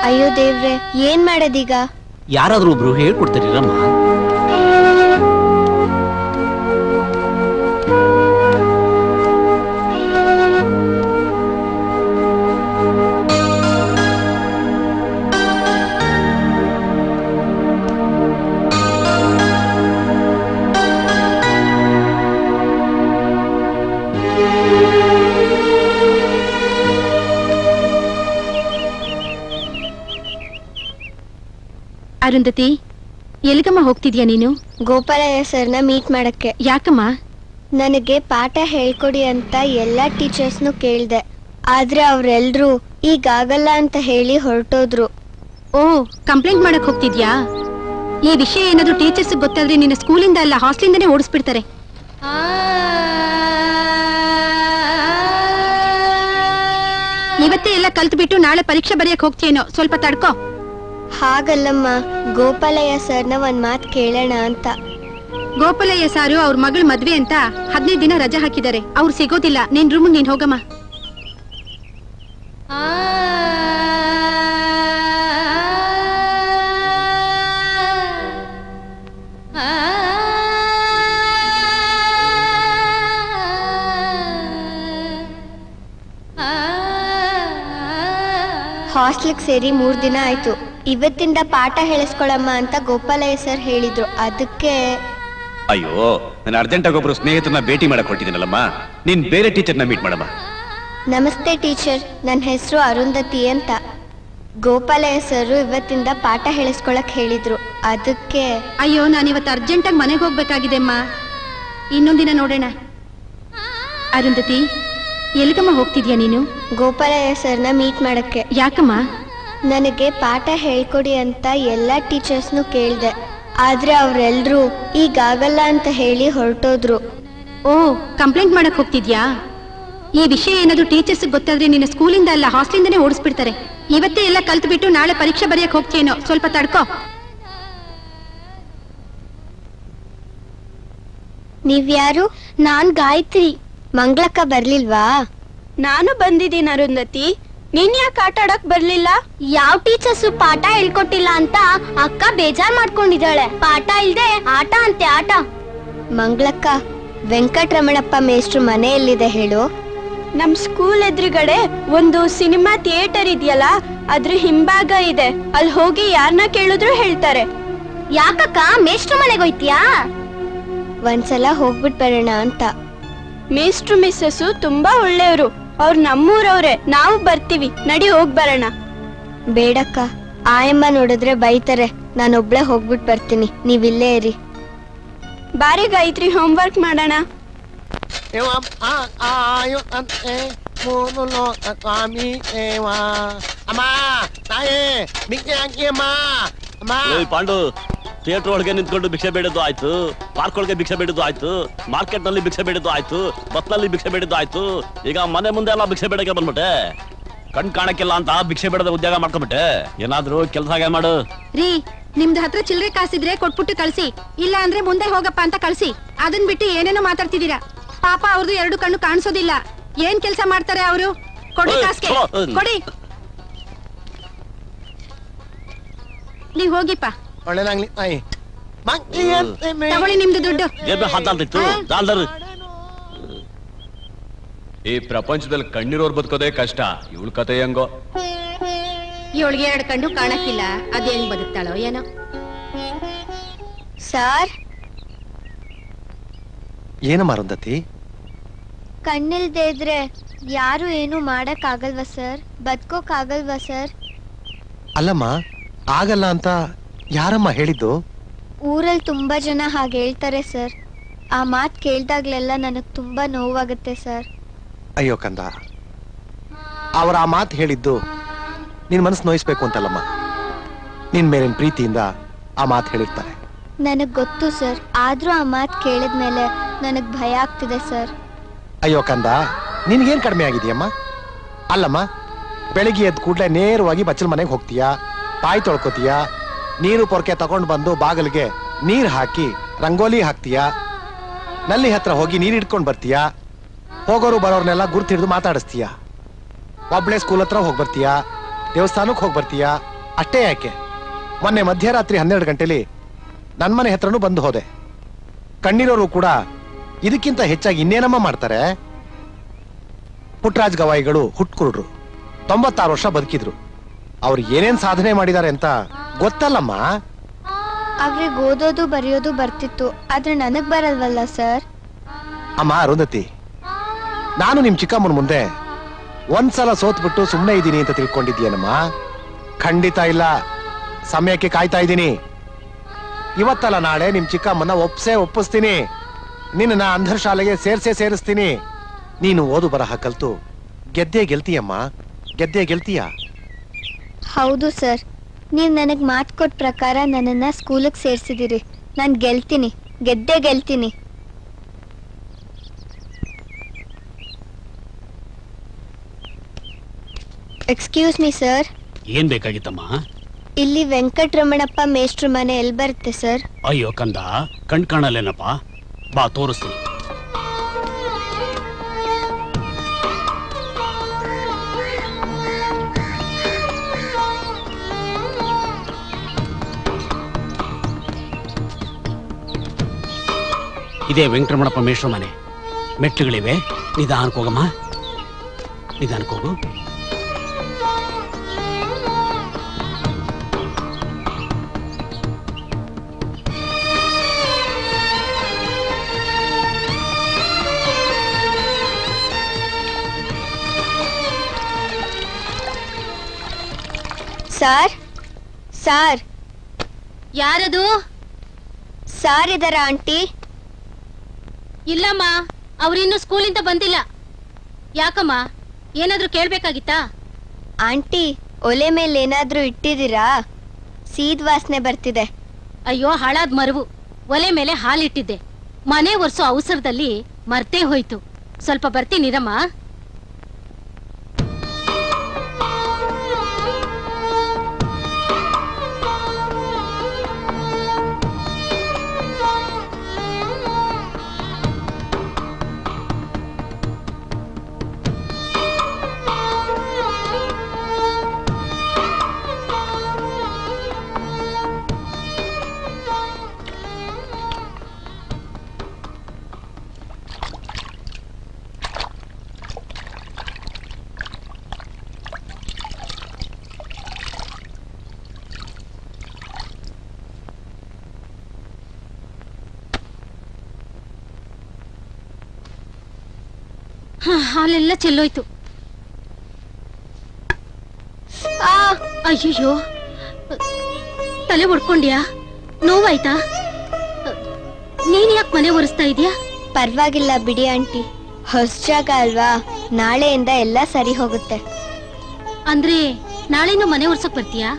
ಅಯ್ಯೋ ದೇವ್ರೆ, ಏನ್ ಮಾಡೋದೀಗ? ಯಾರಾದ್ರೂ ಒಬ್ರು ಹೇಳ್ಕೊಡ್ತಾರಿರಮ್ಮ. ಅರುಂಧತಿ, ಎಲ್ಲಿಗಮ್ಮ ಹೋಗ್ತಿದ್ಯಾ ನೀನು? ಗೋಪಾಲಯ್ಯ ಸರ್ನ ಮೀಟ್ ಮಾಡಕ್ಕೆ. ಯಾಕಮ್ಮ? ನನಗೆ ಪಾಠ ಹೇಳ್ಕೊಡಿ ಅಂತ ಎಲ್ಲಾ ಟೀಚರ್ಸ್ನು ಕೇಳ್ದೆ. ಆದ್ರೆ ಅವ್ರೆಲ್ರೂ ಈಗಾಗಲ್ಲ ಅಂತ ಹೇಳಿ ಹೊರಟೋದ್ರು. ಓ, ಕಂಪ್ಲೇಂಟ್ ಮಾಡಕ್ ಹೋಗ್ತಿದ್ಯಾ? ಈ ವಿಷಯ ಏನಾದ್ರೂ ಟೀಚರ್ಸ್ ಗೊತ್ತಾದ್ರೆ ನಿನ್ನ ಸ್ಕೂಲಿಂದ ಅಲ್ಲ ಹಾಸ್ಟೆಲಿಂದನೇ ಓಡಿಸ್ಬಿಡ್ತಾರೆ. ಇವತ್ತೇ ಎಲ್ಲ ಕಲ್ತ್ಬಿಟ್ಟು ನಾಳೆ ಪರೀಕ್ಷೆ ಬರೆಯಕ್ ಹೋಗ್ತೀಯೇನೋ, ಸ್ವಲ್ಪ ತಡ್ಕೋ. ಹಾಗಲ್ಲಮ್ಮ, ಗೋಪಾಲಯ್ಯ ಸರ್ನ ಒಂದ್ ಮಾತ್ ಕೇಳೋಣ ಅಂತ. ಗೋಪಾಲಯ್ಯ ಸಾರು ಅವ್ರ ಮಗಳ ಮದ್ವೆ ಅಂತ 15 ದಿನ ರಜೆ ಹಾಕಿದ್ದಾರೆ. ಅವ್ರು ಸಿಗೋದಿಲ್ಲ. ನಿನ್ ರೂಮ್ ನೀನ್ ಹೋಗಮ್ಮ. ಹಾಸ್ಟೆಲ್ಗೆ ಸೇರಿ 3 ದಿನ ಆಯ್ತು. ಇವತ್ತಿಂದ ಪಾಠ ಹೇಳಿಸ್ಕೊಳಮ್ಮ ಅಂತ ಗೋಪಾಲಯ್ಯ ಸರ್ ಹೇಳಿದ್ರು. ಅದಕ್ಕೆ ಅಯ್ಯೋ, ನಾನು ಅರ್ಜೆಂಟಾಗಿ ಒಬ್ರು ಸ್ನೇಹಿತರನ್ನ ಭೇಟಿ ಮಾಡಕ್ ಹೊಟ್ಟಿದ್ದೀನಲ್ಲಮ್ಮ. ನೀನ್ ಬೇರೆ ಟೀಚರ್ನ ಮೀಟ್ ಮಾಡಮ್ಮ. ನಮಸ್ತೆ ಟೀಚರ್, ನನ್ನ ಹೆಸರು ಅರುಂಧತಿ ಅಂತ. ಗೋಪಾಲಯ್ಯ ಸರ್ ಇವತ್ತಿಂದ ಪಾಠ ಹೇಳಿಸ್ಕೊಳಕ್ ಹೇಳಿದ್ರು. ಅದಕ್ಕೆ ಅಯ್ಯೋ, ನಾನು ಇವತ್ತು ಅರ್ಜೆಂಟಾಗಿ ಮನೆಗೆ ಹೋಗ್ಬೇಕಾಗಿದೆ ಅಮ್ಮ. ಇನ್ನೊಂದಿನ ನೋಡೋಣ. ಅರುಂಧತಿ, ಎಲ್ಗಮ್ಮ ಹೋಗ್ತಿದ್ಯಾ ನೀನು? ಗೋಪಾಲಯ್ಯ ಸರ್ನ ಮೀಟ್ ಮಾಡಕ್ಕೆ. ಯಾಕಮ್ಮ? ನನಗೆ ಪಾಠ ಹೇಳ್ಕೊಡಿ ಅಂತ ಎಲ್ಲಾ ಟೀಚರ್ಸ್ನು ಕೇಳಿದೆ. ಆದ್ರೆ ಅವ್ರೆಲ್ರೂ ಈಗಾಗಲ್ಲ ಅಂತ ಹೇಳಿ ಹೊರಟೋದ್ರು. ಓ, ಕಂಪ್ಲೇಂಟ್ ಮಾಡಕ್ ಹೋಗ್ತಿದ್ಯಾ? ಈ ವಿಷಯ ಏನಾದ್ರೂ ಟೀಚರ್ಸ್ ಗೊತ್ತಾದ್ರೆ ನಿನ್ನ ಸ್ಕೂಲಿಂದ ಅಲ್ಲ ಹಾಸ್ಟೆಲಿಂದನೇ ಓಡಿಸ್ಬಿಡ್ತಾರೆ. ಇವತ್ತೇ ಎಲ್ಲ ಕಲ್ತ್ಬಿಟ್ಟು ನಾಳೆ ಪರೀಕ್ಷೆ ಬರೆಯಕ್ ಹೋಗ್ತೀಯೇನೋ, ಸ್ವಲ್ಪ ತಡ್ಕೋ. ನೀವ್ಯಾರು? ನಾನ್ ಗಾಯತ್ರಿ. ಮಂಗಳಕ್ಕ ಬರ್ಲಿಲ್ವಾ? ನಾನು ಬಂದಿದ್ದೀನಿ ಅರುಂಧತಿ. ನೀನ್ ಯಾಕೆ ಆಟ ಆಡಕ್ ಬರ್ಲಿಲ್ಲ? ಯಾವ ಟೀಚರ್ಸು ಪಾಠ ಹೇಳ್ಕೊಟ್ಟಿಲ್ಲ ಅಂತ ಅಕ್ಕ ಬೇಜಾರ್ ಮಾಡ್ಕೊಂಡಿದ್ದಾಳೆ. ಪಾಠ ಇಲ್ದೆ ಆಟ ಅಂತೆ ಆಟ. ಮಂಗಳಕ್ಕ, ವೆಂಕಟರಮಣಪ್ಪ ಮೇಷ್ಟ್ರು ಮನೆ ಎಲ್ಲಿದೆ ಹೇಳು? ನಮ್ ಸ್ಕೂಲ್ ಎದುರುಗಡೆ ಒಂದು ಸಿನಿಮಾ ಥಿಯೇಟರ್ ಇದೆಯಲ್ಲ, ಅದ್ರ ಹಿಂಭಾಗ ಇದೆ. ಅಲ್ಲಿ ಹೋಗಿ ಯಾರನ್ನ ಕೇಳಿದ್ರು ಹೇಳ್ತಾರೆ. ಯಾಕಕ್ಕ, ಮೇಷ್ಟ್ರು ಮನೆಗೋಯ್ತೀಯಾ? ಒಂದ್ಸಲ ಹೋಗ್ಬಿಟ್ ಬರೋಣ ಅಂತ. ಮೇಷ್ಟ್ರು ಮಿಸ್ಸಸ್ಸು ತುಂಬಾ ಒಳ್ಳೆಯವರು. ಅವ್ರು ನಮ್ಮೂರವ್ರೆ. ನಾವು ಬರ್ತೀವಿ, ನಡಿ ಹೋಗ್ ಬರೋಣ. ಬೇಡಕ್ಕ, ಆಯಮ್ಮ ನೋಡಿದ್ರೆ ಬೈತಾರೆ. ನಾನೊಬ್ಳೆ ಹೋಗ್ಬಿಟ್ ಬರ್ತೀನಿ, ನೀವಿಲ್ಲೇ ಇರಿ. ಬಾರಿ ಗಾಯತ್ರಿ, ಹೋಮ್ವರ್ಕ್ ಮಾಡೋಣ. ಪಾಂಡು, ಥಿಯೇಟರ್ ಒಳಗೆ ನಿಂತ್ಕೊಂಡು ಭಿಕ್ಷೆ ಬೇಡದ್ದು ಆಯ್ತು, ಪಾರ್ಕ್ ಒಳಗೆ ಭಿಕ್ಷೆ ಬೇಡದ್ದು ಆಯ್ತು, ಮಾರ್ಕೆಟ್ ನಲ್ಲಿ ಭಿಕ್ಷೆ ಬೇಡದ್ದು ಆಯ್ತು, ಬಸ್ ನಲ್ಲಿ ಭಿಕ್ಷೆ ಬೇಡದ್ದು ಆಯ್ತು. ಈಗ ಮನೆ ಮುಂದೆ ಎಲ್ಲ ಭಿಕ್ಷೆ ಬೇಡಕ್ಕೆ ಬಂದ್ಬಿಟ್ಟೆ. ಕಣ್ ಕಾಣಕ್ಕಿಲ್ಲ ಅಂತ ಭಿಕ್ಷೆ ಬೇಡದ ಉದ್ಯೋಗ ಮಾಡ್ಕೊಂಡ್ಬಿಟ್ಟೆ. ಏನಾದ್ರೂ ಕೆಲಸ ಮಾಡು. ರೀ, ನಿಮ್ದು ಹತ್ರ ಚಿಲ್ಲರೆ ಕಾಸಿದ್ರೆ ಕೊಟ್ಬಿಟ್ಟು ಕಳ್ಸಿ, ಇಲ್ಲ ಅಂದ್ರೆ ಮುಂದೆ ಹೋಗಪ್ಪ ಅಂತ ಕಳ್ಸಿ. ಅದನ್ ಬಿಟ್ಟು ಏನೇನೋ ಮಾತಾಡ್ತಿದ್ದೀರಾ. ಪಾಪ ಅವ್ರದ್ದು 2 ಕಣ್ಣು ಕಾಣಿಸೋದಿಲ್ಲ. ಏನ್ ಕೆಲಸ ಮಾಡ್ತಾರೆ ಅವರು? ಕೊಡಿ ಕಾಸ್ಗೆ, ಕೊಡಿ. ನೀವ್ ಹೋಗಿಪ್ಪ. ತಗೊಳ್ಳಿ ನಿಮ್ದು ದುಡ್ಡು. ಈ ಪ್ರಪಂಚದಲ್ಲಿ ಕಣ್ಣಿರೋರ್ ಬದುಕೋದೇ ಕಷ್ಟ. ಇವಳ ಕತೆ ಹೆಂಗೋ. ಇವಳಿಗೆ 2 ಕಣ್ಣು ಕಾಣಕ್ಕಿಲ್ಲ, ಅದ್ ಹೆಂಗ್ ಬದುಕ್ತಾಳೋ ಏನೋ. ಸರ್, ಏನಮ್ಮ ಅರುಂಧತಿ? ಕಣ್ಣಿಲ್ದೇ ಇದ್ರೆ ಯಾರು ಏನು ಮಾಡಕ್ ಆಗಲ್ವಾ ಸರ್? ಬದುಕೋಕ್ ಆಗಲ್ವಾ ಸರ್? ಅಲ್ಲಮ್ಮ, ಆಗಲ್ಲ ಅಂತ ಯಾರಮ್ಮ ಹೇಳಿದ್ದು? ಊರಲ್ಲಿ ತುಂಬಾ ಜನ ಹಾಗೆ ಹೇಳ್ತಾರೆ ಸರ್. ಆ ಮಾತ್ ಕೇಳ್ದಾಗ್ಲೆಲ್ಲ ನನಗ್ ತುಂಬಾ ನೋವಾಗುತ್ತೆ ಸರ್. ಅಯ್ಯೋ ಕಂದ, ಅವ್ರ ಆ ಮಾತು ಹೇಳಿದ್ದು ನಿನ್ ಮನಸ್ಸು ನೋಯಿಸ್ಬೇಕು ಅಂತಲ್ಲಮ್ಮ. ನಿನ್ ಮೇಲಿನ ಪ್ರೀತಿಯಿಂದ ಆ ಮಾತು ಹೇಳಿರ್ತಾರೆ. ನನಗ್ ಗೊತ್ತು ಸರ್, ಆದ್ರೂ ಆ ಮಾತ್ ಕೇಳಿದ್ಮೇಲೆ ನನಗ್ ಭಯ ಆಗ್ತಿದೆ ಸರ್. ಅಯ್ಯೋ ಕಂದ, ನಿನ್ಗೇನ್ ಕಡಿಮೆ ಆಗಿದೆಯಮ್ಮ? ಅಲ್ಲಮ್ಮ, ಬೆಳಿಗ್ಗೆ ಎದ್ದು ಕೂಡಲೇ ನೇರವಾಗಿ ಬಚ್ಚಲ ಮನೆಗೆ ಹೋಗ್ತೀಯಾ, ಬಾಯಿ ತೊಳ್ಕೊತೀಯಾ, ನೀರು ಪೊರ್ಕೆ ತಗೊಂಡು ಬಂದು ಬಾಗಿಲಿಗೆ ನೀರ್ ಹಾಕಿ ರಂಗೋಲಿ ಹಾಕ್ತೀಯಾ, ನಲ್ಲಿ ಹತ್ರ ಹೋಗಿ ನೀರು ಇಟ್ಕೊಂಡು ಬರ್ತೀಯಾ, ಹೋಗೋರು ಬರೋರ್ನೆಲ್ಲ ಗುರ್ತು ಹಿಡಿದು ಮಾತಾಡಿಸ್ತೀಯಾ, ಒಬ್ಳೆ ಸ್ಕೂಲ್ ಹತ್ರ ಹೋಗಿ ಬರ್ತೀಯಾ, ದೇವಸ್ಥಾನಕ್ಕೆ ಹೋಗಿ ಬರ್ತೀಯಾ. ಅಷ್ಟೇ ಯಾಕೆ, ಮೊನ್ನೆ ಮಧ್ಯರಾತ್ರಿ 12 ಗಂಟೆಲಿ ನನ್ನ ಮನೆ ಹತ್ರನೂ ಬಂದು ಹೋದೆ. ಕಣ್ಣಿರೋರು ಕೂಡ ಇದಕ್ಕಿಂತ ಹೆಚ್ಚಾಗಿ ಇನ್ನೇನಮ್ಮ ಮಾಡ್ತಾರೆ? ಪುಟ್ಟರಾಜ್ ಗವಾಯಿಗಳು ಹುಟ್ಕುರುಡ್ರು, 96 ವರ್ಷ ಬದುಕಿದ್ರು. ಅವ್ರು ಏನೇನ್ ಸಾಧನೆ ಮಾಡಿದ್ದಾರೆ ಅಂತ ಗೊತ್ತಲ್ಲಮ್ಮ. ಅವ್ರಿಗೆ ಓದೋದು ಬರೆಯೋದು ಬರ್ತಿತ್ತು, ಆದ್ರೆ ನನಗ್ ಬರಲ್ವಲ್ಲ ಸರ್. ಅಮ್ಮ ಅರುಂಧತಿ, ನಾನು ನಿಮ್ ಚಿಕ್ಕಮ್ಮನ ಮುಂದೆ ಒಂದ್ಸಲ ಸೋತ್ಬಿಟ್ಟು ಸುಮ್ಮನೆ ಇದ್ದೀನಿ ಅಂತ ತಿಳ್ಕೊಂಡಿದ್ದೀನಮ್ಮ. ಖಂಡಿತ ಇಲ್ಲ, ಸಮಯಕ್ಕೆ ಕಾಯ್ತಾ ಇದ್ದೀನಿ. ಇವತ್ತಲ್ಲ ನಾಳೆ ನಿಮ್ ಚಿಕ್ಕಮ್ಮನ ಒಪ್ಪಿಸ್ತೀನಿ. ನಿನ್ನ ಅಂಧರ ಶಾಲೆಗೆ ಸೇರಿಸ್ತೀನಿ. ನೀನು ಓದು ಬರಹ ಕಲ್ತು ಗೆದ್ದೇ ಗೆಲ್ತೀಯಮ್ಮ, ಗೆದ್ದೇ ಗೆಲ್ತೀಯ. ಹೌದು ಸರ್, ನೀವ್ ನನಗ್ ಮಾತ್ ಕೊಟ್ಟ ಪ್ರಕಾರ ನನ್ನನ್ನ ಸ್ಕೂಲಿಗೆ ಸೇರ್ಸಿದಿರಿ. ನಾನ್ ಗೆಲ್ತೀನಿ, ಗೆದ್ದೇ ಗೆಲ್ತೀನಿ. Excuse me sir. ಏನ್ ಬೇಕಾಗಿತ್ತಮ್ಮ? ಇಲ್ಲಿ ವೆಂಕಟರಮಣಪ್ಪ ಮೇಷ್ಟ್ರ ಮನೆ ಎಲ್ಲಿ ಬರುತ್ತೆ ಸರ್? ಅಯ್ಯೋ ಕಂದ, ಕಣ್ ಕಾಣಲ್ಲೇನಪ್ಪ, ಬಾ ತೋರಿಸ್ತೀನಿ. ಇದೇ ವೆಂಕಟರಮಣಪ್ಪ ಮೇಷ್ಟ್ರ ಮನೆ. ಮೆಟ್ಲುಗಳಿವೆ, ನಿಧಾನಕ್ಕೆ ಹೋಗಮ್ಮ, ನಿಧಾನಕ್ಕೆ ಹೋಗು. Sir, sir. ಯಾರದು? ಸಾರ್ ಇದಾರ ಆಂಟಿ? ಇಲ್ಲಮ್ಮ, ಅವ್ರಿನ್ನೂ ಸ್ಕೂಲಿಂದ ಬಂದಿಲ್ಲ. ಯಾಕಮ್ಮ, ಏನಾದ್ರೂ ಕೇಳ್ಬೇಕಾಗಿತ್ತಾ? ಆಂಟಿ, ಒಲೆ ಮೇಲೆ ಏನಾದ್ರೂ ಇಟ್ಟಿದ್ದೀರಾ? ಸೀದ್ ವಾಸನೆ ಬರ್ತಿದೆ. ಅಯ್ಯೋ ಹಾಳಾದ್ ಮರವು, ಒಲೆ ಮೇಲೆ ಹಾಲಿಟ್ಟಿದ್ದೆ. ಮನೆ ಒರ್ಸೋ ಅವಸರದಲ್ಲಿ ಮರ್ತೇ ಹೋಯ್ತು. ಸ್ವಲ್ಪ ಬರ್ತೀನಿರಮ್ಮ. ಹಾಲೆಲ್ಲ ಚೆಲ್ಲೋಯ್ತು. ಅಯ್ಯಯ್ಯೋ, ತಲೆ ಹೊಡ್ಕೊಂಡ್ಯಾ? ನೋವಾಯ್ತಾ? ನೀನ್ ಯಾಕೆ ಮನೆ ಒರೆಸ್ತಾ ಇದೀಯಾ? ಪರವಾಗಿಲ್ಲ ಬಿಡಿ ಆಂಟಿ, ಹೊಸ ಜಾಗ ಅಲ್ವಾ, ನಾಳೆಯಿಂದ ಎಲ್ಲ ಸರಿ ಹೋಗುತ್ತೆ. ಅಂದ್ರೆ ನಾಳೆನೂ ಮನೆ ಒರ್ಸಕ್ ಬರ್ತೀಯಾ?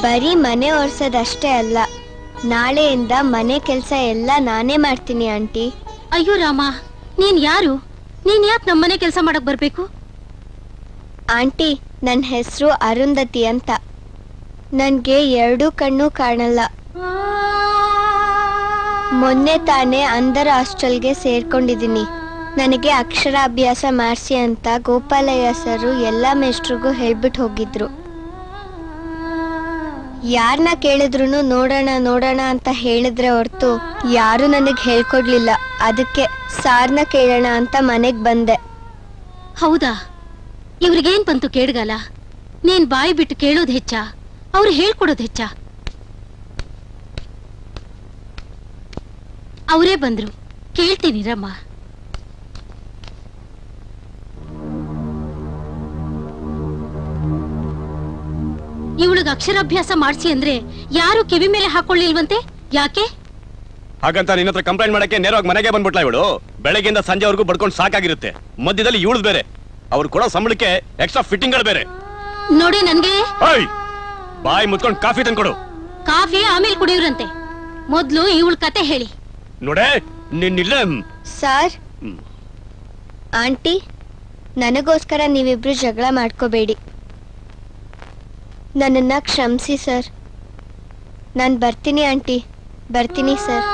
ಬರೀ ಮನೆ ಒರ್ಸೋದಷ್ಟೇ ಅಲ್ಲ, ನಾಳೆಯಿಂದ ಮನೆ ಕೆಲ್ಸ ಎಲ್ಲ ನಾನೇ ಮಾಡ್ತೀನಿ ಆಂಟಿ. ಅಯ್ಯೋ ರಾಮ, ನೀನ್ ಯಾರು? ನೀನ್ ಯಾಕೆ ನಮ್ಮನೆ ಕೆಲಸ ಮಾಡಕ್ ಬರ್ಬೇಕು? ಆಂಟಿ, ನನ್ನ ಹೆಸರು ಅರುಂಧತಿ ಅಂತ. ನನ್ಗೆ 2 ಕಣ್ಣು ಕಾಣಲ್ಲ. ಮೊನ್ನೆ ತಾನೇ ಅಂಧರ ಹಾಸ್ಟೆಲ್ಗೆ ಸೇರ್ಕೊಂಡಿದ್ದೀನಿ. ನನಗೆ ಅಕ್ಷರಾಭ್ಯಾಸ ಮಾಡಿಸಿ ಅಂತ ಗೋಪಾಲಯ್ಯ ಸರು ಎಲ್ಲ ಮೇಷ್ಟ್ರಿಗೂ ಹೇಳ್ಬಿಟ್ಟು ಹೋಗಿದ್ರು. ಯಾರನ್ನ ಕೇಳಿದ್ರು ನೋಡೋಣ ನೋಡೋಣ ಅಂತ ಹೇಳಿದ್ರೆ ಹೊರ್ತು ಯಾರು ನನಗೆ ಹೇಳ್ಕೊಡ್ಲಿಲ್ಲ. ಅದಕ್ಕೆ ಸಾರ್ನ ಕೇಳೋಣ ಅಂತ ಮನೆಗ್ ಬಂದೆ. ಹೌದಾ? ಇವ್ರಿಗೇನ್ ಬಂತು ಕೇಳ್ಗಾಲ? ನೀನ್ ಬಾಯಿ ಬಿಟ್ಟು ಕೇಳೋದ್ ಹೆಚ್ಚ, ಅವ್ರು ಹೇಳ್ಕೊಡೋದ್ ಹೆಚ್ಚ? ಅವರೇ ಬಂದ್ರು, ಕೇಳ್ತೀನಿರಮ್ಮ. ಇವಳಿಗೆ ಅಕ್ಷರಾಭ್ಯಾಸ ಮಾಡಿಸಿ ಅಂದ್ರೆ ಯಾರು ಕಿವಿ ಮೇಲೆ ಹಾಕೊಳ್ಳಿಲ್ವಂತೆ, ಯಾಕೆ? ಹಾಗಂತ ನಿನ್ನ ಹತ್ರ ಕಂಪ್ಲೇಂಟ್ ಮಾಡಕ್ಕೆ ನೇರವಾಗಿ ಮನೆಗೆ ಬಂದ್ಬಿಟ್ಲ ಇವಳು. ಬೆಳಗ್ಗೆಯಿಂದ ಸಂಜೆವರೆಗೂ ಬಡ್ಕೊಂಡು ಸಾಕಾಗಿರುತ್ತೆ. ಮಧ್ಯದಲ್ಲಿ ಇವಳು ಬೇರೆ, ಅವ್ರು ಕೊಡೋ ಸಂಬಳಕ್ಕೆ ಎಕ್ಸ್ಟ್ರಾ ಫಿಟ್ಟಿಂಗ್ಗಳು ಬೇರೆ. ನೋಡಿ ನನ್ಗೆ ಬಾಯಿ ಮುತ್ಕೊಂಡು ಕಾಫಿ ತಂದ್ಕೊಡು. ಕಾಫಿ ಆಮೇಲೆ ಕುಡಿಯೋರಂತೆ, ಮೊದ್ಲು ಇವಳ ಕತೆ ಹೇಳಿ. ನೋಡೆ ನಿನ್ನಿಲ್ಲ ಸಾರ್. ಆಂಟಿ, ನನಗೋಸ್ಕರ ನೀವಿಬ್ರು ಜಗಳ ಮಾಡ್ಕೋಬೇಡಿ. ನನ್ನನ್ನ ಕ್ಷಮಿಸಿ ಸರ್. ನಾನು ಬರ್ತೀನಿ ಆಂಟಿ, ಬರ್ತೀನಿ ಸರ್.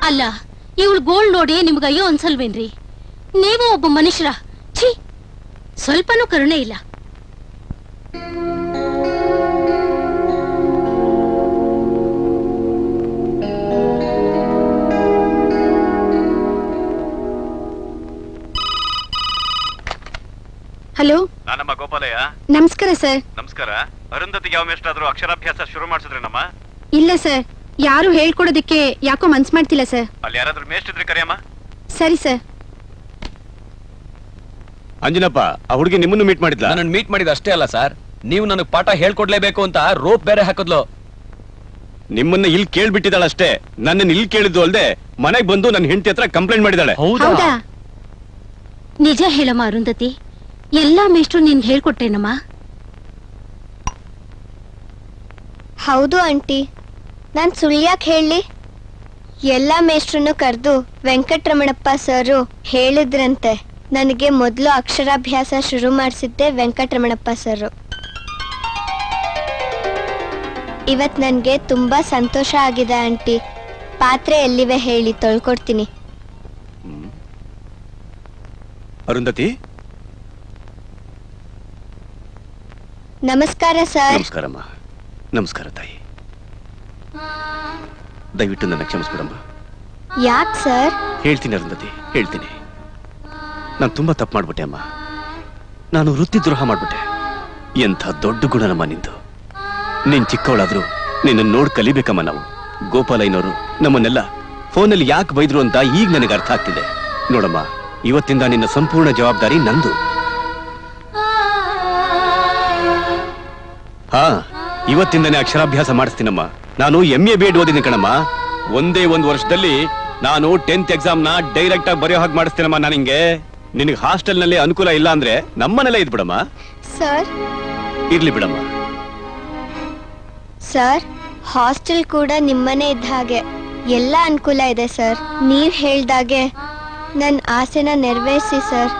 ಅಲ್ಲ, ಇವಳು ಗೋಲ್ಡ್ ನೋಡಿ ನಿಮ್ಗೆ ಅಯ್ಯೋ ಅನ್ಸಲ್ವೇನ್ರಿ? ನೀವು ಒಬ್ಬ ಮನುಷ್ಯರ, ಛೀ, ಸ್ವಲ್ಪನೂ ಕರುಣೆ ಇಲ್ಲ. ಹಲೋ, ನಾನಮ್ಮ ಗೋಪಾಲಯ್ಯ. ನಮಸ್ಕಾರ ಸರ್. ನಮಸ್ಕಾರ. ಅರುಂಧತಿಗೆ ಯಾವ ಮೇಷ್ಟ್ರಾದ್ರೂ ಅಕ್ಷರಾಭ್ಯಾಸ ಶುರು ಮಾಡಿಸಿದ್ರೇನಮ್ಮ? ಇಲ್ಲ ಸರ್, ಯಾರು ಹೇಳ್ಕೊಡೋದಕ್ಕೆ ಯಾಕೋ ಮನ್ಸ್ ಮಾಡ್ತಿಲ್ಲ ಸರ್. ಅಲ್ಲಿ ಯಾರಾದ್ರೂ ಮೇಷ್ಟ್ರಿದ್ರೆ ಕರೆಯಮ್ಮ. ಸರಿ ಸರ್. ಅಂಜನಪ್ಪ, ಆ ಹುಡುಗಿ ನಿಮ್ಮನ್ನು ಮೀಟ್ ಮಾಡಿದ್ಲ? ನನ್ನ ಮೀಟ್ ಮಾಡಿದ ಅಷ್ಟೇ ಅಲ್ಲ ಸರ್, ನೀವು ನನಗೆ ಪಾಠ ಹೇಳ್ಕೊಡ್ಲೇಬೇಕು ಅಂತ ರೋಪ್ ಬೇರೆ ಹಾಕಿದ್ಲು. ನಿಮ್ಮನ್ನ ಇಲ್ಲಿ ಕೇಳ್ಬಿಟ್ಟಿದ್ದಾಳಷ್ಟೇ, ನನ್ನನ್ನು ಇಲ್ಲಿ ಕೇಳಿದ್ದು ಅಲ್ದೆ ಮನೆಗೆ ಬಂದು ನನ್ನ ಹೆಂಡತಿ ಹತ್ರ ಕಂಪ್ಲೇಂಟ್ ಮಾಡಿದಾಳೆ. ಹೌದಾ? ನಿಜ ಹೇಳಮ್ಮ ಅರುಂಧತಿ, ಎಲ್ಲಾ ಮೇಷ್ಟ್ರು ನಿನ್ಗೆ ಹೇಳ್ಕೊಟ್ಟೇನಮ್ಮ? ಹೌದು ಆಂಟಿ, ನಾನ್ ಸುಳ್ಳ್ಯಾಕ್ ಹೇಳಿ? ಎಲ್ಲಾ ಮೇಷ್ಟ್ರನ್ನು ಕರೆದು ವೆಂಕಟರಮಣಪ್ಪ ಸರು ಹೇಳಿದ್ರಂತೆ. ನನಗೆ ಮೊದಲು ಅಕ್ಷರಾಭ್ಯಾಸ ಶುರು ಮಾಡಿಸಿದ್ದೆ ವೆಂಕಟರಮಣಪ್ಪ ಸರು. ಇವತ್ ನನ್ಗೆ ತುಂಬಾ ಸಂತೋಷ ಆಗಿದೆ ಆಂಟಿ. ಪಾತ್ರೆ ಎಲ್ಲಿವೆ ಹೇಳಿ, ತೊಳ್ಕೊಡ್ತೀನಿ. ಅರುಂಧತಿ, ನಮಸ್ಕಾರ ಸರ್. ನಮಸ್ಕಾರಮ್ಮ. ನಮಸ್ಕಾರ ತಾಯಿ. ದಯವಿಟ್ಟು ನನ್ನ ಕ್ಷಮಿಸ್ಬಿಡಮ್ಮ. ಯಾಕ್ ಸರ್? ಹೇಳ್ತೀನಿ ಅರುಂಧತಿ, ಹೇಳ್ತೀನಿ. ನಾನು ತುಂಬಾ ತಪ್ಪು ಮಾಡ್ಬಿಟ್ಟೆ ಅಮ್ಮ. ನಾನು ವೃತ್ತಿ ದ್ರೋಹ ಮಾಡ್ಬಿಟ್ಟೆ. ಎಂಥ ದೊಡ್ಡ ಗುಣನಮ್ಮ ನಿಂದು. ನೀನ್ ಚಿಕ್ಕವಳಾದ್ರು ನಿನ್ನ ನೋಡ್ ಕಲಿಬೇಕಮ್ಮ ನಾವು. ಗೋಪಾಲಯ್ಯನವರು ನಮ್ಮನ್ನೆಲ್ಲ ಫೋನಲ್ಲಿ ಯಾಕೆ ಬೈದ್ರು ಅಂತ ಈಗ ನನಗೆ ಅರ್ಥ ಆಗ್ತಿದೆ. ನೋಡಮ್ಮ, ಇವತ್ತಿಂದ ನಿನ್ನ ಸಂಪೂರ್ಣ ಜವಾಬ್ದಾರಿ ನಂದು. ಹಾ, ಇವತ್ತಿಂದನೇ ಅಕ್ಷರಾಭ್ಯಾಸ ಮಾಡಿಸ್ತೀನಮ್ಮ. ನಾನು MA B.Ed ಓದಿದ್ದೀನಿ ಕಣಮ್ಮ. ಒಂದೇ ಒಂದು ವರ್ಷದಲ್ಲಿ ನಾನು 10th ಎಕ್ಸಾಮ್ ನ ಡೈರೆಕ್ಟ್ ಆಗಿ ಬರೆಯೋ ಹಾಗೆ ಮಾಡಿಸ್ತೀನಮ್ಮ. ನಾನು ಹಿಂಗೆ ನಿನಗೆ ಹಾಸ್ಟೆಲ್ ನಲ್ಲಿ ಅನುಕೂಲ ಇಲ್ಲ ಅಂದ್ರೆ ನಮ್ಮನೆಲ್ಲ ಇದ್ ಬಿಡಮ್ಮ. ಸರ್ ಇರ್ಲಿ ಬಿಡಮ್ಮ. ಸರ್, ಹಾಸ್ಟೆಲ್ ಕೂಡ ನಿಮ್ಮನೆ ಇದ್ದ ಹಾಗೆ ಎಲ್ಲ ಅನುಕೂಲ ಇದೆ ಸರ್. ನೀವ್ ಹೇಳ್ದಾಗೆ ನನ್ನ ಆಸೆನ ನೆರವೇರಿಸಿ ಸರ್.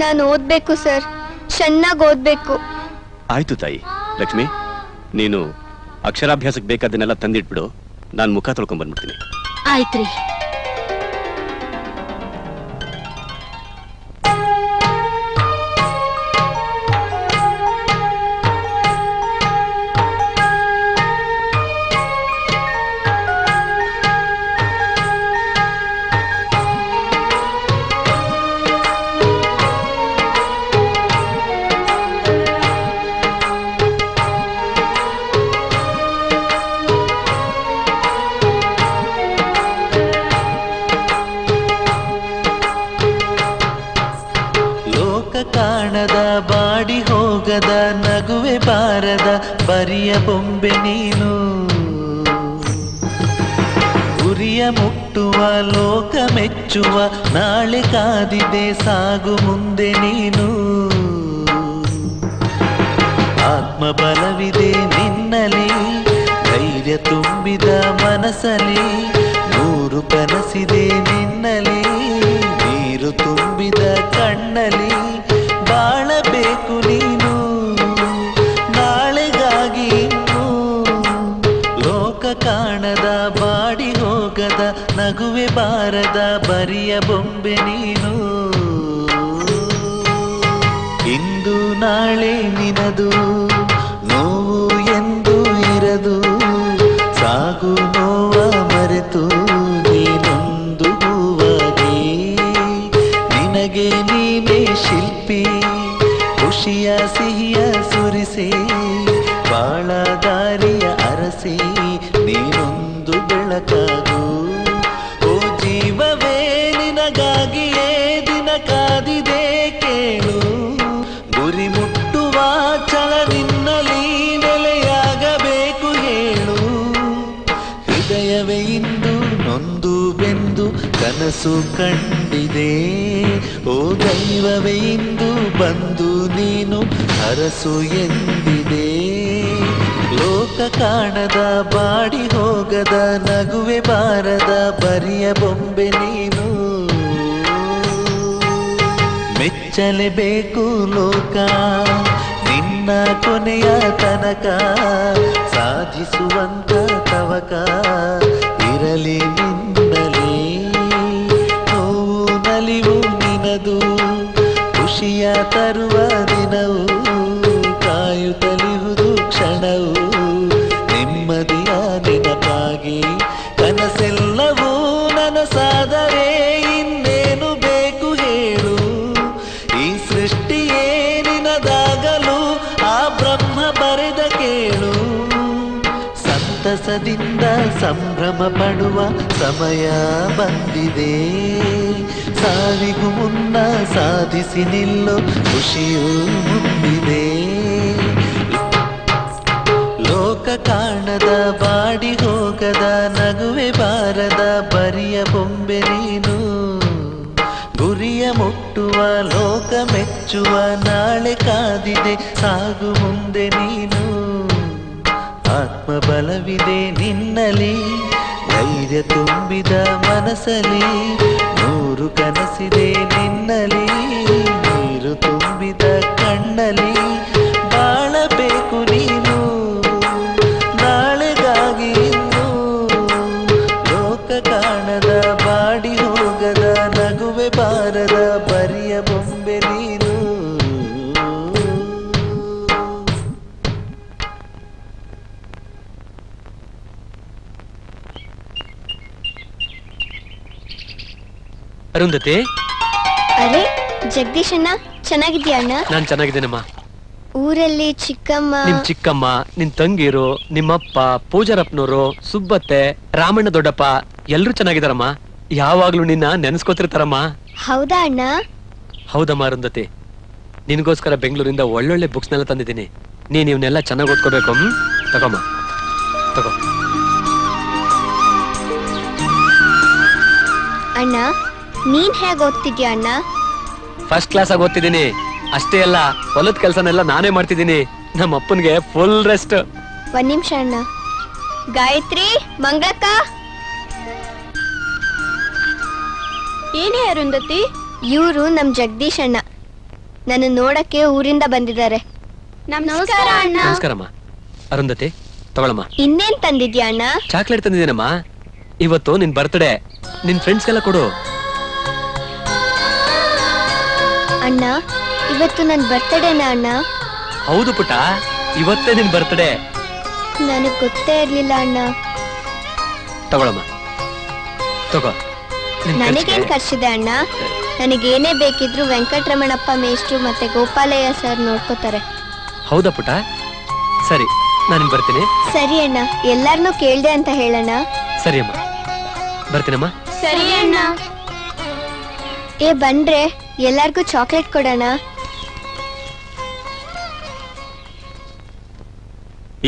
ನಾನು ಓದ್ಬೇಕು ಸರ್, ಚೆನ್ನಾಗಿ ಓದ್ಬೇಕು. ಆಯ್ತು ತಾಯಿ. ಲಕ್ಷ್ಮಿ, ನೀನು ಅಕ್ಷರಾಭ್ಯಾಸಕ್ಕೆ ಬೇಕಾದನ್ನೆಲ್ಲ ತಂದಿಟ್ಬಿಡು. ನಾನು ಮುಖ ತೊಳ್ಕೊಂಡ್ ಬಂದ್ಬಿಡ್ತೀನಿ. ಆಯ್ತ್ರಿ. ಕಾಣದ ಬಾಡಿ ಹೋಗದ ನಗುವೆ ಬಾರದ ಬರಿಯ ಬೊಂಬೆ ನೀನು. ಗುರಿಯ ಮುಟ್ಟುವ ಲೋಕ ಮೆಚ್ಚುವ ನಾಳೆ ಕಾದಿದೆ ಸಾಗು ಮುಂದೆ ನೀನು. ಆತ್ಮಬಲವಿದೆ ನಿನ್ನಲಿ, ಧೈರ್ಯ ತುಂಬಿದ ಮನಸ್ಸಲಿ, 100 ಕನಸಿದೆ ನಿನ್ನಲಿ, ನೀರು ತುಂಬಿದ ಕಣ್ಣಲಿ. ಬಾಳಬೇಕು ನೀನು ನಾಳೆಗಾಗಿ ಇನ್ನು. ಲೋಕ ಕಾಣದ ಬಾಡಿ ಹೋಗದ ನಗುವೆ ಬಾರದ ಬರಿಯ ಬೊಂಬೆ ನೀನು. ಇಂದು ನಾಳೆ ನಿನದು, ನೋವು ಎಂದು ಇರದು. ಸಾಗು ನೋವ ಮರೆತು ನೀನೊಂದು ಹೂವಾಗಿ. ನಿನಗೆ ನೀನೇ ಶಿಲ್ಪಿ, ಖುಷಿಯ ಸಿಹಿಯ ಸುರಿಸಿ, ಬಾಳ ದಾರಿಯ ಅರಸಿ, ನೀನೊಂದು ಬೆಳಕಾಗು. ಓ ಜೀವವೇ, ನಿನಗಾಗಿಯೇ ದಿನ ಕಾದಿದೆ ಕೇಳು. ಗುರಿ ಮುಟ್ಟುವ ಛಲ ನಿನ್ನಲಿ ನೆಲೆಯಾಗಬೇಕು ಹೇಳು. ಹೃದಯವೇ ಇಂದು ನೊಂದು ಬೆಂದು ಕನಸು ಕಂಡಿದೆ. ಓ ದೈವವೇ ಇಂದು ಬಂದು ನೀನು ಹರಸು ಎಂದಿದೆ. ಲೋಕ ಕಾಣದ ಬಾಡಿ ಹೋಗದ ನಗುವೆ ಬಾರದ ಬರಿಯ ಬೊಂಬೆ ನೀನು. ಮೆಚ್ಚಲೇಬೇಕು ಲೋಕ ನಿನ್ನ ಕೊನೆಯ ತನಕ. ಸಾಧಿಸುವಂತ ತವಕ ಇರಲಿ ನಿನ್ನಲಿ. ನೋವು ನಲಿವು ನಿನದು, ಖುಷಿಯ ತರುವ ದಿನವು. ಕಾಯುತ್ತಲಿಹುದು ಕ್ಷಣವು, ನೆಮ್ಮದಿಯ ನೆನಪಾಗಿ. ಕನಸೆಲ್ಲವೂ ನನಸಾದರೆ ಇನ್ನೇನು ಬೇಕು ಹೇಳು. ಈ ಸೃಷ್ಟಿಯೇ ನಿನದಾಗಲು ಆ ಬ್ರಹ್ಮ ಬರೆದ ಕೇಳು. ಸಂತಸದಿಂದ ಸಂಭ್ರಮ ಪಡುವ ಸಮಯ ಬಂದಿದೆ. ಸಾವಿಗೂ ಮುನ್ನ ಸಾಧಿಸಿ ನಿಲ್ಲೋ ಖುಷಿಯೂ ಮುಂದಿದೆ. ಲೋಕ ಕಾಣದ ಬಾಡಿ ಹೋಗದ ನಗುವೆ ಬಾರದ ಬರಿಯ ಬೊಂಬೆ ನೀನು. ಗುರಿಯ ಮುಟ್ಟುವ ಲೋಕ ಮೆಚ್ಚುವ ನಾಳೆ ಕಾದಿದೆ ಸಾಗು ಮುಂದೆ ನೀನು. ಆತ್ಮಬಲವಿದೆ ನಿನ್ನಲಿ ಧೈರ್ಯ ತುಂಬಿದ ಮನಸ್ಸಲಿ. ನೂರು ಕನಸಿದೆ ನಿನ್ನಲಿ ನೀರು ತುಂಬಿದ ಕಣ್ಣಲಿ. ಬಾಳಬೇಕು ನೀನು ನಾಳೆಗಾಗಿ ಇನ್ನು. ಲೋಕ ಕಾಣದ ಬಾಡಿ ಹೋಗದ ನಗುವೆ ಬಾರದ ಬರಿಯ ಬೊಂಬೆ ನೀನು. ಅರುಂಧತಿ, ಅರೆ ಜಗದೀಶ್ ಅಣ್ಣ, ಚೆನ್ನಾಗಿದ್ಯಾ ಅಣ್ಣ? ನಾನ್ ಚೆನ್ನಾಗಿದ್ದೇನಮ್ಮ. ಊರಲ್ಲಿ ಚಿಕ್ಕಮ್ಮ, ನಿಮ್ ಚಿಕ್ಕಮ್ಮ, ನಿನ್ ತಂಗಿರು, ನಿಮ್ಮಪ್ಪ, ಪೂಜಾರಪ್ಪನವರು, ಸುಬ್ಬತ್ತೆ, ರಾಮಣ್ಣ ದೊಡ್ಡಪ್ಪ ಎಲ್ರು ಚೆನ್ನಾಗಿದಾರಮ್ಮ. ಯಾವಾಗ್ಲೂ ನಿನ್ನ ನೆನ್ಸ್ಕೊತಿರ್ತಾರಮ್ಮ. ಹೌದಾ ಅಣ್ಣ? ಹೌದಮ್ಮ ಅರುಂಧತಿ, ನಿನ್ಗೋಸ್ಕರ ಬೆಂಗಳೂರಿಂದ ಒಳ್ಳೊಳ್ಳೆ ಬುಕ್ಸ್ ನೆಲ್ಲ ತಂದಿದ್ದೀನಿ. ನೀನ್ ಇವನ್ನೆಲ್ಲ ಚೆನ್ನಾಗಿ ಓದ್ಕೋಬೇಕು. ತಗೋಮ್ಮ, ತಗೋ. ಅಣ್ಣ, ನೀನ್ ಹೇಗ್ ಓದ್ತಿದ್ಯಾ ಅಣ್ಣ? ಫಸ್ಟ್ ಕ್ಲಾಸ್ ಆಗಿ ಓದ್ತಿದ್ದೀನಿ. ಅಷ್ಟೇ ಅಲ್ಲ, ಹೊಲದ ಕೆಲ್ಸನೆಲ್ಲ ನಾನೇ ಮಾಡ್ತಿದ್ದೀನಿ. ನಮ್ಮ ಅಪ್ಪನ್ಗೆ ಫುಲ್ ರೆಸ್ಟ್. ಒಂದ್ ನಿಮಿಷ ಅಣ್ಣ. ಗಾಯತ್ರಿ, ಮಂಗಕ್ಕ. ಏನೇ ಅರುಂಧತಿ? ಇವ್ರು ನಮ್ ಜಗದೀಶ್ ಅಣ್ಣ. ನನ್ನ ನೋಡಕ್ಕೆ ಊರಿಂದ ಬಂದಿದ್ದಾರೆ. ನಮಸ್ಕಾರ ಅಣ್ಣ. ನಮಸ್ಕಾರಮ್ಮ. ಅರುಂಧತಿ, ತಗೊಳಮ್ಮ. ಇನ್ನೇನ್ ತಂದಿದ್ಯಾ ಅಣ್ಣ? ಚಾಕ್ಲೇಟ್ ತಂದಿದ್ದೀನಮ್ಮ. ಇವತ್ತು ನಿನ್ ಬರ್ತ್ಡೇ, ನಿನ್ ಫ್ರೆಂಡ್ಸ್ಗೆಲ್ಲ ಕೊಡು. ಅಣ್ಣ, ಇವತ್ತು ನನ್ ಬರ್ತಡೇನಾ ಅಣ್ಣ? ಹೌದು ಪುಟ, ಇವತ್ತೇ ನಿನ್ ಬರ್ತ್ಡೇ. ನನಗ್ ಗೊತ್ತೇ ಇರ್ಲಿಲ್ಲ ಅಣ್ಣ. ತಗೊಳಮ್ಮ, ತಗೋ. ನನಗೇನ್ ಖರ್ಚಿದೆ ಅಣ್ಣ? ನನಗೇನೇ ಬೇಕಿದ್ರು ವೆಂಕಟರಮಣಪ್ಪ ಮೇಷ್ಟ್ರು ಮತ್ತೆ ಗೋಪಾಲಯ್ಯ ಸರ್ ನೋಡ್ಕೋತಾರೆ. ಹೌದಾ ಪುಟ? ಸರಿ, ನಾನು ಬರ್ತೀನಿ. ಸರಿ ಅಣ್ಣ, ಎಲ್ಲಾರ್ನೂ ಕೇಳ್ದೆ ಅಂತ ಹೇಳಣ್ಣ. ಸರಿ ಅಮ್ಮ, ಬರ್ತೀನಮ್ಮ. ಸರಿ ಅಣ್ಣ. ಏ ಬನ್ರೆ, ಎಲ್ಲಾರ್ಗೂ ಚಾಕ್ಲೇಟ್ ಕೊಡೋಣ.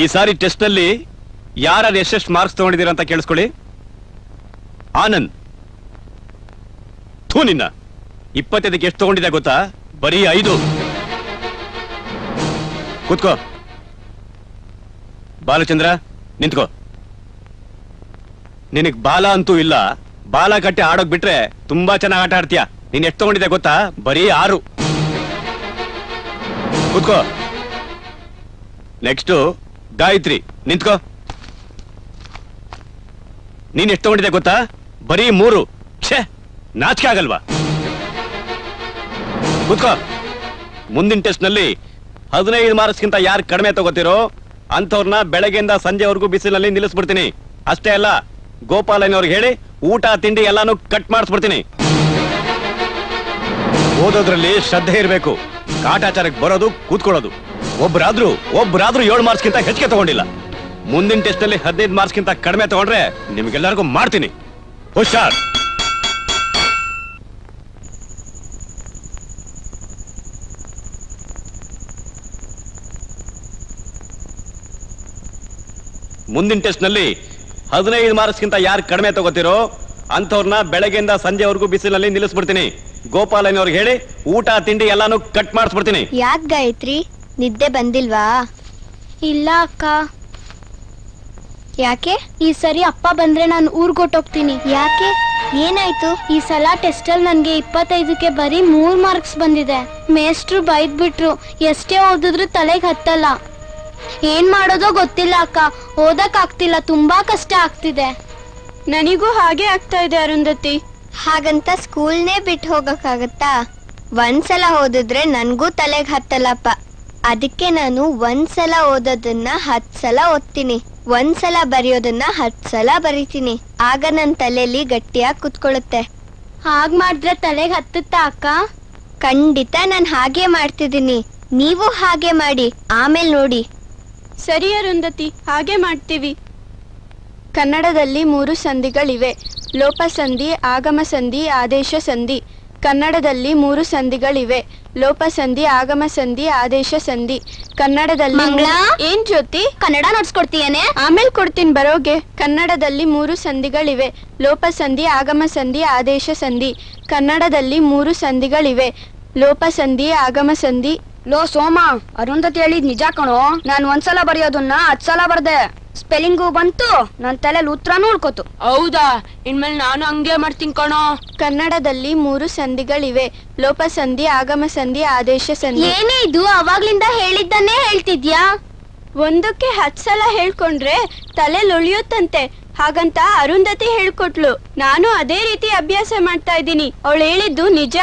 ಈ ಸಾರಿ ಟೆಸ್ಟ್ ನಲ್ಲಿ ಯಾರು ಎಷ್ಟೆಷ್ಟು ಮಾರ್ಕ್ಸ್ ತಗೊಂಡಿದ್ದೀರಾ ಅಂತ ಕೇಳಿಸ್ಕೊಳ್ಳಿ. ಆನಂದ್, ಥೂ ನಿನ್ನ, 25ಕ್ಕೆ ಎಷ್ಟು ತಗೊಂಡಿದ್ದೆ ಗೊತ್ತಾ? ಬರೀ 5. ಕೂತ್ಕೋ. ಬಾಲಚಂದ್ರ, ನಿಂತ್ಕೋ. ನಿನಗ್ ಬಾಲ ಅಂತೂ ಇಲ್ಲ. ಬಾಲ ಕಟ್ಟಿ ಆಡೋಕ್ ಬಿಟ್ರೆ ತುಂಬಾ ಚೆನ್ನಾಗಿ ಆಟ ಆಡ್ತೀಯ. ನೀನ್ ಎಷ್ಟು ತಗೊಂಡಿದ್ದೆ ಗೊತ್ತಾ? ಬರೀ 6. ಕೂತ್ಕೋ. ನೆಕ್ಸ್ಟ್ ಗಾಯತ್ರಿ, ನಿಂತ್ಕೋ. ನೀನ್ ಎಷ್ಟು ತಗೊಂಡಿದ್ದೆ ಗೊತ್ತಾ? ಬರೀ 3. ಛೇ, ನಾಚಿಕೆ ಆಗಲ್ವಾ? ಕೂತ್ಕೋ. ಮುಂದಿನ ಟೆಸ್ಟ್ ನಲ್ಲಿ 15 ಮಾರ್ಕ್ಸ್ಗಿಂತ ಯಾರು ಕಡಿಮೆ ತಗೋತಿರೋ ಅಂತವ್ರನ್ನ ಬೆಳಗ್ಗೆಯಿಂದ ಸಂಜೆವರೆಗೂ ಬಿಸಿಲಲ್ಲಿ ನಿಲ್ಲಿಸ್ಬಿಡ್ತೀನಿ. ಅಷ್ಟೇ ಅಲ್ಲ, ಗೋಪಾಲಯ್ಯನವ್ರಿಗೆ ಹೇಳಿ ಊಟ ತಿಂಡಿ ಎಲ್ಲಾನು ಕಟ್ ಮಾಡಿಸ್ಬಿಡ್ತೀನಿ. ಓದೋದ್ರಲ್ಲಿ ಶ್ರದ್ಧೆ ಇರಬೇಕು. ಕಾಟಾಚಾರಕ್ಕೆ ಬರೋದು, ಕೂತ್ಕೊಳ್ಳೋದು. ಒಬ್ರಾದ್ರೂ 7 ಮಾರ್ಕ್ಸ್ಗಿಂತ ಹೆಚ್ಚಿಗೆ ತಗೊಂಡಿಲ್ಲ. ಮುಂದಿನ ಟೆಸ್ಟ್ ಅಲ್ಲಿ 15 ಮಾರ್ಕ್ಸ್ಗಿಂತ ಕಡಿಮೆ ತಗೊಂಡ್ರೆ ನಿಮ್ಗೆಲ್ಲರಿಗೂ ಮಾಡ್ತೀನಿ. ಹುಷಾರ್. ಮುಂದಿನ ಟೆಸ್ಟ್ ನಲ್ಲಿ 15 ಮಾರ್ಕ್ಸ್ಗಿಂತ ಯಾರು ಕಡಿಮೆ ತಗೋತಿರೋ ಅಂತವ್ರನ್ನ ಬೆಳಗ್ಗೆಯಿಂದ ಸಂಜೆವರೆಗೂ ಬಿಸಿಲಲ್ಲಿ ನಿಲ್ಲಿಸ್ಬಿಡ್ತೀನಿ. ಗೋಪಾಲಯ್ಯನವ್ರಿಗೆ ಹೇಳಿ ಊಟ ತಿಂಡಿ ಎಲ್ಲಾನು ಕಟ್ ಮಾಡಿಸ್ಬಿಡ್ತೀನಿ. ಯಾಕೆ ಗಾಯತ್ರಿ, ನಿದ್ದೆ ಬಂದಿಲ್ವಾ? ಇಲ್ಲ ಅಕ್ಕ. ಯಾಕೆ? ಈ ಸರಿ ಅಪ್ಪ ಬಂದ್ರೆ ನಾನು ಊರ್ಗೊಟ್ಟೋಗ್ತೀನಿ. ಯಾಕೆ? ಏನಾಯ್ತು? ಈ ಸಲ ಟೆಸ್ಟಲ್ಲಿ ನನ್ಗೆ 25ಕ್ಕೆ ಬರೀ 3 ಮಾರ್ಕ್ಸ್ ಬಂದಿದೆ. ಮೇಷ್ಟ್ರು ಬೈದ್ಬಿಟ್ರು, ಎಷ್ಟೇ ಓದಿದ್ರು ತಲೆಗೆ ಹತ್ತಲ್ಲ. ಏನ್ ಮಾಡೋದೋ ಗೊತ್ತಿಲ್ಲ ಅಕ್ಕ. ಓದಕ್ ಆಗ್ತಿಲ್ಲ, ತುಂಬಾ ಕಷ್ಟ ಆಗ್ತಿದೆ. ನನಗೂ ಹಾಗೆ ಆಗ್ತಾ ಇದೆ ಅರುಂಧತಿ. ಹಾಗಂತ ಸ್ಕೂಲ್ನೇ ಬಿಟ್ಟು ಹೋಗಕ್ಕಾಗತ್ತಾ? ಒಂದ್ಸಲ ಓದಿದ್ರೆ ನನ್ಗೂ ತಲೆಗೆ ಹತ್ತಲ್ಲಪ್ಪ. ಅದಕ್ಕೆ ನಾನು ಒಂದ್ಸಲ ಓದೋದನ್ನ 10 ಸಲ ಓದ್ತೀನಿ, ಒಂದ್ಸಲ ಬರೆಯೋದನ್ನ 10 ಸಲ ಬರೀತೀನಿ. ಆಗ ನನ್ ತಲೆಯಲ್ಲಿ ಗಟ್ಟಿಯಾಗಿ ಕುತ್ಕೊಳ್ಳುತ್ತೆ. ಹಾಗ್ ಮಾಡಿದ್ರೆ ತಲೆಗೆ ಹತ್ತುತ್ತಾ ಅಕ್ಕ? ಖಂಡಿತ ನಾನ್ ಹಾಗೆ ಮಾಡ್ತಿದ್ದೀನಿ. ನೀವು ಹಾಗೆ ಮಾಡಿ, ಆಮೇಲೆ ನೋಡಿ. ಸರಿ ಅರುಂಧತಿ, ಹಾಗೆ ಮಾಡ್ತೀವಿ. ಕನ್ನಡದಲ್ಲಿ 3 ಸಂಧಿಗಳಿವೆ: ಲೋಪ ಸಂಧಿ, ಆಗಮ ಸಂಧಿ, ಆದೇಶ ಸಂಧಿ. ಕನ್ನಡದಲ್ಲಿ 3 ಸಂಧಿಗಳಿವೆ. ಲೋಪ ಸಂಧಿ, ಆಗಮ ಸಂಧಿ, ಆದೇಶ ಸಂಧಿ. ಕನ್ನಡದಲ್ಲಿ ಏನ್ ಜ್ಯೋತಿ ಕನ್ನಡ ನೋಡ್ಸ್ಕೊಡ್ತೀಯೇನೆ? ಆಮೇಲೆ ಕೊಡ್ತೀನಿ ಬರೋಗೆ. ಕನ್ನಡದಲ್ಲಿ 3 ಸಂಧಿಗಳಿವೆ. ಲೋಪ ಸಂಧಿ, ಆಗಮ ಸಂಧಿ, ಆದೇಶ ಸಂಧಿ. ಕನ್ನಡದಲ್ಲಿ 3 ಸಂಧಿಗಳಿವೆ. ಲೋಪ ಸಂಧಿ, ಆಗಮ ಸಂಧಿ. ಲೋ ಸೋಮ, ಅರುಂಧತಿ ಹೇಳಿದ್ ನಿಜ ಕಣೋ. ನಾನು ಒಂದ್ಸಲ ಬರೆಯೋದನ್ನ 10 ಸಲ ಬರ್ದೆ. ಸ್ಪೆಲ್ಲಿಂಗು ಬಂತು, ನನ್ ತಲೆಯಲ್ಲಿ ಉತ್ತರನೂ ಉಳ್ಕೋತು. ಹೌದಾ? ಇನ್ಮೇಲೆ ನಾನು ಹಂಗೆ ಮಾಡ್ತೀನಿ ಕಣೋ. ಕನ್ನಡದಲ್ಲಿ 3 ಸಂಧಿಗಳಿವೆ. ಲೋಪ ಸಂಧಿ, ಆಗಮ ಸಂಧಿ, ಆದೇಶ ಸಂಧಿ. ಏನೇ ಇದು, ಅವಾಗ್ಲಿಂದ ಹೇಳಿದ್ದನ್ನೇ ಹೇಳ್ತಿದ್ಯಾ? ಒಂದಕ್ಕೆ 10 ಸಲ ಹೇಳ್ಕೊಂಡ್ರೆ ತಲೆಲ್ ಉಳಿಯುತ್ತಂತೆ. ಹಾಗಂತ ಅರುಂಧತಿ ಹೇಳ್ಕೊಟ್ಲು. ನಾನು ಅದೇ ರೀತಿ ಅಭ್ಯಾಸ ಮಾಡ್ತಾ ಇದ್ದೀನಿ. ಅವಳು ಹೇಳಿದ್ದು ನಿಜ.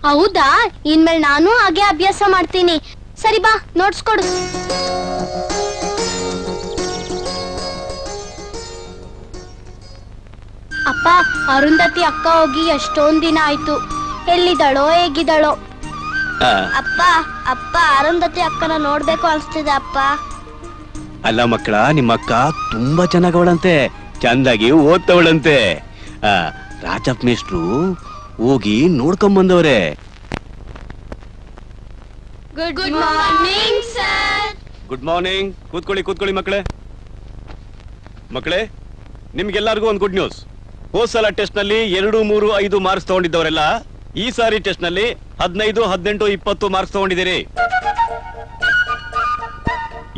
ಹೌದಾ? ಇನ್ಮೇಲೆ ನಾನು ಹಾಗೆ ಅಭ್ಯಾಸ ಮಾಡ್ತೀನಿ. ಸರಿ ಬಾ, ನೋಟ್ಸ್ ಕೊಡು. ಅಪ್ಪ, ಅರುಂಧತಿ ಅಕ್ಕ ಹೋಗಿ ಎಷ್ಟೊಂದ್ ದಿನ ಆಯ್ತು. ಎಲ್ಲಿದ್ದಾಳೋ, ಹೇಗಿದ್ದಾಳೋ? ಅಪ್ಪ ಅಪ್ಪ ಅರುಂಧತಿ ಅಕ್ಕನ ನೋಡ್ಬೇಕು ಅನ್ಸ್ತಿದೆ ಅಪ್ಪ. ಅಲ್ಲ ಮಕ್ಕಳ, ನಿಮ್ಮ ಅಕ್ಕ ತುಂಬಾ ಚೆನ್ನಾಗವಳಂತೆ, ಚಂದಾಗಿ ಓದ್ತವಳಂತೆ. ರಾಜಪ್ಪ ಮೇಷ್ಟ್ರು ಹೋಗಿ ನೋಡ್ಕೊಂಬಂದವ್ರೆ. Good morning sir. Good morning. ಕೂತ್ಕೊಳ್ಳಿ ಮಕ್ಕಳೇ. ನಿಮ್ಗೆಲ್ಲರಿಗೂ ಒಂದು ಗುಡ್ ನ್ಯೂಸ್. ಹೋದ್ ಸಲ ಟೆಸ್ಟ್ ನಲ್ಲಿ 2, 3, 5 ಮಾರ್ಕ್ಸ್ ತಗೊಂಡಿದ್ದವರೆಲ್ಲ ಈ ಸಾರಿ ಟೆಸ್ಟ್ ನಲ್ಲಿ 15, 18, 20 ಮಾರ್ಕ್ಸ್ ತಗೊಂಡಿದ್ದೀರಿ.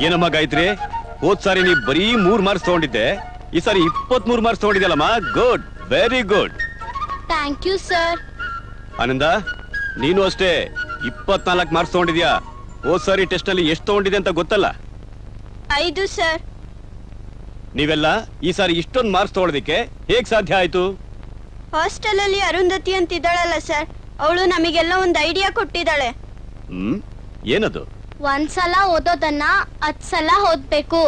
ಏನಮ್ಮ ಗಾಯತ್ರಿ, ಹೋದ್ ಸಾರಿ ನೀ ಬರೀ 3 ಮಾರ್ಕ್ಸ್ ತಗೊಂಡಿದ್ದೆ, ಈ ಸಾರಿ 23 ಮಾರ್ಕ್ಸ್ ತಗೊಂಡಿದ್ದಲ್ಲಮ್ಮ. Good, very good. Thank you sir. Ananda, ನೀನು ಅಷ್ಟೇ 24 ಮಾರ್ಕ್ಸ್ ತಗೊಂಡಿದ್ಯಾ. ಹೋದ್ ಸಾರಿ ಟೆಸ್ಟ್ ನಲ್ಲಿ ಎಷ್ಟು ತಗೊಂಡಿದೆ ಅಂತ ಗೊತ್ತಲ್ಲ? 5 ಸರ್. ನೀವೆಲ್ಲ ಈ ಸಾರಿ ಇಷ್ಟೊಂದು ಮಾರ್ಕ್ಸ್ ತಗೊಳ್ಳೋದಕ್ಕೆ ಹೇಗ್ ಸಾಧ್ಯ ಆಯ್ತು? ಹಾಸ್ಟೆಲ್ ಅಲ್ಲಿ ಅರುಂಧತಿ ಅಂತಿದ್ದಾಳಲ್ಲ ಸರ್, ಅವಳು ನಮಗೆಲ್ಲ ಒಂದು ಐಡಿಯಾ ಕೊಟ್ಟಿದ್ದಾಳೆ. ಏನದು? ಒಂದ್ಸಲ ಓದೋದನ್ನ 10 ಸಲ ಓದ್ಬೇಕು,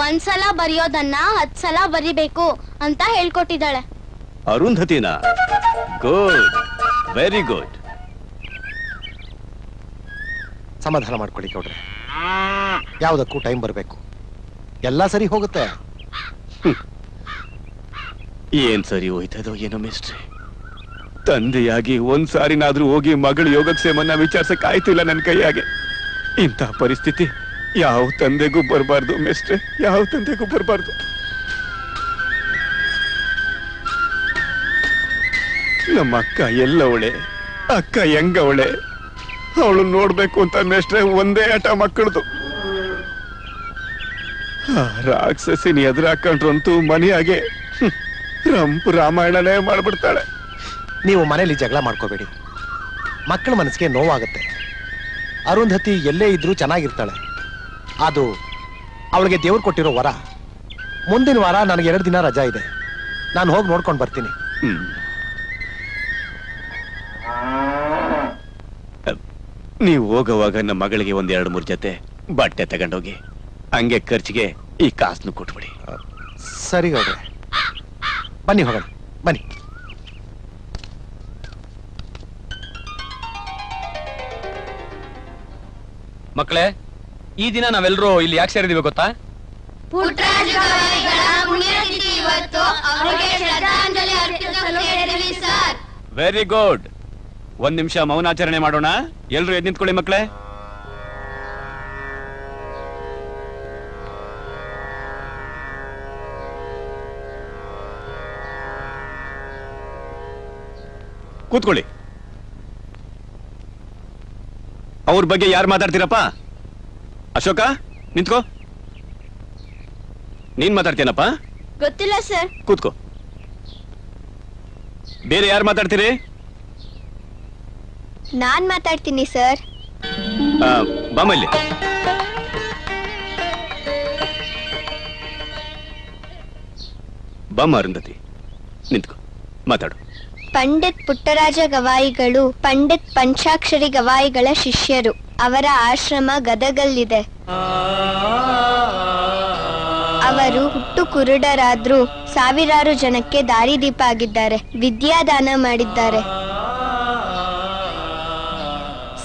ಒಂದ್ಸಲ ಬರೆಯೋದನ್ನ 10 ಸಲ ಬರಿಬೇಕು ಅಂತ ಹೇಳ್ಕೊಟ್ಟಿದ್ದಾಳೆ. ಅರುಂಧತಿನಾ? Good, very good. ಸಮಾಧಾನ ಮಾಡ್ಕೊಳ್ಳಿ ಗೌಡ್ರೆ, ಯಾವುದಕ್ಕೂ ಟೈಮ್ ಬರಬೇಕು. ಎಲ್ಲ ಸರಿ ಹೋಗುತ್ತೆ. ಏನ್ ಸರಿ ಹೋಯ್ತದೋ ಏನೋ ಮಿಸ್ಟ್ರಿ. ತಂದೆಯಾಗಿ ಒಂದ್ಸಾರಿನಾದ್ರೂ ಹೋಗಿ ಮಗಳು ಯೋಗಕ್ಷೇಮನ್ನ ವಿಚಾರಿಸಕ್ ಆಯ್ತಿಲ್ಲ ನನ್ನ ಕೈಯಾಗೆ. ಇಂಥ ಪರಿಸ್ಥಿತಿ ಯಾವ ತಂದೆಗೂ ಬರಬಾರ್ದು ಮಿಸ್ಟ್ರಿ, ಯಾವ ತಂದೆಗೂ ಬರಬಾರ್ದು. ನಮ್ಮ ಅಕ್ಕ ಎಲ್ಲವಳೆ, ಅಕ್ಕ ಹೆಂಗವಳೆ, ಅವಳು ನೋಡ್ಬೇಕು ಅಂತ ಮೇಷ್ಟ್ರೆ ಒಂದೇ ಆಟ ಮಕ್ಕಳದು. ರಾಕ್ಷಸಿನಿ ಎದುರು ಹಾಕೊಂಡ್ರಂತೂ ಮನೆಯಾಗೆ ರಂಪು ರಾಮಾಯಣನೇ ಮಾಡ್ಬಿಡ್ತಾಳೆ. ನೀವು ಮನೇಲಿ ಜಗಳ ಮಾಡ್ಕೋಬೇಡಿ, ಮಕ್ಕಳ ಮನಸ್ಸಿಗೆ ನೋವಾಗುತ್ತೆ. ಅರುಂಧತಿ ಎಲ್ಲೇ ಇದ್ರೂ ಚೆನ್ನಾಗಿರ್ತಾಳೆ. ಅದು ಅವಳಿಗೆ ದೇವ್ರು ಕೊಟ್ಟಿರೋ ವರ. ಮುಂದಿನ ವಾರ ನನಗೆ 2 ದಿನ ರಜಾ ಇದೆ, ನಾನು ಹೋಗಿ ನೋಡ್ಕೊಂಡು ಬರ್ತೀನಿ. ನೀವು ಹೋಗುವಾಗ ನಮ್ಮ ಮಗಳಿಗೆ 1-2-3 ಜೊತೆ ಬಟ್ಟೆ ತಗೊಂಡೋಗಿ, ಹಂಗೆ ಖರ್ಚಿಗೆ ಈ ಕಾಸನ್ನು ಕೊಟ್ಬಿಡಿ. ಸರಿ ಗೌಡ್ರೆ, ಬನ್ನಿ ಹೋಗೋಣ, ಬನ್ನಿ. ಮಕ್ಕಳೇ, ಈ ದಿನ ನಾವೆಲ್ಲರೂ ಇಲ್ಲಿ ಯಾಕೆ ಸೇರಿದೀವಿ ಗೊತ್ತಾ? ಪುಟ್ಟರಾಜ ಗವಾಯಿಗಳ ಪುಣ್ಯತಿಥಿ ಇವತ್ತು, ಅವರಿಗೆ ಶ್ರದ್ಧಾಂಜಲಿ ಅರ್ಪಿಸಲು ಸೇರಿದ್ದೀವಿ ಸರ್. Very good. 1 ನಿಮಿಷ ಮೌನಾಚರಣೆ ಮಾಡೋಣ. ಎಲ್ರು ಎದ್ದು ನಿಂತ್ಕೊಳ್ಳಿ ಮಕ್ಕಳೇ. ಕೂತ್ಕೊಳ್ಳಿ. ಅವ್ರ ಬಗ್ಗೆ ಯಾರು ಮಾತಾಡ್ತೀರಪ್ಪ? ಅಶೋಕ, ನಿಂತ್ಕೋ. ನೀನ್ ಮಾತಾಡ್ತೀನಪ್ಪ? ಗೊತ್ತಿಲ್ಲ ಸರ್. ಕೂತ್ಕೋ. ಬೇರೆ ಯಾರು ಮಾತಾಡ್ತೀರಿ? ನಾನ್ ಮಾತಾಡ್ತೀನಿ ಸರ್. ಬಾಮಲ್ಲಿ. ಬಾಮ ಅರುಂಧತಿ, ನಿಂತ್ಕೋ, ಮಾತಾಡು. ಪಂಡಿತ್ ಪುಟ್ಟರಾಜ ಗವಾಯಿಗಳು ಪಂಡಿತ್ ಪಂಚಾಕ್ಷರಿ ಗವಾಯಿಗಳ ಶಿಷ್ಯರು. ಅವರ ಆಶ್ರಮ ಗದಗಲ್ಲಿದೆ. ಅವರು ಹುಟ್ಟು ಕುರುಡರಾದ್ರೂ ಸಾವಿರಾರು ಜನಕ್ಕೆ ದಾರಿದೀಪ ಆಗಿದ್ದಾರೆ. ವಿದ್ಯಾದಾನ ಮಾಡಿದ್ದಾರೆ,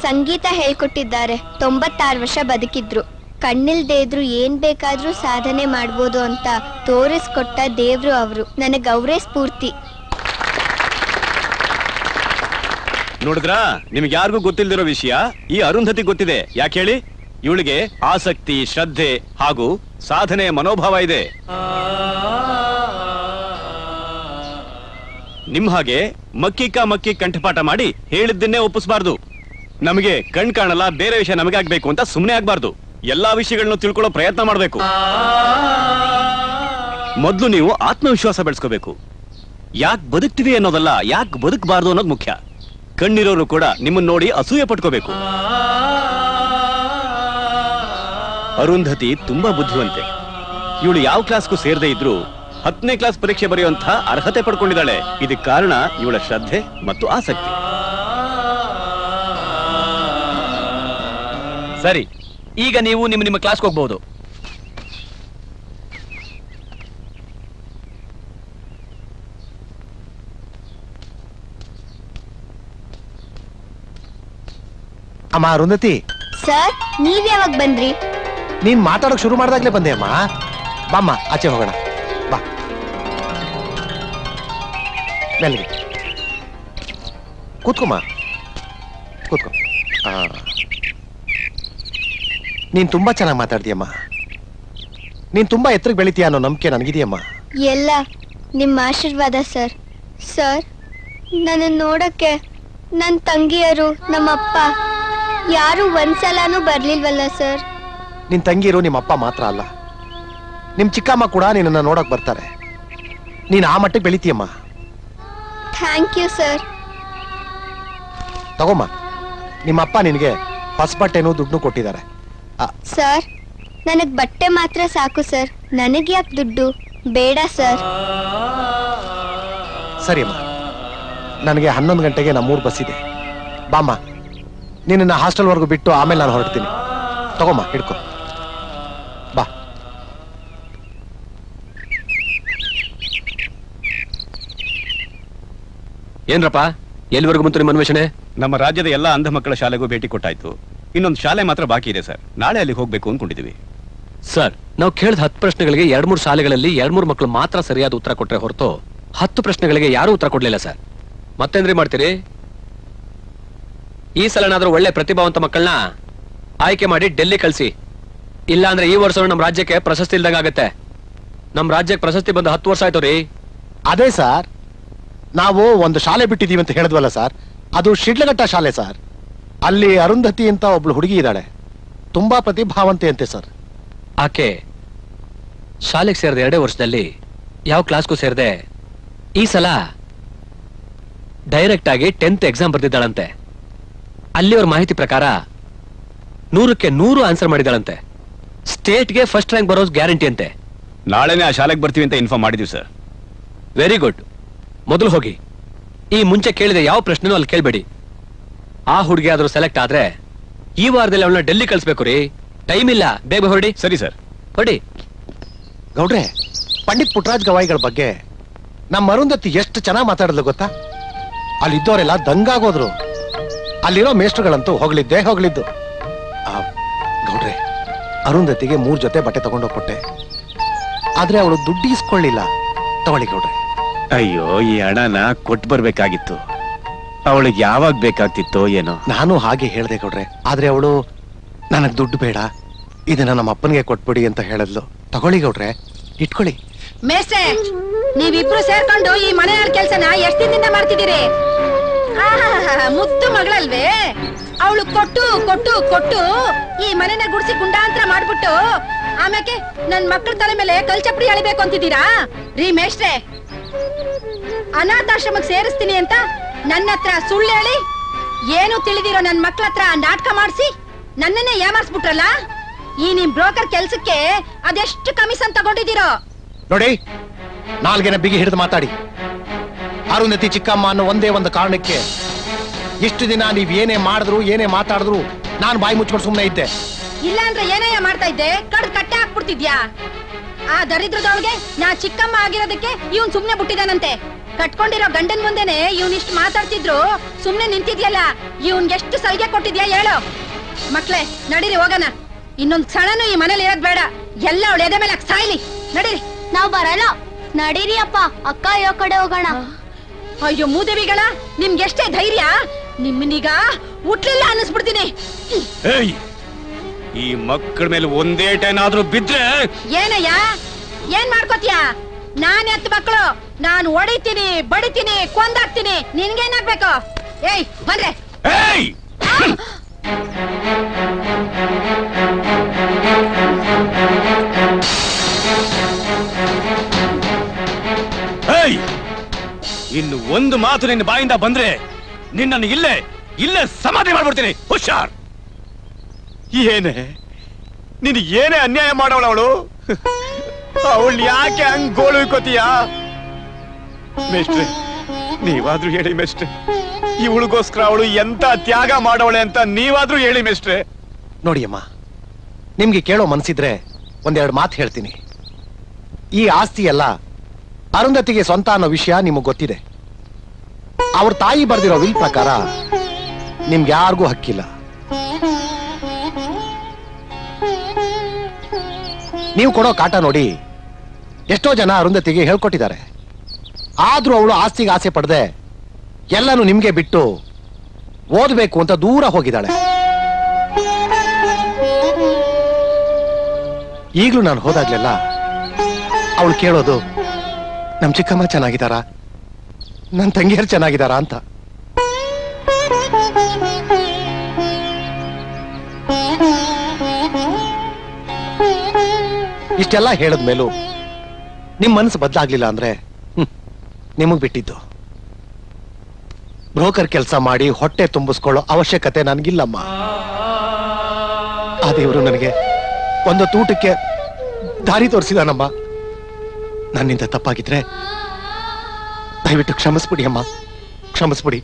ಸಂಗೀತ ಹೇಳ್ಕೊಟ್ಟಿದ್ದಾರೆ. 96 ವರ್ಷ ಬದುಕಿದ್ರು. ಕಣ್ಣಿಲ್ದೇ ಇದ್ರು ಏನ್ ಬೇಕಾದ್ರೂ ಸಾಧನೆ ಮಾಡ್ಬೋದು ಅಂತ ತೋರಿಸ್ಕೊಟ್ಟ ದೇವ್ರು ಅವರು. ನನಗೆ ಅವರೇ ಸ್ಫೂರ್ತಿ. ನೋಡಿದ್ರಾ, ನಿಮ್ಗೆ ಯಾರಿಗೂ ಗೊತ್ತಿಲ್ದಿರೋ ವಿಷಯ ಈ ಅರುಂಧತಿ ಗೊತ್ತಿದೆ. ಯಾಕೆ ಹೇಳಿ? ಇವಳಿಗೆ ಆಸಕ್ತಿ, ಶ್ರದ್ಧೆ ಹಾಗೂ ಸಾಧನೆಯ ಮನೋಭಾವ ಇದೆ. ನಿಮ್ ಹಾಗೆ ಮಕ್ಕಿ ಕಂಠಪಾಠ ಮಾಡಿ ಹೇಳಿದ್ದನ್ನೇ ಒಪ್ಪಿಸಬಾರ್ದು. ನಮಗೆ ಕಣ್ ಕಾಣಲ್ಲ, ಬೇರೆ ವಿಷಯ ನಮಗೆ ಆಗ್ಬೇಕು ಅಂತ ಸುಮ್ಮನೆ ಆಗ್ಬಾರ್ದು. ಎಲ್ಲಾ ವಿಷಯಗಳನ್ನು ತಿಳ್ಕೊಳ್ಳೋ ಪ್ರಯತ್ನ ಮಾಡ್ಬೇಕು. ಮೊದ್ಲು ನೀವು ಆತ್ಮವಿಶ್ವಾಸ ಬೆಳೆಸ್ಕೋಬೇಕು. ಯಾಕೆ ಬದುಕ್ತಿದೆ ಅನ್ನೋದಲ್ಲ, ಯಾಕೆ ಬದುಕಬಾರ್ದು ಅನ್ನೋದು ಮುಖ್ಯ. ಕಣ್ಣಿರೋರು ಕೂಡ ನಿಮ್ಮನ್ನ ನೋಡಿ ಅಸೂಯೆ ಪಟ್ಕೋಬೇಕು. ಅರುಂಧತಿ ತುಂಬಾ ಬುದ್ಧಿವಂತೆ. ಇವಳು ಯಾವ ಕ್ಲಾಸ್ಗೂ ಸೇರದೇ ಇದ್ರು 10ನೇ ಕ್ಲಾಸ್ ಪರೀಕ್ಷೆ ಬರೆಯುವಂತ ಅರ್ಹತೆ ಪಡ್ಕೊಂಡಿದ್ದಾಳೆ. ಇದಕ್ಕೆ ಕಾರಣ ಇವಳ ಶ್ರದ್ಧೆ ಮತ್ತು ಆಸಕ್ತಿ. ಸರಿ, ಈಗ ನೀವು ನಿಮ್ಮ ಕ್ಲಾಸ್ಗೆ ಹೋಗ್ಬಹುದು. ಅಮ್ಮ ಅರುಂಧತಿ. ಸರ್, ನೀವ್ ಯಾವಾಗ ಬಂದ್ರಿ? ನೀನ್ ಮಾತಾಡೋಕ್ ಶುರು ಮಾಡ್ದಾಗ್ಲೇ ಬಂದೆ ಅಮ್ಮ. ಬಾಮ್ಮ ಆಚೆ ಹೋಗೋಣ, ಬಾ. ಮೆಲ್ಲಿಗೆ ಕೂತ್ಕೊಮ್ಮ, ಕೂತ್ಕೊ. ನೀನ್ ತುಂಬಾ ಚೆನ್ನಾಗಿ ಮಾತಾಡ್ತೀಯಮ್ಮ. ನೀನ್ ತುಂಬಾ ಎತ್ತರಕ್ಕೆ ಬೆಳಿತೀಯ ಅನ್ನೋ ನಂಬಿಕೆ ನನಗಿದೆಯಮ್ಮ. ಎಲ್ಲ ನಿಮ್ಮ ಆಶೀರ್ವಾದ ಸರ್. ಸರ್, ನನ್ನ ನೋಡಕ್ಕೆ ನನ್ನ ತಂಗಿಯರು, ನಮ್ಮಪ್ಪ ಯಾರು ಒಂದ್ಸಲನೂ ಬರ್ಲಿಲ್ವಲ್ಲ ಸರ್? ನಿನ್ ತಂಗಿರು ನಿಮ್ಮಪ್ಪ ಮಾತ್ರ ಅಲ್ಲ, ನಿಮ್ ಚಿಕ್ಕಮ್ಮ ಕೂಡ ನಿನ್ನ ನೋಡಕ್ ಬರ್ತಾರೆ. ನೀನ್ ಆ ಮಟ್ಟಕ್ಕೆ ಬೆಳಿತೀಯಮ್ಮ. Thank you sir. ತಗೋಮ್ಮ, ನಿಮ್ಮಪ್ಪ ನಿನಗೆ ಹೊಸಬಟ್ಟೆನೂ ದುಡ್ಡು ಕೊಟ್ಟಿದ್ದಾರೆ. ಸರ್, ನನಗ್ ಬಟ್ಟೆ ಮಾತ್ರ ಸಾಕು ಸರ್. ನನಗೆ ಯಾಕೆ ದುಡ್ಡು ಬೇಡ ಸರ್? ಸರಿ ಅಮ್ಮ, ನನಗೆ 11 ಗಂಟೆಗೆ ನಮ್ಮೂರ್ ಬಸ್ ಇದೆ. ಬಾಮ್ಮ, ನಿನ್ನ ಹಾಸ್ಟೆಲ್ವರೆಗೂ ಬಿಟ್ಟು ಆಮೇಲೆ ನಾನು ಹೊರಡ್ತೀನಿ. ತಗೋಮ್ಮ, ಹಿಡ್ಕೊ, ಬಾ. ಏನ್ರಪ್ಪ, ಎಲ್ಲಿವರೆಗೂ ಬಂತು ನಿಮ್ಮ ಅನ್ವೇಷಣೆ? ನಮ್ಮ ರಾಜ್ಯದ ಎಲ್ಲಾ ಅಂಧ ಮಕ್ಕಳ ಶಾಲೆಗೂ ಭೇಟಿ ಕೊಟ್ಟಾಯ್ತು. ಇನ್ನೊಂದು ಶಾಲೆ ಮಾತ್ರ ಬಾಕಿ ಇದೆ ಸರ್. ನಾಳೆ ಅಲ್ಲಿ ಹೋಗ್ಬೇಕು ಅನ್ಕೊಂಡಿದೀವಿ. ಸರ್, ನಾವು ಕೇಳಿದ 10 ಪ್ರಶ್ನೆಗಳಿಗೆ 2-3 ಶಾಲೆಗಳಲ್ಲಿ 2-3 ಮಕ್ಕಳು ಮಾತ್ರ ಸರಿಯಾದ ಉತ್ತರ ಕೊಟ್ರೆ ಹೊರತು 10 ಪ್ರಶ್ನೆಗಳಿಗೆ ಯಾರೂ ಉತ್ತರ ಕೊಡ್ಲಿಲ್ಲ ಸರ್. ಮತ್ತೇನ್ರಿ ಮಾಡ್ತೀರಿ? ಈ ಸಲನಾದ್ರೂ ಒಳ್ಳೆ ಪ್ರತಿಭಾವಂತ ಮಕ್ಕಳನ್ನ ಆಯ್ಕೆ ಮಾಡಿ ಡೆಲ್ಲಿ ಕಳಿಸಿ. ಇಲ್ಲ ಅಂದ್ರೆ ಈ ವರ್ಷ ನಮ್ಮ ರಾಜ್ಯಕ್ಕೆ ಪ್ರಶಸ್ತಿ ಇಲ್ದಂಗ ಆಗತ್ತೆ. ನಮ್ಮ ರಾಜ್ಯಕ್ಕೆ ಪ್ರಶಸ್ತಿ ಬಂದು 10 ವರ್ಷ ಆಯ್ತು ರೀ. ಅದೇ ಸರ್, ನಾವು ಒಂದು ಶಾಲೆ ಬಿಟ್ಟಿದೀವಿ ಅಂತ ಹೇಳಿದ್ವಲ್ಲ ಸರ್, ಅದು ಶಿಡ್ಲಘಟ್ಟ ಶಾಲೆ ಸರ್. ಅಲ್ಲಿ ಅರುಂಧತಿ ಅಂತ ಒಬ್ಳು ಹುಡುಗಿ ಇದ್ದಾಳೆ, ತುಂಬಾ ಪ್ರತಿಭಾವಂತೆ ಅಂತೆ ಸರ್. ಆಕೆ ಶಾಲೆಗೆ ಸೇರಿದ 2 ವರ್ಷದಲ್ಲಿ ಯಾವ ಕ್ಲಾಸ್ಗೂ ಸೇರದೆ ಈ ಸಲ ಡೈರೆಕ್ಟ್ ಆಗಿ 10th ಎಕ್ಸಾಮ್ ಬರ್ತಿದ್ದಾಳಂತೆ. ಅಲ್ಲಿ ಅವ್ರ ಮಾಹಿತಿ ಪ್ರಕಾರ 100ಕ್ಕೆ 100 ಆನ್ಸರ್ ಮಾಡಿದಾಳಂತೆ. ಸ್ಟೇಟ್ಗೆ ಫಸ್ಟ್ ರ್ಯಾಂಕ್ ಬರೋದು ಗ್ಯಾರಂಟಿ ಅಂತೆ. ನಾಳೆನೇ ಆ ಶಾಲೆಗೆ ಬರ್ತೀವಿ ಅಂತ ಇನ್ಫಾರ್ಮ್ ಮಾಡಿದೀವಿ ಸರ್. Very good. ಮೊದಲು ಹೋಗಿ ಈ ಮುಂಚೆ ಕೇಳಿದ ಯಾವ ಪ್ರಶ್ನೆನೂ ಅಲ್ಲಿ ಕೇಳಬೇಡಿ. ಆ ಹುಡುಗಿ ಆದ್ರೂ ಸೆಲೆಕ್ಟ್ ಆದ್ರೆ ಈ ವಾರದಲ್ಲಿ ಅವಳನ್ನ ಡೆಲ್ಲಿ ಕಳಿಸ್ಬೇಕು ರೀ. ಟೈಮ್ ಇಲ್ಲ, ಬೇಗ ಹೊರಡಿ. ಸರಿ ಸರ್, ಹೊರಡಿ. ಗೌಡ್ರೆ, ಪಂಡಿತ್ ಪುಟ್ಟರಾಜ್ ಗವಾಯಿಗಳ ಬಗ್ಗೆ ನಮ್ಮ ಅರುಂಧತಿ ಎಷ್ಟು ಚೆನ್ನಾಗಿ ಮಾತಾಡಿದ್ಲು ಗೊತ್ತಾ? ಅಲ್ಲಿದ್ದವರೆಲ್ಲ ದಂಗಾಗೋದ್ರು. ಅಲ್ಲಿರೋ ಮೇಷ್ಟ್ರುಗಳಂತೂ ಹೊಗಳಿದ್ದು. ಗೌಡ್ರೆ, ಅರುಂಧತಿಗೆ 3 ಜೊತೆ ಬಟ್ಟೆ ತಗೊಂಡೋಗ್ಕೊಟ್ಟೆ, ಆದ್ರೆ ಅವಳು ದುಡ್ಡು ಇಸ್ಕೊಳ್ಳಿಲ್ಲ. ತಗೊಳ್ಳಿ ಗೌಡ್ರೆ. ಅಯ್ಯೋ, ಈ ಹಣನ ಕೊಟ್ಟು ಬರ್ಬೇಕಾಗಿತ್ತು. ಅವಳಿಗೆ ಯಾವಾಗ ಬೇಕಾಗ್ತಿತ್ತೋ ಏನೋ. ನಾನು ಹಾಗೆ ಹೇಳ್ದೆ ಗೌಡ್ರೆ, ಆದ್ರೆ ಅವಳು ನನಗ್ ದುಡ್ಡು ಬೇಡ, ಇದನ್ನ ನಮ್ಮ ಅಪ್ಪನಿಗೆ ಕೊಟ್ಬಿಡಿ ಅಂತ ಹೇಳಿದ್ಲು. ತಗೊಳ್ಳಿ ಗೌಡ್ರೆ, ಇಟ್ಕೊಳ್ಳಿ. ಮೇಸ್ಟ್ರೆ, ನೀವಿಬ್ರು ಸೇರ್ಕೊಂಡು ಈ ಮನೆಯ ಕೆಲ್ಸನ ಎಷ್ಟು ದಿನದಿಂದ ಮಾಡ್ತಿದ್ದೀರಿ? ಮುದ್ದು ಮಗಳಲ್ವೇ ಅವಳು? ಕೊಟ್ಟು ಕೊಟ್ಟು ಕೊಟ್ಟು ಈ ಮನೆನ ಗುಡಿಸಿ ಗುಂಡಾಂತರ ಮಾಡ್ಬಿಟ್ಟು ಆಮೇಲೆ ನನ್ ಮಕ್ಕಳ ತಲೆ ಮೇಲೆ ಕಲ್ಚಪ್ರಿ ಅಳಿಬೇಕು ಅಂತಿದ್ದೀರಾ ರೀ ಮೇಷ್ಟ್ರೆ? ಅನಾಥಾಶ್ರಮಕ್ಕೆ ಸೇರಿಸ್ತೀನಿ ಅಂತ ನನ್ನ ಹತ್ರ ಸುಳ್ಳು ಹೇಳಿ ಏನು ತಿಳಿದಿರೋ ನನ್ ಮಕ್ಳ ಹತ್ರ ನಾಟಕ ಮಾಡಿಸಿ ನನ್ನನ್ನೇ ಏಮಾರ್ಸ್ಬಿಟ್ರಲ್ಲ. ಈ ನಿಮ್ ಬ್ರೋಕರ್ ಕೆಲ್ಸಕ್ಕೆ ಅದೆಷ್ಟು ಕಮಿಷನ್ ತಗೊಂಡಿದ್ದೀರೋ ನೋಡಿ. ನಾಲ್ಗೆನ ಬಿಗಿ ಹಿಡಿದು ಮಾತಾಡಿ. ಅರುಂಧತಿ ಚಿಕ್ಕಮ್ಮ ಅನ್ನೋ ಒಂದೇ ಒಂದು ಕಾರಣಕ್ಕೆ ಇಷ್ಟು ದಿನ ನೀವ್ ಏನೇ ಮಾಡಿದ್ರು ಏನೇ ಮಾತಾಡಿದ್ರು ನಾನು ಬಾಯಿ ಮುಚ್ಕೊಂಡು ಸುಮ್ಮನೆ ಇದ್ದೆ. ಇಲ್ಲ ಅಂದ್ರೆ ಏನೇಯ ಮಾಡ್ತಾ ಇದ್ದೆ? ಕಡ್ದು ಕಟ್ಟೆ ಹಾಕ್ಬಿಡ್ತಿದ್ಯಾ? ಆ ದರಿದ್ರದೊಳಗೆ ನಾ ಚಿಕ್ಕಮ್ಮ ಆಗಿರೋದಕ್ಕೆ ಇವನ್ ಸುಮ್ನೆ ಬಿಟ್ಟಿದಾನಂತೆ. ಕಟ್ಕೊಂಡಿರೋ ಗಂಡನ್ ಮುಂದೆನೆ ಇವನ್ ಇಷ್ಟು ಮಾತಾಡ್ತಿದ್ರು ಸುಮ್ನೆ ನಿಂತಿದ್ಯಲ್ಲ. ಇವನ್ಗೆಷ್ಟು ಸಲಿಗೆ ಕೊಟ್ಟಿದ್ಯಾ ಹೇಳು? ಮಕ್ಳೇ ನಡೀರಿ ಹೋಗೋಣ. ಇನ್ನೊಂದ್ ಕ್ಷಣನೂ ಈ ಮನೇಲಿ ಇರೋದ್ ಬೇಡ. ಎಲ್ಲ ಅವಳು ಎದೆ ಮೇಲೆ ಸಾಯ್ಲಿ. ನಡೀರಿ. ನಾವ್ ಬರಲ್ಲ. ನಡೀರಿ ಅಪ್ಪ, ಅಕ್ಕ ಇರೋ ಕಡೆ ಹೋಗೋಣ. ಅಯ್ಯೋ ಮೂದೇವಿಗಳ, ನಿಮ್ಗೆಷ್ಟೇ ಧೈರ್ಯ? ನಿಮ್ಮನೀಗ ಹುಟ್ಲಿಲ್ಲ ಅನ್ನಿಸ್ಬಿಡ್ತೀನಿ. ಈ ಮಕ್ಕಳ ಮೇಲೆ ಒಂದೇಟೇನಾದ್ರೂ ಬಿದ್ರೆ ಏನಯ್ಯ ಏನ್ ಮಾಡ್ಕೋತೀಯ? ನಾನ್ ಎತ್ತ ಮಕ್ಕಳು, ನಾನು ಹೊಡಿತೀನಿ, ಬಡಿತೀನಿ, ಕೊಂದಾಕ್ತೀನಿ. ನಿನ್ಗೇನಾಗ್ಬೇಕು? ಏಯ್ ಬಂದ್ರೆ ಇನ್ನು ಒಂದು ಮಾತು ನಿನ್ನ ಬಾಯಿಂದ ಬಂದ್ರೆ ನಿನ್ನನ್ನು ಇಲ್ಲೇ ಸಮಾಧಿ ಮಾಡ್ಬಿಡ್ತೀನಿ. ಹುಷಾರ್. ಏನೇ ನೀನು ಏನೇ ಅನ್ಯಾಯ ಮಾಡೋಳವಳು? ಅವಳು ಯಾಕೆ ಹಂಗ್ ಗೋಳು ಇಕ್ಕೋತೀಯ? ಮೇಷ್ಟ್ರೆ ನೀವಾದ್ರೂ ಹೇಳಿ ಮೇಷ್ಟ್ರೆ, ಇವಳಿಗೋಸ್ಕರ ಅವಳು ಎಂತ ತ್ಯಾಗ ಮಾಡೋಳೆ ಅಂತ ನೀವಾದ್ರೂ ಹೇಳಿ ಮೇಷ್ಟ್ರೆ. ನೋಡಿಯಮ್ಮ, ನಿಮ್ಗೆ ಕೇಳೋ ಮನ್ಸಿದ್ರೆ ಒಂದೆರಡು ಮಾತು ಹೇಳ್ತೀನಿ. ಈ ಆಸ್ತಿ ಎಲ್ಲ ಅರುಂಧತಿಗೆ ಸ್ವಂತ ಅನ್ನೋ ವಿಷಯ ನಿಮಗೆ ಗೊತ್ತಿದೆ. ಅವ್ರ ತಾಯಿ ಬರ್ದಿರೋ ವಿಲ್ ಪ್ರಕಾರ ನಿಮ್ಗೆ ಯಾರಿಗೂ ಹಕ್ಕಿಲ್ಲ. ನೀವು ಕೊಡೋ ಕಾಟ ನೋಡಿ ಎಷ್ಟೋ ಜನ ಅರುಂಧತಿಗೆ ಹೇಳ್ಕೊಟ್ಟಿದ್ದಾರೆ. ಆದ್ರೂ ಅವಳು ಆಸ್ತಿಗೆ ಆಸೆ ಪಡದೆ ಎಲ್ಲಾನು ನಿಮ್ಗೆ ಬಿಟ್ಟು ಓದ್ಬೇಕು ಅಂತ ದೂರ ಹೋಗಿದ್ದಾಳೆ. ಈಗ್ಲೂ ನಾನು ಹೋದಾಗ್ಲೆಲ್ಲ ಅವಳು ಕೇಳೋದು ನಮ್ ಚಿಕ್ಕಮ್ಮ ಚೆನ್ನಾಗಿದ್ದಾರಾ, ನನ್ ತಂಗಿಯರು ಚೆನ್ನಾಗಿದ್ದಾರಾ ಅಂತ. ಇಷ್ಟೆಲ್ಲ ಹೇಳದ್ಮೇಲೂ ನಿಮ್ ಮನಸ್ಸು ಬದಲಾಗ್ಲಿಲ್ಲ ಅಂದ್ರೆ ನಿಮಗ್ ಬಿಟ್ಟಿದ್ದು. ಬ್ರೋಕರ್ ಕೆಲಸ ಮಾಡಿ ಹೊಟ್ಟೆ ತುಂಬಿಸ್ಕೊಳ್ಳೋ ಅವಶ್ಯಕತೆ ನನ್ಗಿಲ್ಲಮ್ಮ. ಆ ದೇವರು ನನಗೆ ಒಂದು ತೂಟಕ್ಕೆ ದಾರಿ ತೋರಿಸಿದಾನಮ್ಮ. ನನ್ನಿಂದ ತಪ್ಪಾಗಿದ್ರೆ ದಯವಿಟ್ಟು ಕ್ಷಮಿಸ್ಬಿಡಿ ಅಮ್ಮ, ಕ್ಷಮಿಸ್ಬಿಡಿ.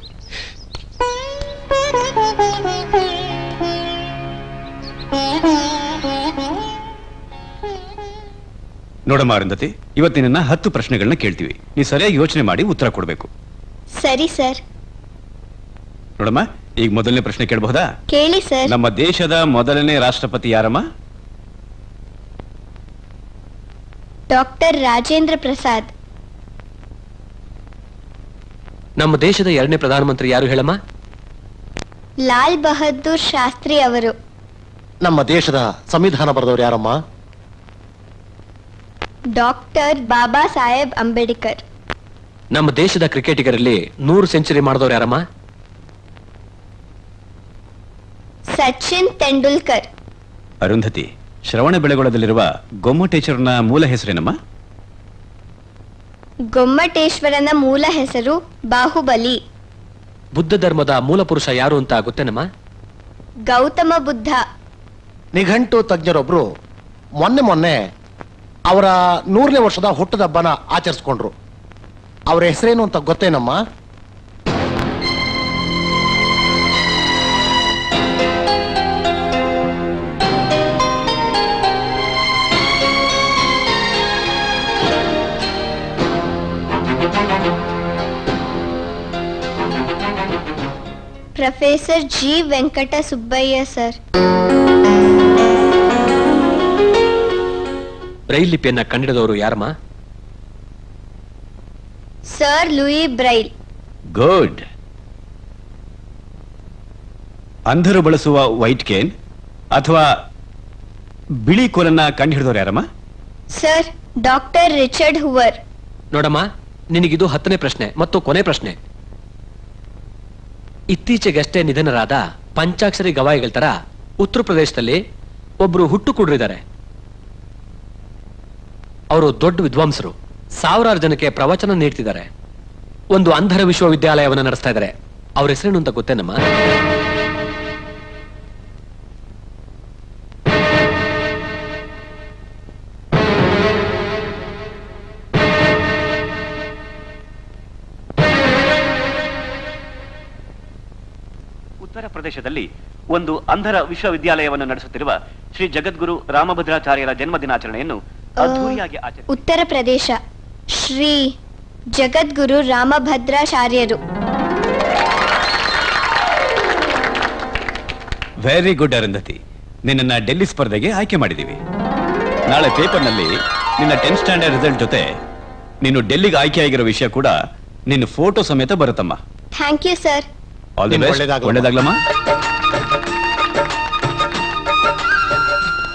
ನೋಡಮ್ಮ ಅರುಂಧತಿ, ಇವತ್ತಿನ 10 ಪ್ರಶ್ನೆಗಳನ್ನ ಕೇಳ್ತೀವಿ. ನೀವು ಸರಿಯಾಗಿ ಯೋಚನೆ ಮಾಡಿ ಉತ್ತರ ಕೊಡ್ಬೇಕು. ಸರಿ ಸರ್. ನೋಡಮ್ಮ, ಈಗ ಮೊದಲನೇ ಪ್ರಶ್ನೆ ಕೇಳಬಹುದಾ? ಕೇಳಿ ಸರ್. ನಮ್ಮ ದೇಶದ ಮೊದಲನೇ ರಾಷ್ಟ್ರಪತಿ ಯಾರಮ್ಮ? ಡಾಕ್ಟರ್ ರಾಜೇಂದ್ರ ಪ್ರಸಾದ್. ನಮ್ಮ ದೇಶದ 2ನೇ ಪ್ರಧಾನಮಂತ್ರಿ ಯಾರು ಹೇಳಮ್ಮ? ಲಾಲ್ ಬಹದ್ದೂರ್ ಶಾಸ್ತ್ರಿ ಅವರು. ನಮ್ಮ ದೇಶದ ಸಂವಿಧಾನ ಬರೆದವರು ಯಾರಮ್ಮ? ಡಾಕ್ಟರ್ ಬಾಬಾ ಸಾಹೇಬ್ ಅಂಬೇಡ್ಕರ್. ನಮ್ಮ ದೇಶದ ಕ್ರಿಕೆಟಿಗರಲ್ಲಿ 100 ಸೆಂಚುರಿ ಮಾಡಿದವರು ಯಾರಮ್ಮ? ಸಚಿನ್ ತೆಂಡೂಲ್ಕರ್. ಅರುಂಧತಿ, ಶ್ರವಣ ಬೆಳಗೊಳದಲ್ಲಿರುವ ಗೊಮ್ಮಟೇಶ್ವರನ ಮೂಲ ಹೆಸರೇನಮ್ಮ? ಗೊಮ್ಮಟೇಶ್ವರನ ಮೂಲ ಹೆಸರು ಬಾಹುಬಲಿ. ಬುದ್ಧ ಧರ್ಮದ ಮೂಲ ಪುರುಷ ಯಾರು ಅಂತ ಗೊತ್ತೇನಮ್ಮ? ಗೌತಮ ಬುದ್ಧ. ನಿಘಂಟು ತಜ್ಞರೊಬ್ರು ಮೊನ್ನೆ ಅವರ 100ನೇ ವರ್ಷದ ಹುಟ್ಟದ ಹಬ್ಬನ ಆಚರಿಸ್ಕೊಂಡ್ರು. ಅವರ ಹೆಸರೇನು ಅಂತ ಗೊತ್ತೇನಮ್ಮ? Professor G Venkata Subbaiah sir. Braille ಲಿಪಿಯನ್ನ ಕಂಡಿಡಿದವರು ಯಾರಮ್ಮ? Sir Louis Braille. ಗುಡ್. ಅಂಧರು ಬಳಸುವ ವೈಟ್ ಕೇನ್ ಅಥವಾ ಬಿಳಿ ಕೋಲನ್ನ ಕಂಡುಹಿಡಿದವರು ಯಾರಮ್ಮ? Sir doctor Richard Hoover. ನೋಡಮ್ಮ, ನಿನಗಿದು 10ನೇ ಪ್ರಶ್ನೆ ಮತ್ತು ಕೊನೆ ಪ್ರಶ್ನೆ. ಇತ್ತೀಚೆಗಷ್ಟೇ ನಿಧನರಾದ ಪಂಚಾಕ್ಷರಿ ಗವಾಯಿಗಳ ತರ ಉತ್ತರ ಪ್ರದೇಶದಲ್ಲಿ ಒಬ್ರು ಹುಟ್ಟು ಕುಡ್ರಿದ್ದಾರೆ. ಅವರು ದೊಡ್ಡ ವಿದ್ವಾಂಸರು, ಸಾವಿರಾರು ಜನಕ್ಕೆ ಪ್ರವಚನ ನೀಡ್ತಿದ್ದಾರೆ. ಒಂದು ಅಂಧರ ವಿಶ್ವವಿದ್ಯಾಲಯವನ್ನು ನಡೆಸ್ತಾ ಇದ್ದಾರೆ. ಅವ್ರ ಹೆಸರೇನು ಅಂತ ಗೊತ್ತೇನಮ್ಮ? ಉತ್ತರ ಪ್ರದೇಶದಲ್ಲಿ ಒಂದು ಅಂಧರ ವಿಶ್ವವಿದ್ಯಾಲಯವನ್ನು ನಡೆಸುತ್ತಿರುವ ಶ್ರೀ ಜಗದ್ಗುರು ರಾಮಭದ್ರಾಚಾರ್ಯರ ಜನ್ಮ ದಿನಾಚರಣೆಯನ್ನು ಅದ್ಧೂರಿಯಾಗಿ ಆಚರಿಸಿದರು. ಉತ್ತರ ಪ್ರದೇಶ ಶ್ರೀ ಜಗದ್ಗುರು ರಾಮಭದ್ರಾಚಾರ್ಯರು. ವೆರಿ ಗುಡ್ ಅರುಂಧತಿ, ನಿನ್ನ ಡೆಲ್ಲಿ ಸ್ಪರ್ಧೆಗೆ ಆಯ್ಕೆ ಮಾಡಿದೀವಿ. ನಾಳೆ ಪೇಪರ್ನಲ್ಲಿ ನಿನ್ನ 10th ಸ್ಟ್ಯಾಂಡರ್ಡ್ ರಿಸಲ್ಟ್ ಜೊತೆ ನೀನು ಡೆಲ್ಲಿಗೆ ಆಯ್ಕೆ ಆಗಿರೋ ವಿಷಯ ಕೂಡ ನಿನ್ನ ಫೋಟೋ ಸಮೇತ ಬರುತ್ತಮ್ಮ. Thank you sir. ಒಳ್ಳೇದಾಗ್ಲಮ್ಮ.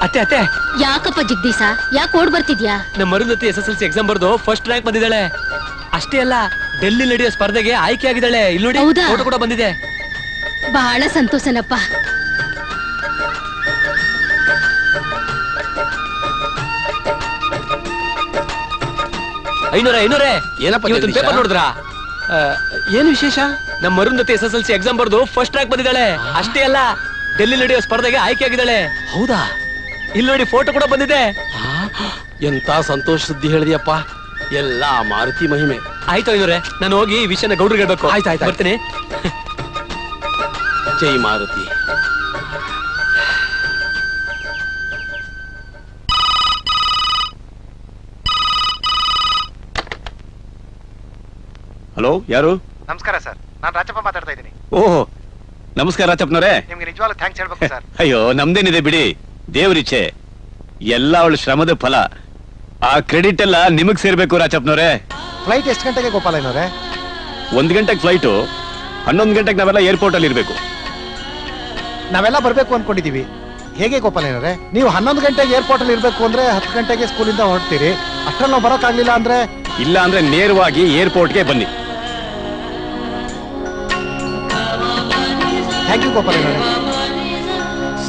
ಅತ್ತೆ ಅತ್ತೆ, ಯಾಕಪ್ಪ ಜಗದೀಶ, ಯಾಕೆ ಓಡ್ ಬರ್ತಿದ್ಯಾ? ನಮ್ಮ ಅರುಂಧತಿ SSLC ಎಕ್ಸಾಮ್ ಬರ್ದು ಫಸ್ಟ್ ರ್ಯಾಂಕ್ ಬಂದಿದ್ದಾಳೆ. ಅಷ್ಟೇ ಅಲ್ಲ, ಡೆಲ್ಲಿ ನಡೆಯೋ ಸ್ಪರ್ಧೆಗೆ ಆಯ್ಕೆ ಆಗಿದ್ದಾಳೆ. ಇಲ್ಲಿ ನೋಡಿ, ಫೋಟೋ ಕೂಡ ಬಂದಿದೆ. ಬಹಳ ಸಂತೋಷನಪ್ಪ. ಐನೂರೇ ಏನಪ್ಪ ಇವತ್ತು ಜಗದೀಶ? ಪೇಪರ್ ನೋಡಿದ್ರಾ? ಏನು ವಿಶೇಷ? ನಮ್ಮ ಅರುಂಧತಿ SSLC ಎಕ್ಸಾಮ್ ಬರ್ದು ಫಸ್ಟ್ ರ್ಯಾಂಕ್ ಬಂದಿದ್ದಾಳೆ. ಅಷ್ಟೇ ಅಲ್ಲ, ಡೆಲ್ಲಿ ನಡೆಯೋ ಸ್ಪರ್ಧೆಗೆ ಆಯ್ಕೆ ಆಗಿದ್ದಾಳೆ. ಹೌದಾ? ಇಲ್ಲಿ ನೋಡಿ, ಫೋಟೋ ಕೂಡ ಬಂದಿದೆ. ಎಂತ ಸಂತೋಷ ಸುದ್ದಿ ಹೇಳಿದ್ಯಪ್ಪ. ಎಲ್ಲ ಮಾರುತಿ ಮಹಿಮೆ. ಆಯ್ತು ಐನೂರೇ, ನಾನು ಹೋಗಿ ಈ ವಿಷಯನ ಗೌಡ್ರಿಗೆ ಹೇಳ್ಬೇಕು. ಆಯ್ತು ಬರ್ತೀನಿ. ಜೈ ಮಾರುತಿ. ಹಲೋ, ಯಾರು? ನಮಸ್ಕಾರ ಸರ್, ನಾನು ರಾಜಪ್ಪ ಮಾತಾಡ್ತಾ ಇದ್ದೀನಿ. ಓಹೋ, ನಮಸ್ಕಾರ ರಾಜಪ್ಪನವರೇ. ನಿಮ್ಗೆ ನಿಜವಾಗ್ಲೂ ಥ್ಯಾಂಕ್ಸ್ ಹೇಳ್ಬೇಕು ಸರ್. ಅಯ್ಯೋ, ನಮ್ದೇನಿದೆ ಬಿಡಿ, ದೇವ್ರಿಚ್ಛೆ. ಎಲ್ಲ ಅವಳು ಶ್ರಮದ ಫಲ. ಆ ಕ್ರೆಡಿಟ್ ಎಲ್ಲ ನಿಮಗ್ ಸೇರ್ಬೇಕು ರಾಜಪ್ಪನವರೇ. ಫ್ಲೈಟ್ ಎಷ್ಟು ಗಂಟೆಗೆ ಗೋಪಾಲಯ್ಯನವರೇ? 1 ಗಂಟೆಗೆ ಫ್ಲೈಟು, 11 ಗಂಟೆಗೆ ನಾವೆಲ್ಲ ಏರ್ಪೋರ್ಟ್ ಅಲ್ಲಿ ಇರ್ಬೇಕು. ನಾವೆಲ್ಲ ಬರ್ಬೇಕು ಅನ್ಕೊಂಡಿದೀವಿ. ಹೇಗೆ ಗೋಪಾಲಯ್ಯನವರೇ? ನೀವು 11 ಗಂಟೆಗೆ ಏರ್ಪೋರ್ಟ್ ಅಲ್ಲಿ ಇರ್ಬೇಕು ಅಂದ್ರೆ 10 ಗಂಟೆಗೆ ಸ್ಕೂಲಿಂದ ಹೊರಡ್ತೀರಿ. ಅಷ್ಟ್ರಲ್ಲಿ ನಾವು ಬರೋಕ್ಕಾಗ್ಲಿಲ್ಲ ಅಂದ್ರೆ? ಇಲ್ಲ ಅಂದ್ರೆ ನೇರವಾಗಿ ಏರ್ಪೋರ್ಟ್ಗೆ ಬನ್ನಿ. Thank you ಗೋಪಾಲಯ್ಯನವರೇ.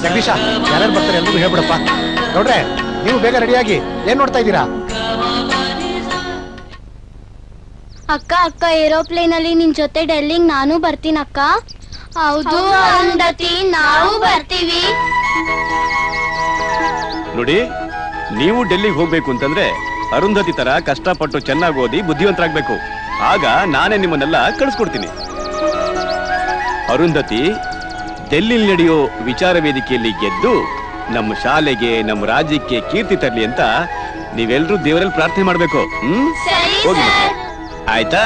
ಜಗದೀಶ, ಯಾರ್ಯಾರು ಬರ್ತಾರೆ ಎಲ್ರಿಗೂ ಹೇಳ್ಬಿಡಪ್ಪ. ನೋಡ್ರೆ, ನೀವು ಬೇಗ ರೆಡಿಯಾಗಿ. ಏನ್ ನೋಡ್ತಾ ಇದ್ದೀರಾ? ಅಕ್ಕ ಅಕ್ಕ, ಏರೋಪ್ಲೇನ್ ಅಲ್ಲಿ ನಿನ್ ಜೊತೆ ಡೆಲ್ಲಿಗೆ ನಾನು ಬರ್ತೀನಿ ಅಕ್ಕ. ಹೌದು ಅರುಂಧತಿ, ನಾವು ಬರ್ತೀವಿ. ನೋಡಿ, ನೀವು ಡೆಲ್ಲಿಗೆ ಹೋಗ್ಬೇಕು ಅಂತಂದ್ರೆ ಅರುಂಧತಿ ತರ ಕಷ್ಟಪಟ್ಟು ಚೆನ್ನಾಗಿ ಓದಿ ಬುದ್ಧಿವಂತರಾಗ್ಬೇಕು. ಆಗ ನಾನೇ ನಿಮ್ಮನ್ನೆಲ್ಲ ಕಳಿಸ್ಕೊಡ್ತೀನಿ. ಅರುಂಧತಿ ಡೆಲ್ಲಿ ನಡೆಯೋ ವಿಚಾರ ವೇದಿಕೆಯಲ್ಲಿ ಗೆದ್ದು ನಮ್ಮ ಶಾಲೆಗೆ, ನಮ್ಮ ರಾಜ್ಯಕ್ಕೆ ಕೀರ್ತಿ ತರಲಿ ಅಂತ ನೀವೆಲ್ಲರೂ ದೇವರಲ್ಲಿ ಪ್ರಾರ್ಥನೆ ಮಾಡ್ಬೇಕು. ಹೋಗಿ ಆಯ್ತಾ?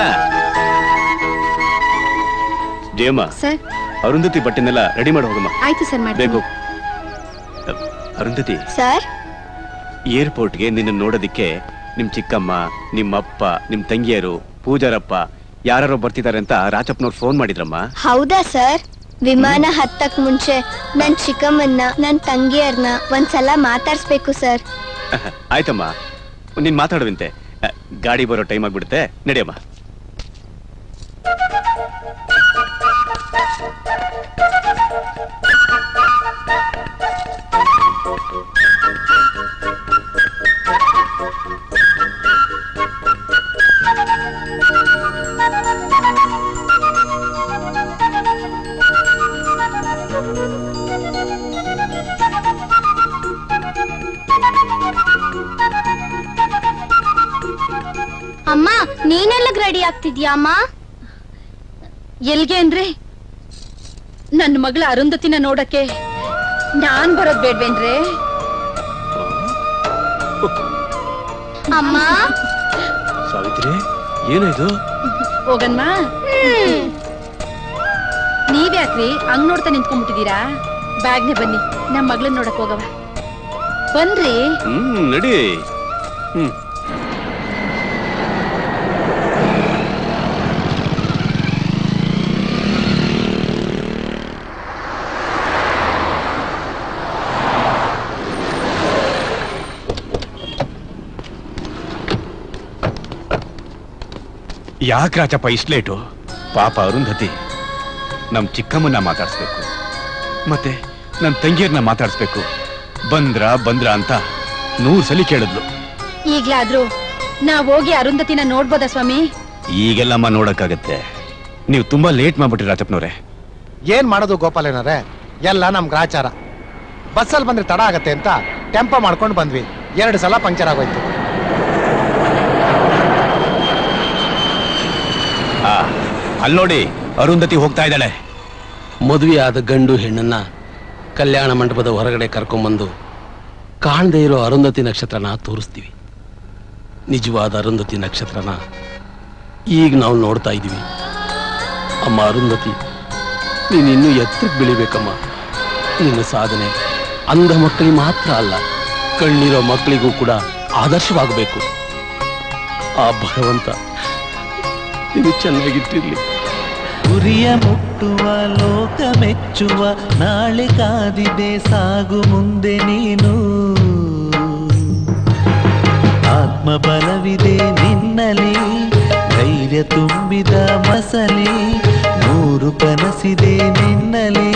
ಜಯಮ್ಮ, ಅರುಂಧತಿ ಬಟ್ಟೆನೆಲ್ಲ ರೆಡಿ ಮಾಡಿ ಹೋಗಮ್ಮ. ಆಯ್ತು ಸರ್, ಬೇಕು. ಅರುಂಧತಿ ಸರ್, ಏರ್ಪೋರ್ಟ್ಗೆ ನಿನ್ನ ನೋಡೋದಿಕ್ಕೆ ನಿಮ್ ಚಿಕ್ಕಮ್ಮ, ನಿಮ್ಮಪ್ಪ, ನಿಮ್ ತಂಗಿಯರು, ಪೂಜಾರಪ್ಪ ಯಾರು ಬರ್ತಿದ್ದಾರೆ ಅಂತ ರಾಚಪ್ಪನವ್ರು ಫೋನ್ ಮಾಡಿದ್ರಮ್ಮ. ಹೌದಾ ಸರ್? ವಿಮಾನ ಹತ್ತಕ್ ಮುಂಚೆ ನನ್ ಚಿಕ್ಕಮ್ಮನ್ನ, ನನ್ ತಂಗಿಯರ್ನ ಒಂದ್ಸಲ ಮಾತಾಡ್ಸ್ಬೇಕು ಸರ್. ಆಯ್ತಮ್ಮ, ನೀನ್ ಮಾತಾಡುವಂತೆ. ಗಾಡಿ ಬರೋ ಟೈಮ್ ಆಗ್ಬಿಡುತ್ತೆ, ನಡೆಯಮ್ಮ. ಅಮ್ಮ, ನೀನೆಲ್ಲಗ್ ರೆಡಿ ಆಗ್ತಿದ್ಯಾ ಅಮ್ಮ? ಎಲ್ಗೆ ಅಂದ್ರೆ ನನ್ನ ಮಗಳ ಅರುಂಧತಿನ ನೋಡಕ್ಕೆ ನಾನ್ ಬರೋದ್ ಬೇಡ್ವೇನ್ರೆ? ಅಮ್ಮ ಸಾವಿತ್ರಿ, ಏನಾಯ್ತು? ಹೋಗನ್ಮಾ. ನೀವ್ಯಾಕ್ರಿ ಹಂಗ್ ನೋಡ್ತಾ ನಿಂತ್ಕೊಂಡ್ಬಿಟ್ಟಿದೀರಾ? ಬ್ಯಾಗ್ನೆ ಬನ್ನಿ, ನಮ್ಮ ಮಗಳನ್ನ ನೋಡಕ್ ಹೋಗವ. ಬನ್ರಿ. ನಡಿ. ಯಾಕೆ ರಾಜಪ್ಪ ಇಷ್ಟು ಲೇಟು? ಪಾಪ ಅರುಂಧತಿ ನಮ್ ಚಿಕ್ಕಮ್ಮನ್ನ ಮಾತಾಡಿಸ್ಬೇಕು, ಮತ್ತೆ ನಮ್ ತಂಗಿಯರ್ನ ಮಾತಾಡಿಸ್ಬೇಕು. ಬಂದ್ರ ಅಂತ 100 ಸಲ ಕೇಳಿದ್ಲು. ಈಗ್ಲಾದ್ರೂ ನಾವ್ ಹೋಗಿ ಅರುಂಧತಿನ ನೋಡ್ಬೋದಾ ಸ್ವಾಮಿ? ಈಗೆಲ್ಲಮ್ಮ ನೋಡಕ್ಕಾಗತ್ತೆ. ನೀವು ತುಂಬಾ ಲೇಟ್ ಮಾಡ್ಬಿಟ್ರಿ ರಾಜಪ್ಪನವ್ರೆ. ಏನ್ ಮಾಡೋದು ಗೋಪಾಲಯ್ಯನವರೇ, ಎಲ್ಲ ನಮ್ ಗ್ರಾಚಾರ. ಬಸ್ಸಲ್ಲಿ ಬಂದ್ರೆ ತಡ ಆಗತ್ತೆ ಅಂತ ಟೆಂಪೋ ಮಾಡ್ಕೊಂಡು ಬಂದ್ವಿ. 2 ಸಲ ಪಂಕ್ಚರ್ ಆಗೋಯ್ತು. ಅಲ್ಲಿ ನೋಡಿ, ಅರುಂಧತಿ ಹೋಗ್ತಾ ಇದ್ದಾಳೆ. ಮದುವೆ ಆದ ಗಂಡು ಹೆಣ್ಣನ್ನ ಕಲ್ಯಾಣ ಮಂಟಪದ ಹೊರಗಡೆ ಕರ್ಕೊಂಡ್ಬಂದು ಕಾಣದೇ ಇರೋ ಅರುಂಧತಿ ನಕ್ಷತ್ರನ ತೋರಿಸ್ತೀವಿ. ನಿಜವಾದ ಅರುಂಧತಿ ನಕ್ಷತ್ರನ ಈಗ ನಾವು ನೋಡ್ತಾ ಇದ್ದೀವಿ. ಅಮ್ಮ ಅರುಂಧತಿ, ನೀನು ಇನ್ನೂ ಎತ್ತರಕ್ಕೆ ಬೆಳಿಬೇಕಮ್ಮ. ನಿನ್ನ ಸಾಧನೆ ಅಂಧ ಮಕ್ಕಳಿಗೆ ಮಾತ್ರ ಅಲ್ಲ, ಕಣ್ಣಿರೋ ಮಕ್ಕಳಿಗೂ ಕೂಡ ಆ ಭಗವಂತ ನೀನು ಚೆನ್ನಾಗಿಟ್ಟಿರ್ಲಿ. ಗುರಿಯ ಮುಟ್ಟುವ ಲೋಕ ಮೆಚ್ಚುವ ನಾಳೆ ಕಾದಿದೆ ಸಾಗು ಮುಂದೆ ನೀನು ಆತ್ಮಬಲವಿದೆ ನಿನ್ನಲಿ ಧೈರ್ಯ ತುಂಬಿದ ಮಸಲಿ 100 ಕನಸಿದೆ ನಿನ್ನಲಿ